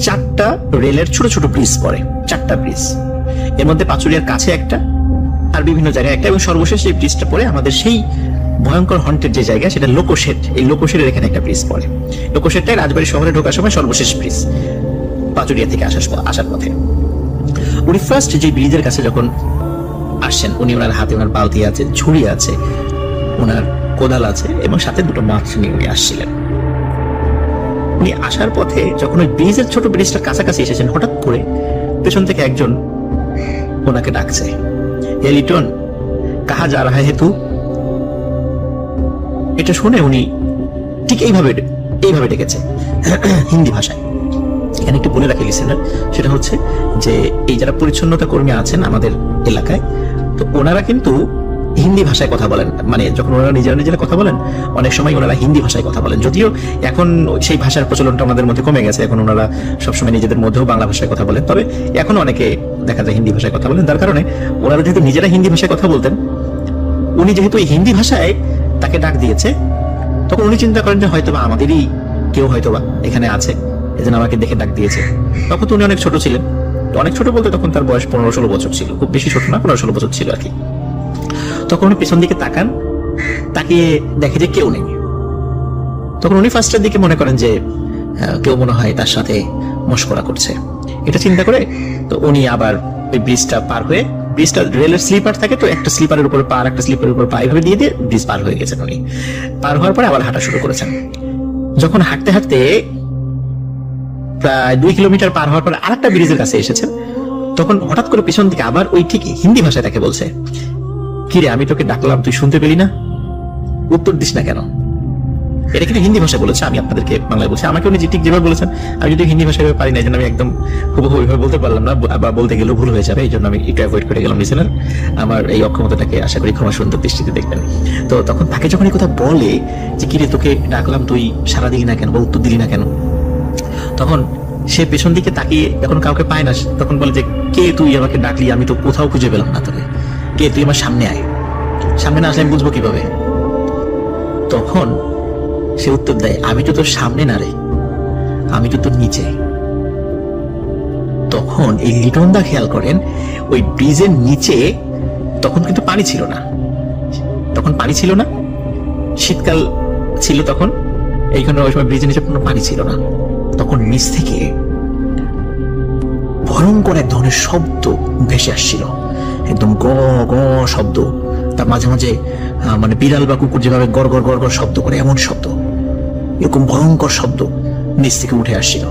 4টা রেলের ছোট ছোট ব্রিজ পড়ে, 4টা ব্রিজ। এর মধ্যে পাচুরিয়ার কাছে একটা, আর বিভিন্ন জায়গায় একটা, এবং সর্বশেষ এই ব্রিজটা পড়ে আমাদের সেই ভয়ঙ্কর হন্টের যে জায়গা সেটা লোকোশেড। এই লোকোশেডের এখানে একটা ব্রিজ পড়ে। লোকোশেডটাই রাজবাড়ি শহরে ঢোকার সময় সর্বশেষ ব্রিজ পাচুরিয়া থেকে আসার পথে। উনি ফার্স্ট যে ব্রিজের কাছে যখন আসছেন, উনি ওনার হাতে ওনার বালতি আছে, ঝুড়ি আছে, ওনার কোদাল আছে, এবং সাথে 2টো মাছ নিয়ে উনি আসছিলেন। উনি আসার পথে যখন ওই ব্রিজের ছোট ব্রিজটার কাছাকাছি এসেছেন, হঠাৎ করে পেছন থেকে একজন ওনাকে ডাকছে, এ লিটন, কাহা যা রাহা হে তু? এটা শুনে উনি ঠিক এইভাবে ডেকেছে হিন্দি ভাষায়। এখানে একটু বলে রাখি লিসেনার, সেটা হচ্ছে যে এই যারা পরিচ্ছন্নতা কর্মী আছেন আমাদের এলাকায়, তো ওনারা কিন্তু হিন্দি ভাষায় কথা বলেন। মানে যখন ওনারা নিজেরা কথা বলেন, অনেক সময় ওনারা হিন্দি ভাষায় কথা বলেন। যদিও এখন সেই ভাষার প্রচলনটা আমাদের মধ্যে কমে গেছে, এখন ওনারা সবসময় নিজেদের মধ্যেও বাংলা ভাষায় কথা বলেন। তবে এখনো অনেকে দেখা যায় হিন্দি ভাষায় কথা বলেন। তার কারণে ওনারা যেহেতু নিজেরা হিন্দি ভাষায় কথা বলতেন, উনি যেহেতু এই হিন্দি ভাষায় তাকে ডাক দিয়েছে, তখন উনি চিন্তা করেন যে হয়তোবা আমাদেরই কেউ হয়তোবা এখানে আছে, এজন্য আমাকে দেখে ডাক দিয়েছে। তখন তো উনি অনেক ছোট ছিলেন। অনেক ছোট বলতে তখন তার বয়স 15-16 বছর ছিল, খুব বেশি ছোট না, 15-16 বছর ছিল আর কি। তখন উনি পেছন দিকে তাকান, তাকিয়ে দেখে যে কেউ নেই। তখন উনি ফার্স্টের দিকে মনে করেন যে কেউ মনে হয় তার সাথে মশকরা করছে। এটা চিন্তা করে তো উনি আবার ওই ব্রিজটা পার হয়ে, ব্রিজটা রেলের স্লিপার থাকে, তো একটা স্লিপারের উপর পা, একটা স্লিপারের উপর পা, এইভাবে দিয়ে ব্রিজ পার হয়ে গেছেন। উনি পার হওয়ার পরে আবার হাঁটা শুরু করেছেন। যখন হাঁটতে হাঁটতে প্রায় 2 কিলোমিটার পার হওয়ার পরে আরেকটা ব্রিজের কাছে এসেছেন, তখন হঠাৎ করে পিছন থেকে আবার ওই ঠিক হিন্দি ভাষায় তাকে বলছে, কিরে, আমি তোকে ডাকলাম, তুই শুনতে পেলি না? উত্তর দিস না কেন? এটা কিন্তু হিন্দি ভাষায় বলেছে, আমি আপনাদেরকে বাংলায় বলছি। আমাকে উনি ঠিক যেভাবে বলেছেন, আমি যদি হিন্দি ভাষায় পারি না, এই জন্য আমি একদম হুবহু ওইভাবে বলতে পারলাম না, বা বলতে গেলেও ভুল হয়ে যাবে, এই জন্য আমি একটু অ্যাভয়েড করে গেলাম। লিসেনার, আমার এই অক্ষমতাটাকে আশা করি ক্ষমা সুন্দর দৃষ্টিতে দেখবেন। তো তখন তাকে যখন এই কথা বলে যে কিরে, তোকে ডাকলাম, তুই সারা দিলি না কেন বা উত্তর দিলি না কেন, তখন সে পেছন দিকে তাকিয়ে যখন কাউকে পায় না, তখন বলে যে কে তুই, আমাকে ডাকলি, আমি তো কোথাও খুঁজে পেলাম না তোকে, কে তুই, আমার সামনে আয়। সামনে না আসলে আমি বুঝবো কিভাবে? তখন সে উত্তর দেয়, আমি তো তোর সামনে না রে, আমি তো তোর নিচে। তখন এই লিটন দা খেয়াল করেন ওই ব্রিজের নিচে তখন কিন্তু পানি ছিল না, তখন পানি ছিল না, শীতকাল ছিল তখন, এইখানে ওই সময় ব্রিজের নিচে কোনো পানি ছিল না। তখন নিচ থেকে ভয়ঙ্কর এক ধরনের শব্দ ভেসে আসছিল, একদম গ গ শব্দ, তার মাঝে মাঝে মানে বিড়াল বা কুকুর যেভাবে গড় গড় গড় গড় শব্দ করে এমন শব্দ, এরকম ভয়ঙ্কর শব্দ নিচ থেকে উঠে আসছিল।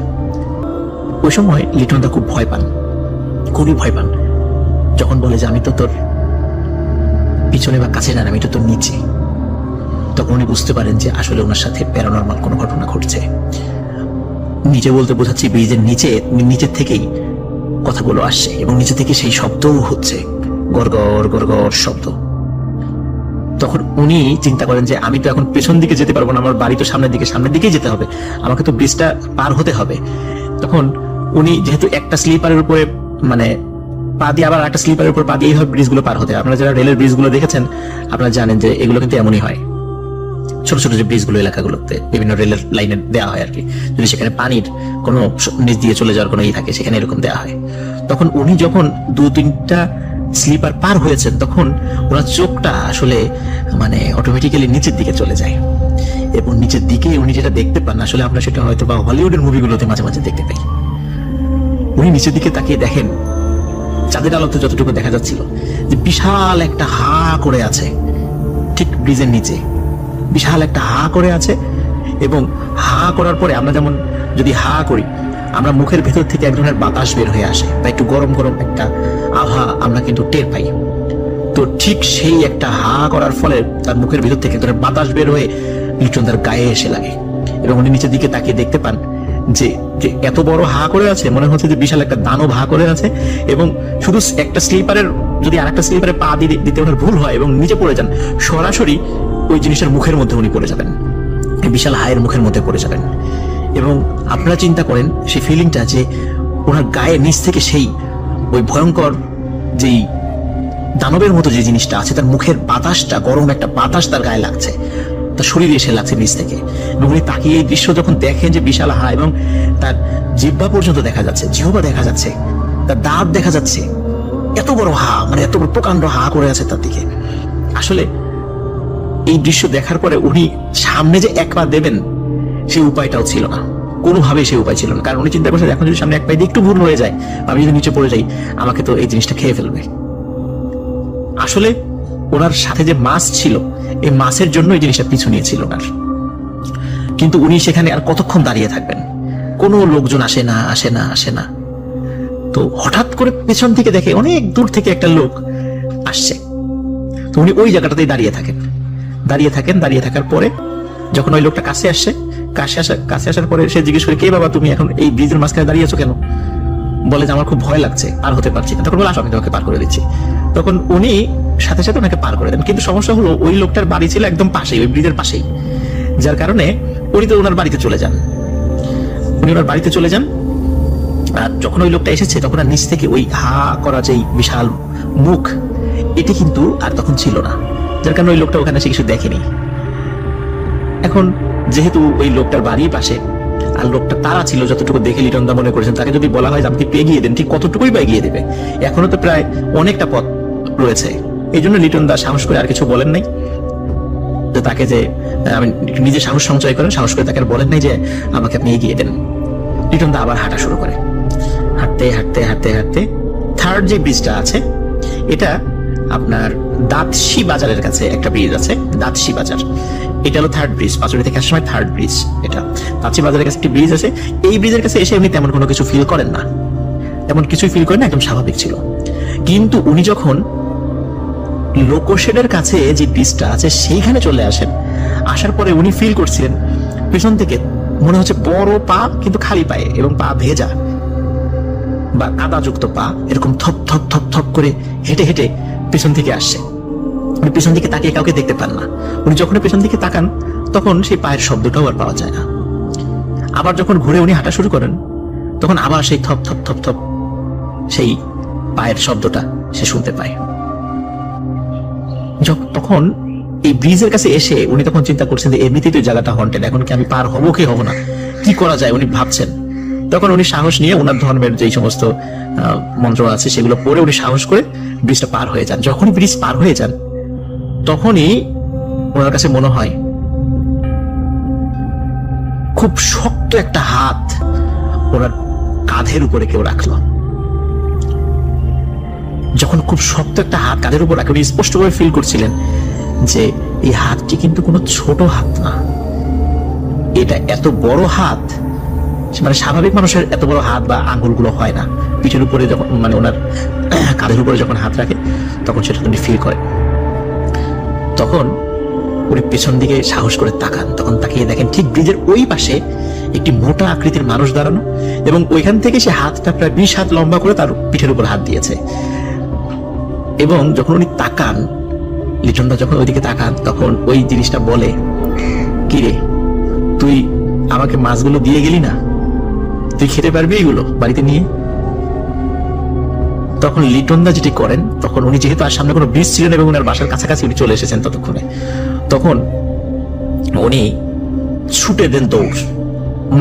ওই সময় লিটন দা খুব ভয় পান, খুবই ভয় পান। যখন বলে যে আমি তো তোর পিছনে বা কাছে না, আমি তো তোর নিচে, তখন উনি বুঝতে পারেন যে আসলে ওনার সাথে প্যারানরমাল কোনো ঘটনা ঘটছে। নিচে বলতে বোঝাচ্ছি ব্রিজের নিচের থেকেই কথাগুলো আসছে এবং নিচে থেকে সেই শব্দও হচ্ছে, গড়গড় গড়গড় শব্দ। তখন উনি চিন্তা করেন যে আমি তো এখন পেছন দিকে যেতে পারবো না, আমার বাড়ি তো সামনের দিকেই যেতে হবে, আমাকে তো ব্রিজটা পার হতে হবে। তখন উনি যেহেতু একটা স্লিপারের উপরে মানে পা দিয়ে আবার একটা স্লিপারের উপর পা দিয়ে এইভাবে ব্রিজগুলো পার হতে হয়। আপনারা যারা রেলের ব্রিজগুলো দেখেছেন আপনারা জানেন যে এগুলো কিন্তু এমনই হয়, ছোট ছোট যে ব্রিজগুলো এলাকাগুলোতে বিভিন্ন রেলের লাইনে দেওয়া হয় আর কি, যদি সেখানে পানির কোনো নিচ দিয়ে চলে যাওয়ার কোনো থাকে সেখানে এরকম দেওয়া হয়। তখন উনি যখন 2-3টা স্লিপার পার হয়েছেন তখন ওনার চোখটা আসলে মানে অটোমেটিক্যালি নিচের দিকে চলে যায় এবং নিচের দিকে উনি যেটা দেখতে পান আসলে আমরা সেটা হয়তো বা হলিউডের মুভিগুলোতে মাঝে মাঝে দেখতে পাই। উনি নিচের দিকে তাকিয়ে দেখেন চাঁদের আলোতে যতটুকু দেখা যাচ্ছিল যে বিশাল একটা হা করে আছে ঠিক ব্রিজের নিচে, বিশাল একটা হা করে আছে। এবং হা করার পরে আমরা যেমন যদি হা করি আমরা মুখের ভেতর থেকে এক ধরনের বাতাস বের হয়ে আসে বা একটু গরম গরম একটা আভা আমরা কিন্তু টের পাই। তো ঠিক সেই একটা হা করার ফলে তার মুখের ভেতর থেকে এক ধরনের বাতাস বের হয়ে লিটন দার গায়ে এসে লাগে এবং উনি নিচের দিকে তাকিয়ে দেখতে পান যে যে এত বড় হা করে আছে, মনে হচ্ছে যে বিশাল একটা দানব হা করে আছে এবং শুধু একটা স্লিপারের যদি আরেকটা স্লিপারে পা দিতে ওনার ভুল হয় এবং নিচে পড়ে যান সরাসরি ওই জিনিসের মুখের মধ্যে উনি পড়ে যাবেন, বিশাল হায়ের মুখের মধ্যে পড়ে যাবেন। এবং আপনারা চিন্তা করেন সেই ফিলিংটা যে ওনার গায়ে নিচ থেকে সেই ওই ভয়ঙ্কর যেই দানবের মতো যে জিনিসটা আছে তার মুখের বাতাসটা, গরম একটা বাতাস তার গায়ে লাগছে, তার শরীরে এসে লাগছে নিচ থেকে। এবং উনি তাকিয়ে এই দৃশ্য যখন দেখেন যে বিশাল হা এবং তার জিহ্বা পর্যন্ত দেখা যাচ্ছে, জিহ্বা দেখা যাচ্ছে, তার দাঁত দেখা যাচ্ছে, এত বড় হা মানে এত বড় প্রকাণ্ড হা করে আছে তার দিকে। আসলে এই দৃশ্য দেখার পরে উনি সামনে যে এক পা দেবেন সেই উপায়টাও ছিল না, কোনোভাবেই সেই উপায় ছিল না। কারণ উনি চিন্তা করছেন এখন যদি সামনে এক পায়ে দিয়ে একটু ভুল হয়ে যায়, আমি যদি নিচে পড়ে যাই আমাকে তো এই জিনিসটা খেয়ে ফেলবে। আসলে ওনার সাথে যে মাছ ছিল এই মাছের জন্য এই জিনিসটা পিছু নিয়েছিল ওনার। কিন্তু উনি সেখানে আর কতক্ষণ দাঁড়িয়ে থাকবেন, কোনো লোকজন আসে না। তো হঠাৎ করে পেছন থেকে দেখে অনেক দূর থেকে একটা লোক আসছে। তো উনি ওই জায়গাটাতেই দাঁড়িয়ে থাকার পরে যখন ওই লোকটা কাছে আসার পরে সে জিজ্ঞেস করে কে বাবা তুমি এখন এই ব্রিজের মাঝখানে দাঁড়িয়েছো কেন? বলে যে আমার খুব ভয় লাগছে, পার হতে পারছি না। তখন বলে আসো আমি তোমাকে পার করে দিচ্ছি। তখন উনি সাথে সাথে ওনাকে পার করে দেন। কিন্তু সমস্যা হলো ওই লোকটার বাড়ি ছিল একদম পাশেই, ওই ব্রিজের পাশেই, যার কারণে উনি তো ওনার বাড়িতে চলে যান। আর যখন ওই লোকটা এসেছে তখন আর নিচ থেকে ওই হা করা যেই বিশাল মুখ এটি কিন্তু আর তখন ছিল না, যার কারণে ওই লোকটা ওখানে এসে কিছু দেখেনি। এখন যেহেতু ওই লোকটার বাড়ির পাশে আর লোকটা তারা ছিল যতটুকু দেখে লিটন দা মনে করেছেন তাকে যদি বলা হয় যে আপনি এগিয়ে দেন ঠিক কতটুকুই বা এগিয়ে দেবে, এখনো তো প্রায় অনেকটা পথ রয়েছে। এই জন্য লিটন দা সাহস করে আর কিছু বলেন নাই, যে তাকে যে আমি নিজে সাহস সঞ্চয় করেন, সাহস করে তাকে আর বলেন নাই যে আমাকে আপনি এগিয়ে দেন। লিটন দা আবার হাঁটা শুরু করে, হাঁটতে থার্ড যে ব্রিজটা আছে এটা আপনার দাঁতশি বাজারের কাছে একটা ব্রিজ আছে, দাঁতশি বাজার, এটা হলো থার্ড ব্রিজ, পাঁচুরি থেকে আসার সময় থার্ড ব্রিজ এটা। দাঁতশি বাজারের কাছে একটি ব্রিজ আছে, এই ব্রিজের কাছে এসে উনি তেমন কোনো কিছু ফিল করেন না, একদম স্বাভাবিক ছিল। কিন্তু উনি যখন লোকোশেডের কাছে যে ব্রিজটা আছে সেইখানে চলে আসেন, আসার পরে উনি ফিল করছিলেন পেছন থেকে মনে হচ্ছে বড় পা কিন্তু খালি পায়ে এবং পা ভেজা বা কাদাযুক্ত পা এরকম থপ থপ থপ থপ করে হেঁটে হেঁটে পেছন থেকে আসছে। উনি পেছন দিকে তাকিয়ে কাউকে দেখতে পান না। উনি যখন পেছন দিকে তাকান তখন সেই পায়ের শব্দটাও আর পাওয়া যায় না। আবার যখন ঘুরে উনি হাঁটা শুরু করেন তখন আবার সেই থপ থপ থপ থপ সেই পায়ের শব্দটা সে শুনতে পায়। তখন এই ব্রিজের কাছে এসে উনি তখন চিন্তা করছেন যে এমনিতেই তো জায়গাটা হন্টেড, এখন কি আমি পার হবো কি হবো না, কি করা যায় উনি ভাবছেন। তখন উনি সাহস নিয়ে ওনার ধর্মের যেই সমস্ত মন্ত্র আছে সেগুলো পড়ে উনি সাহস করে ব্রিজটা পার হয়ে যান। যখনই ব্রিজ পার হয়ে যান তখনই ওনার কাছে মনে হয় খুব শক্ত একটা হাত ওনার কাঁধের উপরে কেউ রাখলো। যখন খুব শক্ত একটা হাত কাঁধের উপর রাখলো, উনি স্পষ্টভাবে ফিল করছিলেন যে এই হাতটি কিন্তু কোনো ছোট হাত না, এটা এত বড় হাত। মানে স্বাভাবিক মানুষের এত বড় হাত বা আঙ্গুলগুলো হয় না। পিঠের উপরে যখন মানে ওনার কাঁধের উপরে যখন হাত রাখে তখন সেটা উনি ফিল করেন। তখন উনি পেছন দিকে সাহস করে তাকান, তখন তাকিয়ে দেখেন ঠিক ব্রিজের ওই পাশে একটি মোটা আকৃতির মানুষ দাঁড়ানো, এবং ওইখান থেকে সে হাতটা প্রায় 20 হাত লম্বা করে তার পিঠের উপর হাত দিয়েছে। এবং যখন উনি তাকান, লিটন দা যখন ওইদিকে তাকান, তখন ওই জিনিসটা বলে, কিরে তুই আমাকে মাছগুলো দিয়ে গেলি না, তুই খেতে পারবি এগুলো বাড়িতে নিয়ে? তখন লিটন দা যেটি করেন, তখন উনি যেহেতু আর সামনে কোনো ব্রিজ ছিলেন এবং ওনার বাসার কাছাকাছি উনি চলে এসেছেন ততক্ষণে, তখন উনি ছুটে দেন দৌড়।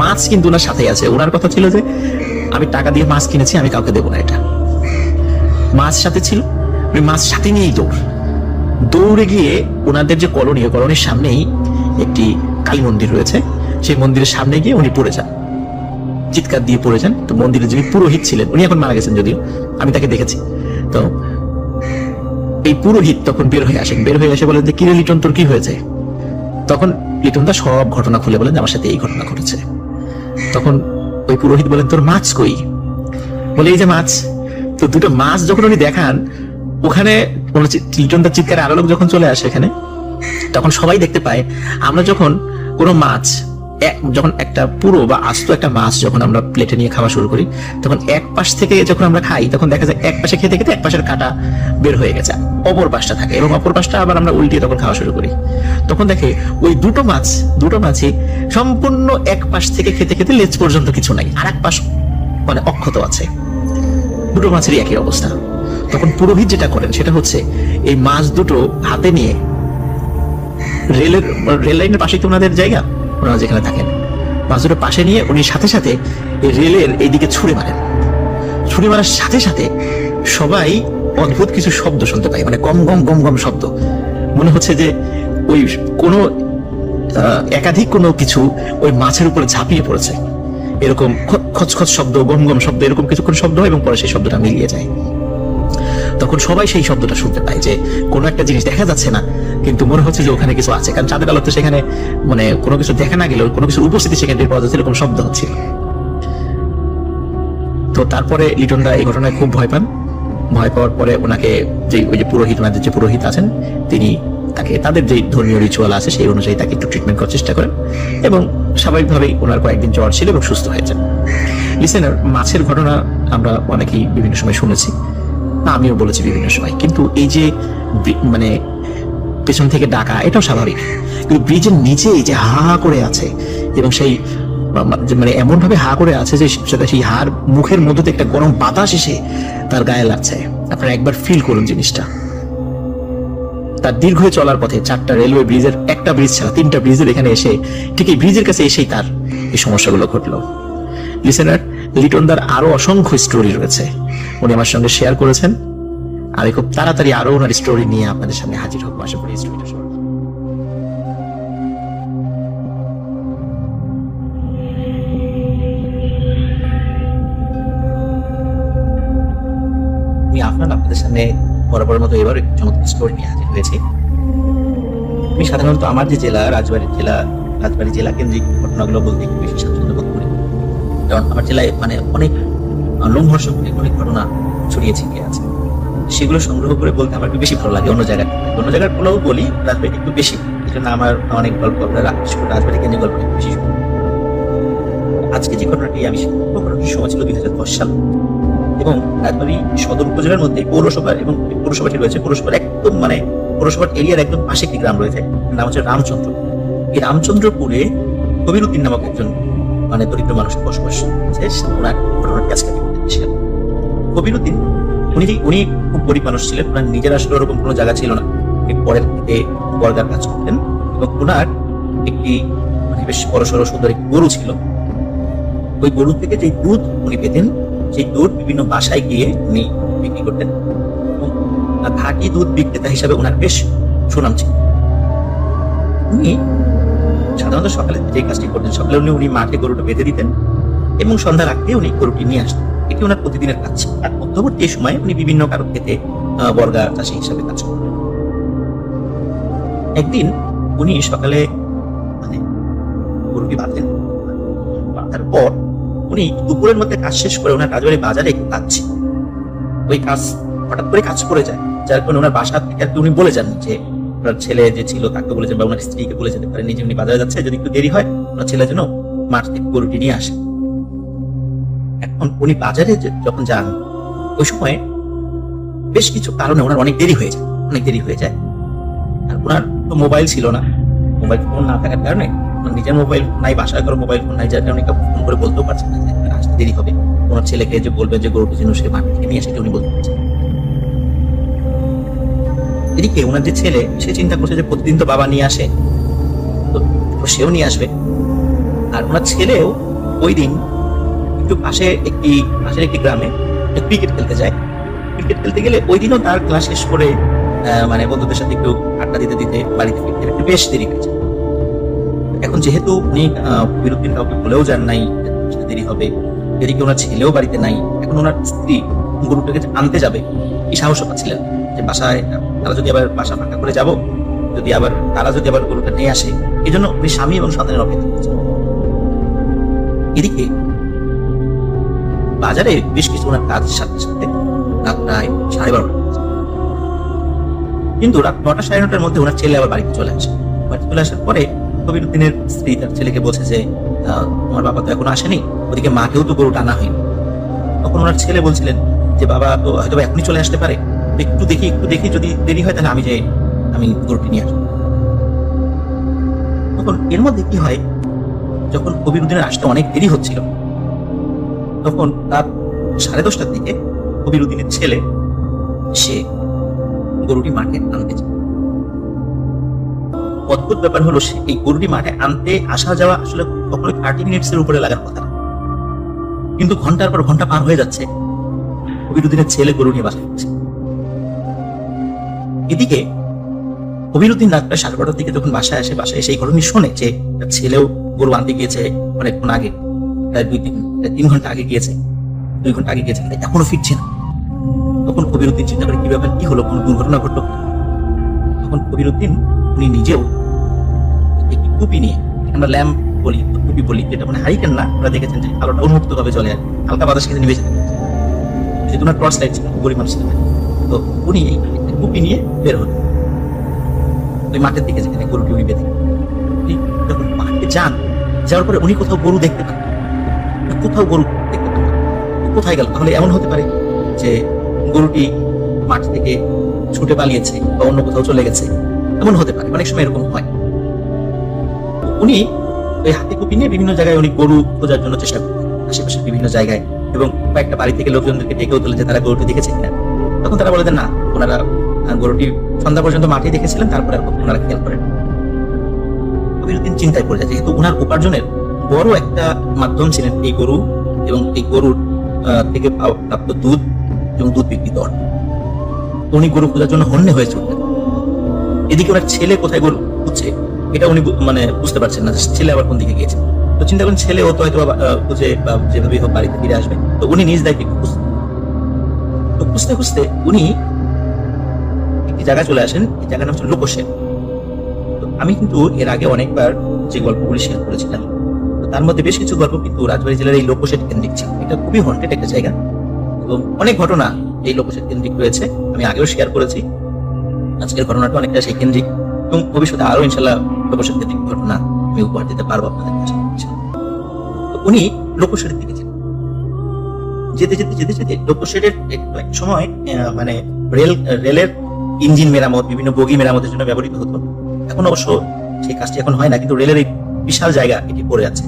মাছ কিন্তু ওনার সাথে আছে। ওনার কথা ছিল যে আমি টাকা দিয়ে মাছ কিনেছি, আমি কাউকে দেবো না, এটা মাছ সাথে ছিল। উনি মাছ সাথে নিয়েই দৌড়ে গিয়ে ওনাদের যে কলোনি, কলোনির সামনেই একটি কালী মন্দির রয়েছে, সেই মন্দিরের সামনে গিয়ে উনি পড়ে যান, চিৎকার দিয়ে পড়ে যান। তো মন্দিরের যিনি পুরোহিত ছিলেন, উনি এখন মারা গেছেন যদিও, আমি তাকে দেখেছি। তো এই পুরোহিত তখন বের হয়ে আসেন, বের হয়ে এসে বলেন যে কিরে লিটন তোর কি হয়েছে? তখন লিটন দা সব ঘটনা খুলে বলেন যে আমার সাথে এই ঘটনা ঘটেছে। তখন ওই পুরোহিত বলেন তোর মাছ কই? বলে এই যে মাছ। তো দুটো মাছ যখন উনি দেখান, ওখানে লিটন দার চিৎকারে আরো লোক যখন চলে আসে এখানে, তখন সবাই দেখতে পায় আমরা যখন কোনো মাছ যখন একটা পুরো বা আস্ত একটা মাছ যখন আমরা প্লেটে নিয়ে খাওয়া শুরু করি, তখন এক পাশ থেকে যখন আমরা খাই তখন দেখা যায় এক পাশে খেতে খেতে এক পাশের কাঁটা বের হয়ে গেছে, অপর পাশটা থাকে, এবং অপর পাশটা আবার আমরা উল্টিয়ে তখন খাওয়া শুরু করি। তখন দেখে ওই দুটো মাছই সম্পূর্ণ এক পাশ থেকে খেতে খেতে লেজ পর্যন্ত কিছু নাই, আর এক পাশ মানে অক্ষত আছে। দুটো মাছেরই একই অবস্থা। তখন পুরোহিত যেটা করেন সেটা হচ্ছে এই মাছ দুটো হাতে নিয়ে রেল লাইনের পাশে তো ওনাদের জায়গা, ওনারা যেখানে থাকেন, মাছ দুটো পাশে নিয়ে উনি সাথে সাথে এই রেলের এইদিকে ছুঁড়ে মারেন। ছুঁড়ে মারার সাথে সাথে সবাই অদ্ভুত কিছু শব্দ শুনতে পায়, মানে গম গম গম গম শব্দ। মনে হচ্ছে যে ওই কোনো একাধিক কোনো কিছু ওই মাছের উপরে ঝাঁপিয়ে পড়েছে, এরকম খচখচ শব্দ, গম গম শব্দ, এরকম কিছুক্ষণ শব্দ হয় এবং পরে সেই শব্দটা মিলিয়ে যায়। তখন সবাই সেই শব্দটা শুনতে পায় যে কোনো একটা জিনিস দেখা যাচ্ছে না, কিন্তু মনে হচ্ছে যে ওখানে কিছু আছে, কারণ চাঁদের আলোতে সেখানে মানে কোনো কিছু দেখা না গেলেও কোনো কিছুর উপস্থিতি সেখানে টের পাওয়া যাচ্ছে, এরকম শব্দ হচ্ছিল। তো তারপরে লিটনদা এই ঘটনায় খুব ভয় পান। ভয় পাওয়ার পরে ওনাকে ওই যে পুরোহিত, ওনাদের যে পুরোহিত আছেন, তিনি তাকে তাদের যে ধর্মীয় রিচুয়াল আছে সেই অনুযায়ী তাকে একটু ট্রিটমেন্ট করার চেষ্টা করেন, এবং স্বাভাবিকভাবেই ওনার কয়েকদিন জ্বর ছিল এবং সুস্থ হয়েছেন। লিসেনার, মাছের ঘটনা আমরা অনেকেই বিভিন্ন সময় শুনেছি, আমিও বলেছি বিভিন্ন সময়, কিন্তু এই যে মানে পেছন থেকে ডাকা, এটাও স্বাভাবিক। কিন্তু ব্রিজের নিচে এই যে হা করে আছে, এবং সেই মানে এমন ভাবে হা করে আছে যে সেই হার মুখের মধ্যে একটা গরম বাতাস এসে তার গায়ে লাগছে। আপনারা একবার ফিল করুন জিনিসটা। তার দীর্ঘ চলার পথে 4টা রেলওয়ে ব্রিজের, একটা ব্রিজ ছাড়া 3টা ব্রিজের এখানে এসে ঠিক এই ব্রিজের কাছে এসেই তার এই সমস্যাগুলো ঘটলো। লিসেনার, লিটনদার আরো অসংখ্য স্টোরি রয়েছে, উনি আমার সঙ্গে শেয়ার করেছেন। আমি খুব তাড়াতাড়ি আরো ওনার স্টোরি নিয়ে আপনাদের সামনে হাজির হবো। আশা করি স্টোরিটা শুনুন। আমি আপনাদের সামনে বরাবর মতো এবার একটু চমৎকার স্টোরি নিয়ে হাজির হয়েছি। আমি সাধারণত আমার যে জেলা, রাজবাড়ী জেলা কেন্দ্রিক ঘটনাগুলো বলতে একটু বেশি স্বাচ্ছন্দ্য বোধ করি, কারণ আমার জেলায় মানে অনেক লোমহর্ষক অনেক ঘটনা ছড়িয়ে ছিটিয়ে আছে। সেগুলো সংগ্রহ করে বলতে আমার একটু বেশি ভালো লাগে অন্য জায়গার গুলোও বলি, রাজবাড়ি একটু বেশি, এই জন্য আমার অনেক গল্প রাজবাড়ি কেন্দ্রিক গল্প একটু বেশি। আজকে যে ঘটনাটি আমি ঘটনাটির সময় ছিল 2010 সাল, এবং রাজবাড়ী সদর উপজেলার মধ্যে পৌরসভা এবং পৌরসভাটি রয়েছে। পৌরসভার একদম মানে পৌরসভার এরিয়ার একদম পাশে একটি গ্রাম রয়েছে, নাম হচ্ছে রামচন্দ্র। এই রামচন্দ্রপুরে কবিরউদ্দিন নামক একজন মানে দরিদ্র মানুষের বসবাস আছে। ওনার ঘটনাটি আজকে কবিরউদ্দিন, উনি খুব গরিব মানুষ ছিলেন। ওনার নিজের আসলে ওরকম কোনো জায়গা ছিল না, উনি পরের থেকে বর্গার কাজ করতেন, এবং ওনার একটি মানে বেশ বড় সড়ো সুন্দর একটি গরু ছিল। ওই গরু থেকে যে দুধ উনি পেতেন সেই দুধ বিভিন্ন বাসায় গিয়ে উনি বিক্রি করতেন এবং ঘাটি দুধ বিক্রেতা হিসাবে ওনার বেশ সুনাম ছিল। উনি সাধারণত সকালে যে কাজটি করতেন, সকালে উনি মাঠে গরুটা বেঁধে দিতেন এবং সন্ধ্যা রাখতে উনি গরুটি নিয়ে আসতেন। এটি ওনার প্রতিদিনের কাজ ছিল। আর মধ্যবর্তী সময়ে উনি বিভিন্ন কারো ক্ষেতে বর্গা চাষী হিসাবে কাজ করতেন। একদিন উনি সকালে মানে গরুটি বাঁধলেন, বাঁধার পর উনি দুপুরের মধ্যে কাজ শেষ করে ওনার রাজবাড়ি বাজারে একটু কাজ ছিল। ওই কাজ হঠাৎ করে কাজ পড়ে যায়, যার কারণে ওনার বাসা থেকে আর কি উনি বলে যান যে ওনার ছেলে যে ছিল তাকে বলেছেন বা ওনার স্ত্রীকে বলে যেতে পারেন যে উনি বাজারে যাচ্ছে, যদি একটু দেরি হয় ওনার ছেলে যেন মাঠ থেকে গরুটি নিয়ে আসে। এখন উনি বাজারে যখন যান ওই সময় বেশ কিছু কারণে ওনার অনেক দেরি হয়ে যায়। আর ওনার তো মোবাইল ছিল না, মোবাইল ফোন না থাকার কারণে নিজের মোবাইল নাই, বাসায় কারো মোবাইল ফোন নাই, যার কারণে ফোন করে বলতেও পারছেন না যে আসতে দেরি হবে। ওনার ছেলেকে যে বলবেন যে গরুটি যেন সে মাঠ থেকে নিয়ে আসে উনি বলতে পারছেন। এদিকে ওনার যে ছেলে সে চিন্তা করছে যে প্রতিদিন তো বাবা নিয়ে আসে, তো সেও নিয়ে আসবে। আর ওনার ছেলেও ওই দিন একটু পাশের একটি গ্রামে ক্রিকেট খেলতে যায়। ক্রিকেট খেলতে গেলে ওই দিনও তার ক্লাস শেষ করে মানে বন্ধুদের সাথে একটু আড্ডা দিতে বাড়িতে ফিরতে একটু বেশ দেরি হয়েছে। এখন যেহেতু উনি বিরুদ্ধে কাউকে বলেও যান নাই দেরি হবে, এদিকে ওনার ছেলেও বাড়িতে নাই, এখন ওনার স্ত্রী গরুটাকে আনতে যাবে এই সাহসও পাচ্ছিলেন যে বাসায় তারা যদি আবার বাসা ফাঁকা করে যাব, তারা যদি আবার গরুটা নিয়ে আসে, এই জন্য উনি স্বামী এবং সন্তানের অপেক্ষা করছেন। এদিকে বাজারে বেশ কিছু ওনার কাজের সাথে সাথে রাত প্রায় 12:30 কিন্তু রাত 9টা 9:30 মধ্যে ওনার ছেলে আবার বাড়িতে চলে আসে। বাড়িতে চলে আসার পরে কবিরউদ্দিনের স্ত্রী তার ছেলেকে বলছে যে তোমার বাবা তো এখন আসেনি, ওদিকে মাকেও তো গরুটা আনা হয়নি। তখন ওনার ছেলে বলছিলেন যে বাবা তো হয়তো এখনই চলে আসতে পারে, একটু দেখি যদি দেরি হয় তাহলে আমি গরুটি নিয়ে আসবো। তখন এর মধ্যে কি হয়, যখন কবিরউদ্দিনের আসতে অনেক দেরি হচ্ছিল তখন রাত 10:30টার দিকে কবিরউদ্দিনের ছেলে সে গরুটি মাঠে আনতে যায়। অদ্ভুত ব্যাপার হলো সে এই গরুটি মাঠে আনতে আসা যাওয়া আসলে কখনো 30 মিনিটসের উপরে লাগার কথা না, কিন্তু ঘন্টার পর ঘন্টা পার হয়ে যাচ্ছে, কবিরউদ্দিনের ছেলে গরু নিয়ে বাসায় যাচ্ছে। এদিকে কবিরউদ্দিন রাত প্রায় 12:30টার দিকে যখন বাসায় এসে এই ঘটনা শোনে যে তার ছেলেও গরু আনতে গিয়েছে অনেকক্ষণ আগে, প্রায় 2-3 ঘন্টা আগে গিয়েছে, 2 ঘন্টা আগে গিয়েছে, এখনো ফিরছে না। তখন কবিরউদ্দিন চিন্তা করে কি ব্যাপার, কি হলো, কোনো দুর্ঘটনা ঘটলো। তখন কবিরউদ্দিন উনি নিজেও একটি টুপি নিয়ে, আমরা ল্যাম্প বলি, টুপি বলি, যেটা মানে হারিকেন না, আমরা দেখেছেন যে আলোটা উন্মুক্ত ভাবে চলে আসে, হালকা বাতাস খেতে নিভে যেতে, যেহেতু ওনার টর্চ লাইট ছিল, গরিব মানুষ ছিলেন, তো উনি এই টুপি নিয়ে বের হলেন ওই মাঠের দিকে যেখানে গরুটি উনি বেঁধে। যখন মাঠে যাওয়ার পরে উনি কোথাও গরু দেখতে পান, কোথায় গেল, তাহলে এমন হতে পারে যে গরুটি মাঠ থেকে ছুটে পালিয়েছে বা অন্য কোথাও চলে গেছে, এমন হতে পারে, অনেক সময় এরকম হয়। উনি ওই হাতে কুপি নিয়ে বিভিন্ন জায়গায় উনি গরু খোঁজার জন্য চেষ্টা করতেন, আশেপাশে বিভিন্ন জায়গায়, এবং কয়েকটা বাড়ি থেকে লোকজনদেরকে ডেকেও তোলে যে তারা গরুটি দেখেছে কিনা। তখন তারা বলে দেন না, ওনারা গরুটি সন্ধ্যা পর্যন্ত মাঠে দেখেছিলেন, তারপরে ওনারা খেয়াল করেন। কবিরউদ্দিন চিন্তায় পড়ে যায়, যেহেতু ওনার উপার্জনের বড় একটা মাধ্যম ছিলেন এই গরু এবং এই গরুর থেকে প্রাপ্ত দুধ এবং দুধ বিক্রি দর, উনি গরু খোঁজার জন্য হন্যে হয়ে চলতেন। এদিকে ওনার ছেলে কোথায় গরু খুঁজছে এটা উনি মানে বুঝতে পারছেন না, ছেলে আবার কোন দিকে গিয়েছে। তো চিন্তা করেন ছেলে ও তো হয়তো খুঁজে বা যেভাবেই হোক বাড়িতে ফিরে আসবে, তো উনি নিজ দায়িত্বে খুঁজতে উনি একটি জায়গায় চলে আসেন, এই জায়গার নাম হচ্ছে লোকশের। তো আমি কিন্তু এর আগে অনেকবার যে গল্পগুলি শেয়ার করেছিলাম, তো তার মধ্যে বেশ কিছু গল্প কিন্তু রাজবাড়ী জেলার এই লোকশের কেন্দ্রিক ছিল। এটা খুবই হন্টেড একটা জায়গা এবং অনেক ঘটনা এই লোকশের কেন্দ্রিক রয়েছে, আমি আগেও শেয়ার করেছি। আজকের ঘটনাটা অনেকটা সেই কেন্দ্রিক এবং ভবিষ্যতে আরো ইনশাল্লাহ লোকশের কেন্দ্রিক ঘটনা আমি উপহার দিতে পারবো আপনাদের কাছে। উনি লোকশেরের দিকে যেতে লোকশেরের এক সময় মানে রেলের ইঞ্জিন মেরামত, বিভিন্ন বগি মেরামতের জন্য ব্যবহৃত হতো। এখন অবশ্য সেই কাজটি এখন হয় না, কিন্তু রেলের এই বিশাল জায়গা এটি পড়ে আছে।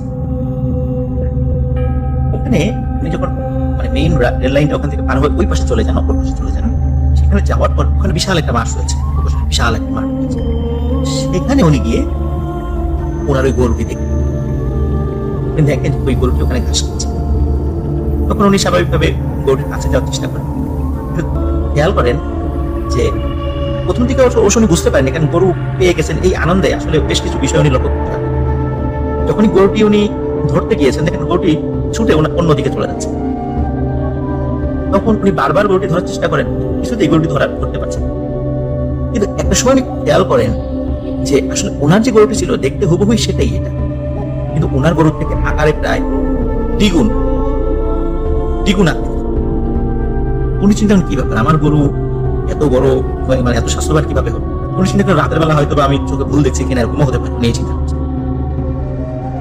ওখানে উনি যখন মানে মেইন রেল লাইনটা ওখান থেকে পার হয়ে ওই পাশে চলে যান, অপর পাশে চলে যান, সেখানে যাওয়ার পর ওখানে বিশাল একটা মাঠ রয়েছে, বিশাল একটা মাঠ রয়েছে। সেখানে উনি গিয়ে ওনার ওই গরুটি দেখেন, ওই গরুটি ওখানে ঘাস খাচ্ছে। তখন উনি স্বাভাবিকভাবে গরুটির কাছে যাওয়ার চেষ্টা করেন। কিন্তু খেয়াল করেন যে প্রথম দিকে অবশ্য উনি বুঝতে পারেন কারণ গরু পেয়ে গেছেন, এই আনন্দে আসলে বেশ কিছু বিষয় উনি লক্ষ্য করতে পারেন। যখনই গরুটি উনি ধরতে গিয়েছেন দেখেন গরুটি ছুটে অন্যদিকে চলে যাচ্ছে। তখন উনি বারবার গরুটি ধরার চেষ্টা করেন, কিছুতেই গরুটি ধরতে পারছেন না। কিন্তু একটা সময় উনি খেয়াল করেন যে আসলে ওনার যে গরুটি ছিল দেখতে হুবহুই সেটাই এটা, কিন্তু ওনার গরুর থেকে আকারে প্রায় দ্বিগুণ আকৃতি। উনি চিন্তা করেন কি ব্যাপার, আমার গরু এত বড় মানে এত স্বাস্থ্যবান কিভাবে হবে। উনি চিন্তা করেন রাতের বেলা হয়তো আমি চোখে ভুল দেখছি কিনা, এরকম হতে পারে, উনি এই চিন্তা করছেন।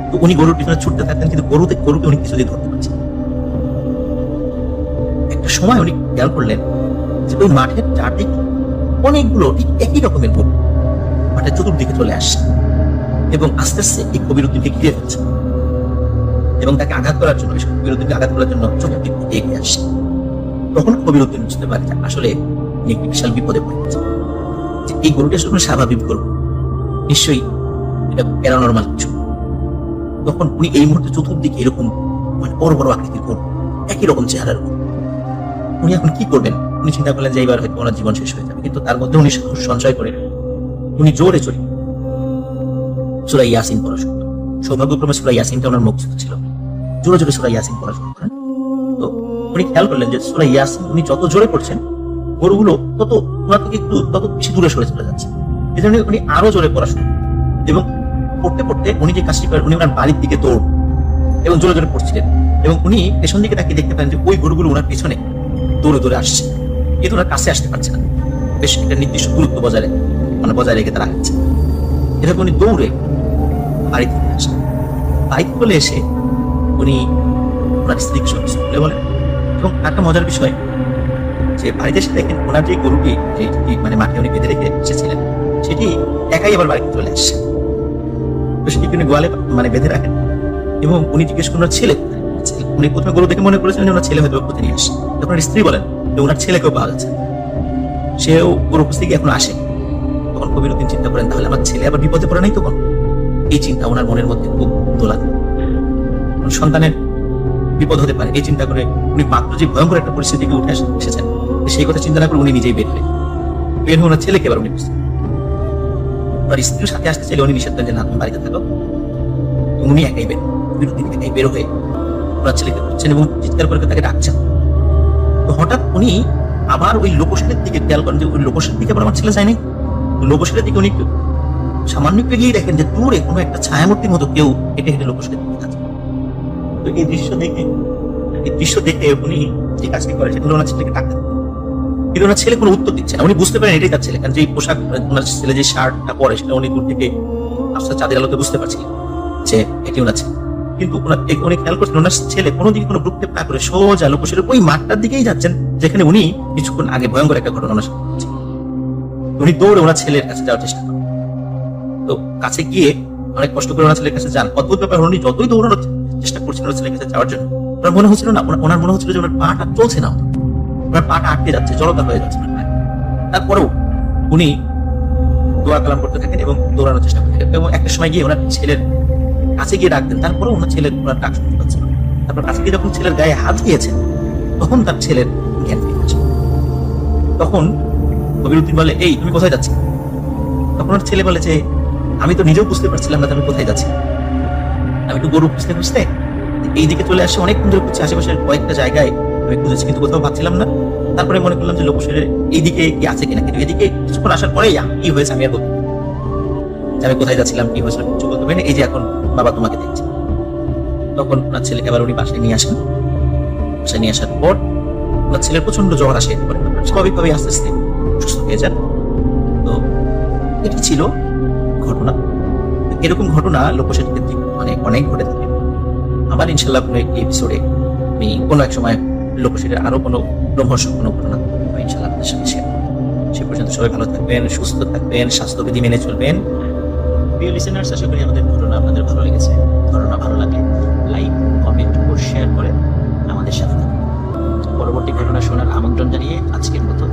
তো উনি গরুর পিছনে ছুটতে থাকতেন, কিন্তু গরুকে উনি কিছুতেই ধরতে পারছেন। একটা সময় উনি খেয়াল করলেন যে ওই মাঠের চারদিকে অনেকগুলো ঠিক একই রকমের গরু মাঠের চতুর্দিকে চলে আসছে এবং আস্তে আস্তে এই কবিরউদ্দিনকে ঘিরে ফেলছে এবং তাকে আঘাত করার জন্য, কবিরউদ্দিনকে আঘাত করার জন্য চোখের দিক থেকে এগিয়ে আসছে। তখন কবিরউদ্দিন বুঝতে পারে যে আসলে উনি একটি বিশাল বিপদে পড়ে গেছে, যে এই গরুটি আসলে কোনো স্বাভাবিক গরু, নিশ্চয়ই এটা প্যারানরমাল কিছু। তখন উনি এই মুহূর্তে চতুর্দিকে এরকম মানে বড় বড় আকৃতির গরু, একই রকম চেহারার গরু, উনি এখন কি করবেন? উনি চিন্তা করলেন যে এইবার হয়তো ওনার জীবন শেষ হয়ে যাবে, কিন্তু তার মধ্যে উনি সাহস সঞ্চয় করে উনি জোরে চলে সূরা ইয়াসিন পড়া শুরু করেন। সৌভাগ্যক্রমে সূরা ইয়াসিনটা ওনার মুখস্থ ছিল, জোরে জোরে সূরা ইয়াসিন পড়া শুরু করেন। তো উনি খেয়াল করলেন যে সূরা ইয়াসিন উনি যত জোরে পড়ছেন গরুগুলো তত ওনার থেকে তত বেশি দূরে সরে চলে যাচ্ছে। এই জন্য উনি আরো জোরে পড়া শুরু করেন এবং পড়তে পড়তে উনি যে কাজটি করেন, উনি ওনার বাড়ির দিকে দৌড় এবং জোরে জোরে পড়ছিলেন এবং উনি পেছন দিকে তাকিয়ে দেখতে পারেন যে ওই গরুগুলো ওনার পেছনে দৌড়ে দৌড়ে আসছে, কিন্তু ওনার কাছে আসতে পারছে না। বেশ একটা নির্দিষ্ট দূরত্ব বজায় রেখে তারা আসছে। এরকম উনি দৌড়ে বাড়িতে আসেন। বাড়িতে চলে এসে উনি ওনার স্ত্রীকে সব কিছু খুলে বলেন এবং একটা মজার বিষয় যে বাড়িতে এসে দেখেন ওনার যে গরুটি মানে মাঠে উনি বেঁধে রেখে এসেছিলেন সেটি একাই আবার বাড়িতে চলে আসছে। তো সেটি উনি গোয়ালে মানে বেঁধে রাখেন এবং উনি জিজ্ঞেস করেন ছেলে কোথায়। উনি প্রথমে গরু দেখে মনে করেছিলেন যে ওনার ছেলে হয়তো খুঁজে নিয়ে আসে। তখন স্ত্রী বলেন যে ওনার ছেলেকেও পাওয়া যাচ্ছে, সেও গরু খুঁজতে গিয়ে এখন আসে। তখন কবিরউদ্দিন চিন্তা করেন তাহলে আমার ছেলে আবার বিপদে পড়ে নাই তখন। এই চিন্তা ওনার মনের মধ্যে খুব দোলা দেয়, সন্তানের বিপদ হতে পারে এই চিন্তা করে উনি মাত্র যে ভয়ঙ্কর একটা পরিস্থিতিকে উঠে এসেছেন সেই কথা চিন্তা না করে উনি নিজেই বের হয়ে ওনার ছেলেকে এবার উনি বুঝতে আর স্ত্রীর সাথে আসতে চাইলে উনি নিষেধ করেন যে না তুমি বাড়িতে থাকো। উনি একাই বের হয়ে ওনার ছেলেকে খুঁজছেন এবং চিৎকার করে তাকে ডাকছেন। তো হঠাৎ উনি আবার ওই লোকসের দিকে খেয়াল করেন যে ওই লোকসের দিকে আবার আমার ছেলে যায়নি। লোকসের দিকে উনি সামান্য একটু এগিয়ে দেখেন যে দূরে কোনো একটা ছায়ামূর্তির মতো কেউ হেঁটে হেঁটে লোকসের দিকে যাচ্ছে। তো এই দৃশ্য দেখে উনি যে কাজটি করে সেগুলো ওনার ছেলেকে ডাকতেন, কিন্তু ওনার ছেলে কোনো উত্তর দিচ্ছে না। উনি বুঝতে পারেন এটাই তার ছেলে, কারণ যে পোশাক ওনার ছেলে যে শার্টটা পরে সেটা উনি দূর থেকে আস্তে চাঁদের আলোতে বুঝতে পারছিলেন যে এটি ওনার ছেলে। কিন্তু উনি খেয়াল করছেন ওনার ছেলে কোনো দিকে কোনো ভ্রুক্ষেপ না করে সোজা লোকসের ওই মাঠটার দিকেই যাচ্ছেন যেখানে উনি কিছুক্ষণ আগে ভয়ঙ্কর একটা ঘটনা ওনার সাথে ঘটেছে। উনি দৌড়ে ওনার ছেলের কাছে যাওয়ার চেষ্টা করেন। তো কাছে গিয়ে অনেক কষ্ট করে ওনার ছেলের কাছে যান। অদ্ভুত ব্যাপার, উনি যতই দৌড়ানোর চেষ্টা করছেন ওনার ছেলের কাছে যাওয়ার জন্য ওনার মনে হচ্ছিল না, ওনার মনে হচ্ছিল যে ওনার পাটা চলছে না, ওনার পাটা আটকে যাচ্ছে, জড়তা হয়ে যাচ্ছে। তারপরেও উনি দোয়া কালাম করতে থাকেন এবং দৌড়ানোর চেষ্টা করতে থাকেন এবং একটা সময় গিয়ে ওনার ছেলের কাছে গিয়ে ডাকতেন। তারপরে ওনার ছেলের ওনার ডাক শুনতে পাচ্ছেন। তারপর কাছে গিয়ে যখন ছেলের গায়ে হাত দিয়েছেন তখন তার ছেলের জ্ঞান ফিরে আসে। তখন কবিরউদ্দিন বলে এই তুমি কোথায় যাচ্ছি? তখন ওর ছেলে বলে যে আমি তো নিজেও বুঝতে পারছিলাম না আমি কোথায় যাচ্ছি। আমি একটু গরু খুঁজতে খুঁজতে এই দিকে চলে আসে, অনেক ধরে খুঁজছি আশেপাশের কয়েকটা জায়গায় আমি খুঁজেছি কিন্তু কোথাও পাচ্ছিলাম না। তারপরে মনে করলাম যে লোকসের এইদিকে কি আছে কিনা, কিন্তু এদিকে কিছুক্ষণ আসার পরে কি হয়েছে আমি আমি কোথায় যাচ্ছিলাম কি হয়েছিল কিছু বলতে পারি না। এই যে এখন বাবা তোমাকে দেখছি। তখন ওনার ছেলেকে আবার উনি বাসায় নিয়ে আসেন। বাসায় নিয়ে আসার পর ওনার ছেলের প্রচন্ড জ্বর আসে, স্বাভাবিকভাবে আস্তে আস্তে সুস্থ হয়ে যান। তো এটি ছিল ঘটনা। এরকম ঘটনা লোকসের ক্ষেত্রে মানে অনেক ঘটে থাকে। আবার ইনশাল্লাহ কোনো একটি এপিসোডে আমি কোনো এক সময় লোকসের আরো কোনো রোমহর্ষক কোনো ঘটনা ইনশাল্লাহ আপনাদের সাথে শেয়ার করব। সে পর্যন্ত সবাই ভালো থাকবেন, সুস্থ থাকবেন, স্বাস্থ্যবিধি মেনে চলবেন। প্রিয় লিসেনার্স, আশা করি আমাদের ঘটনা আপনাদের ভালো লেগেছে। ঘটনা ভালো লাগলে লাইক, কমেন্ট ও শেয়ার করে আমাদের সাথে থাকুন। পরবর্তী ঘটনা শোনার আমন্ত্রণ জানিয়ে আজকের মতো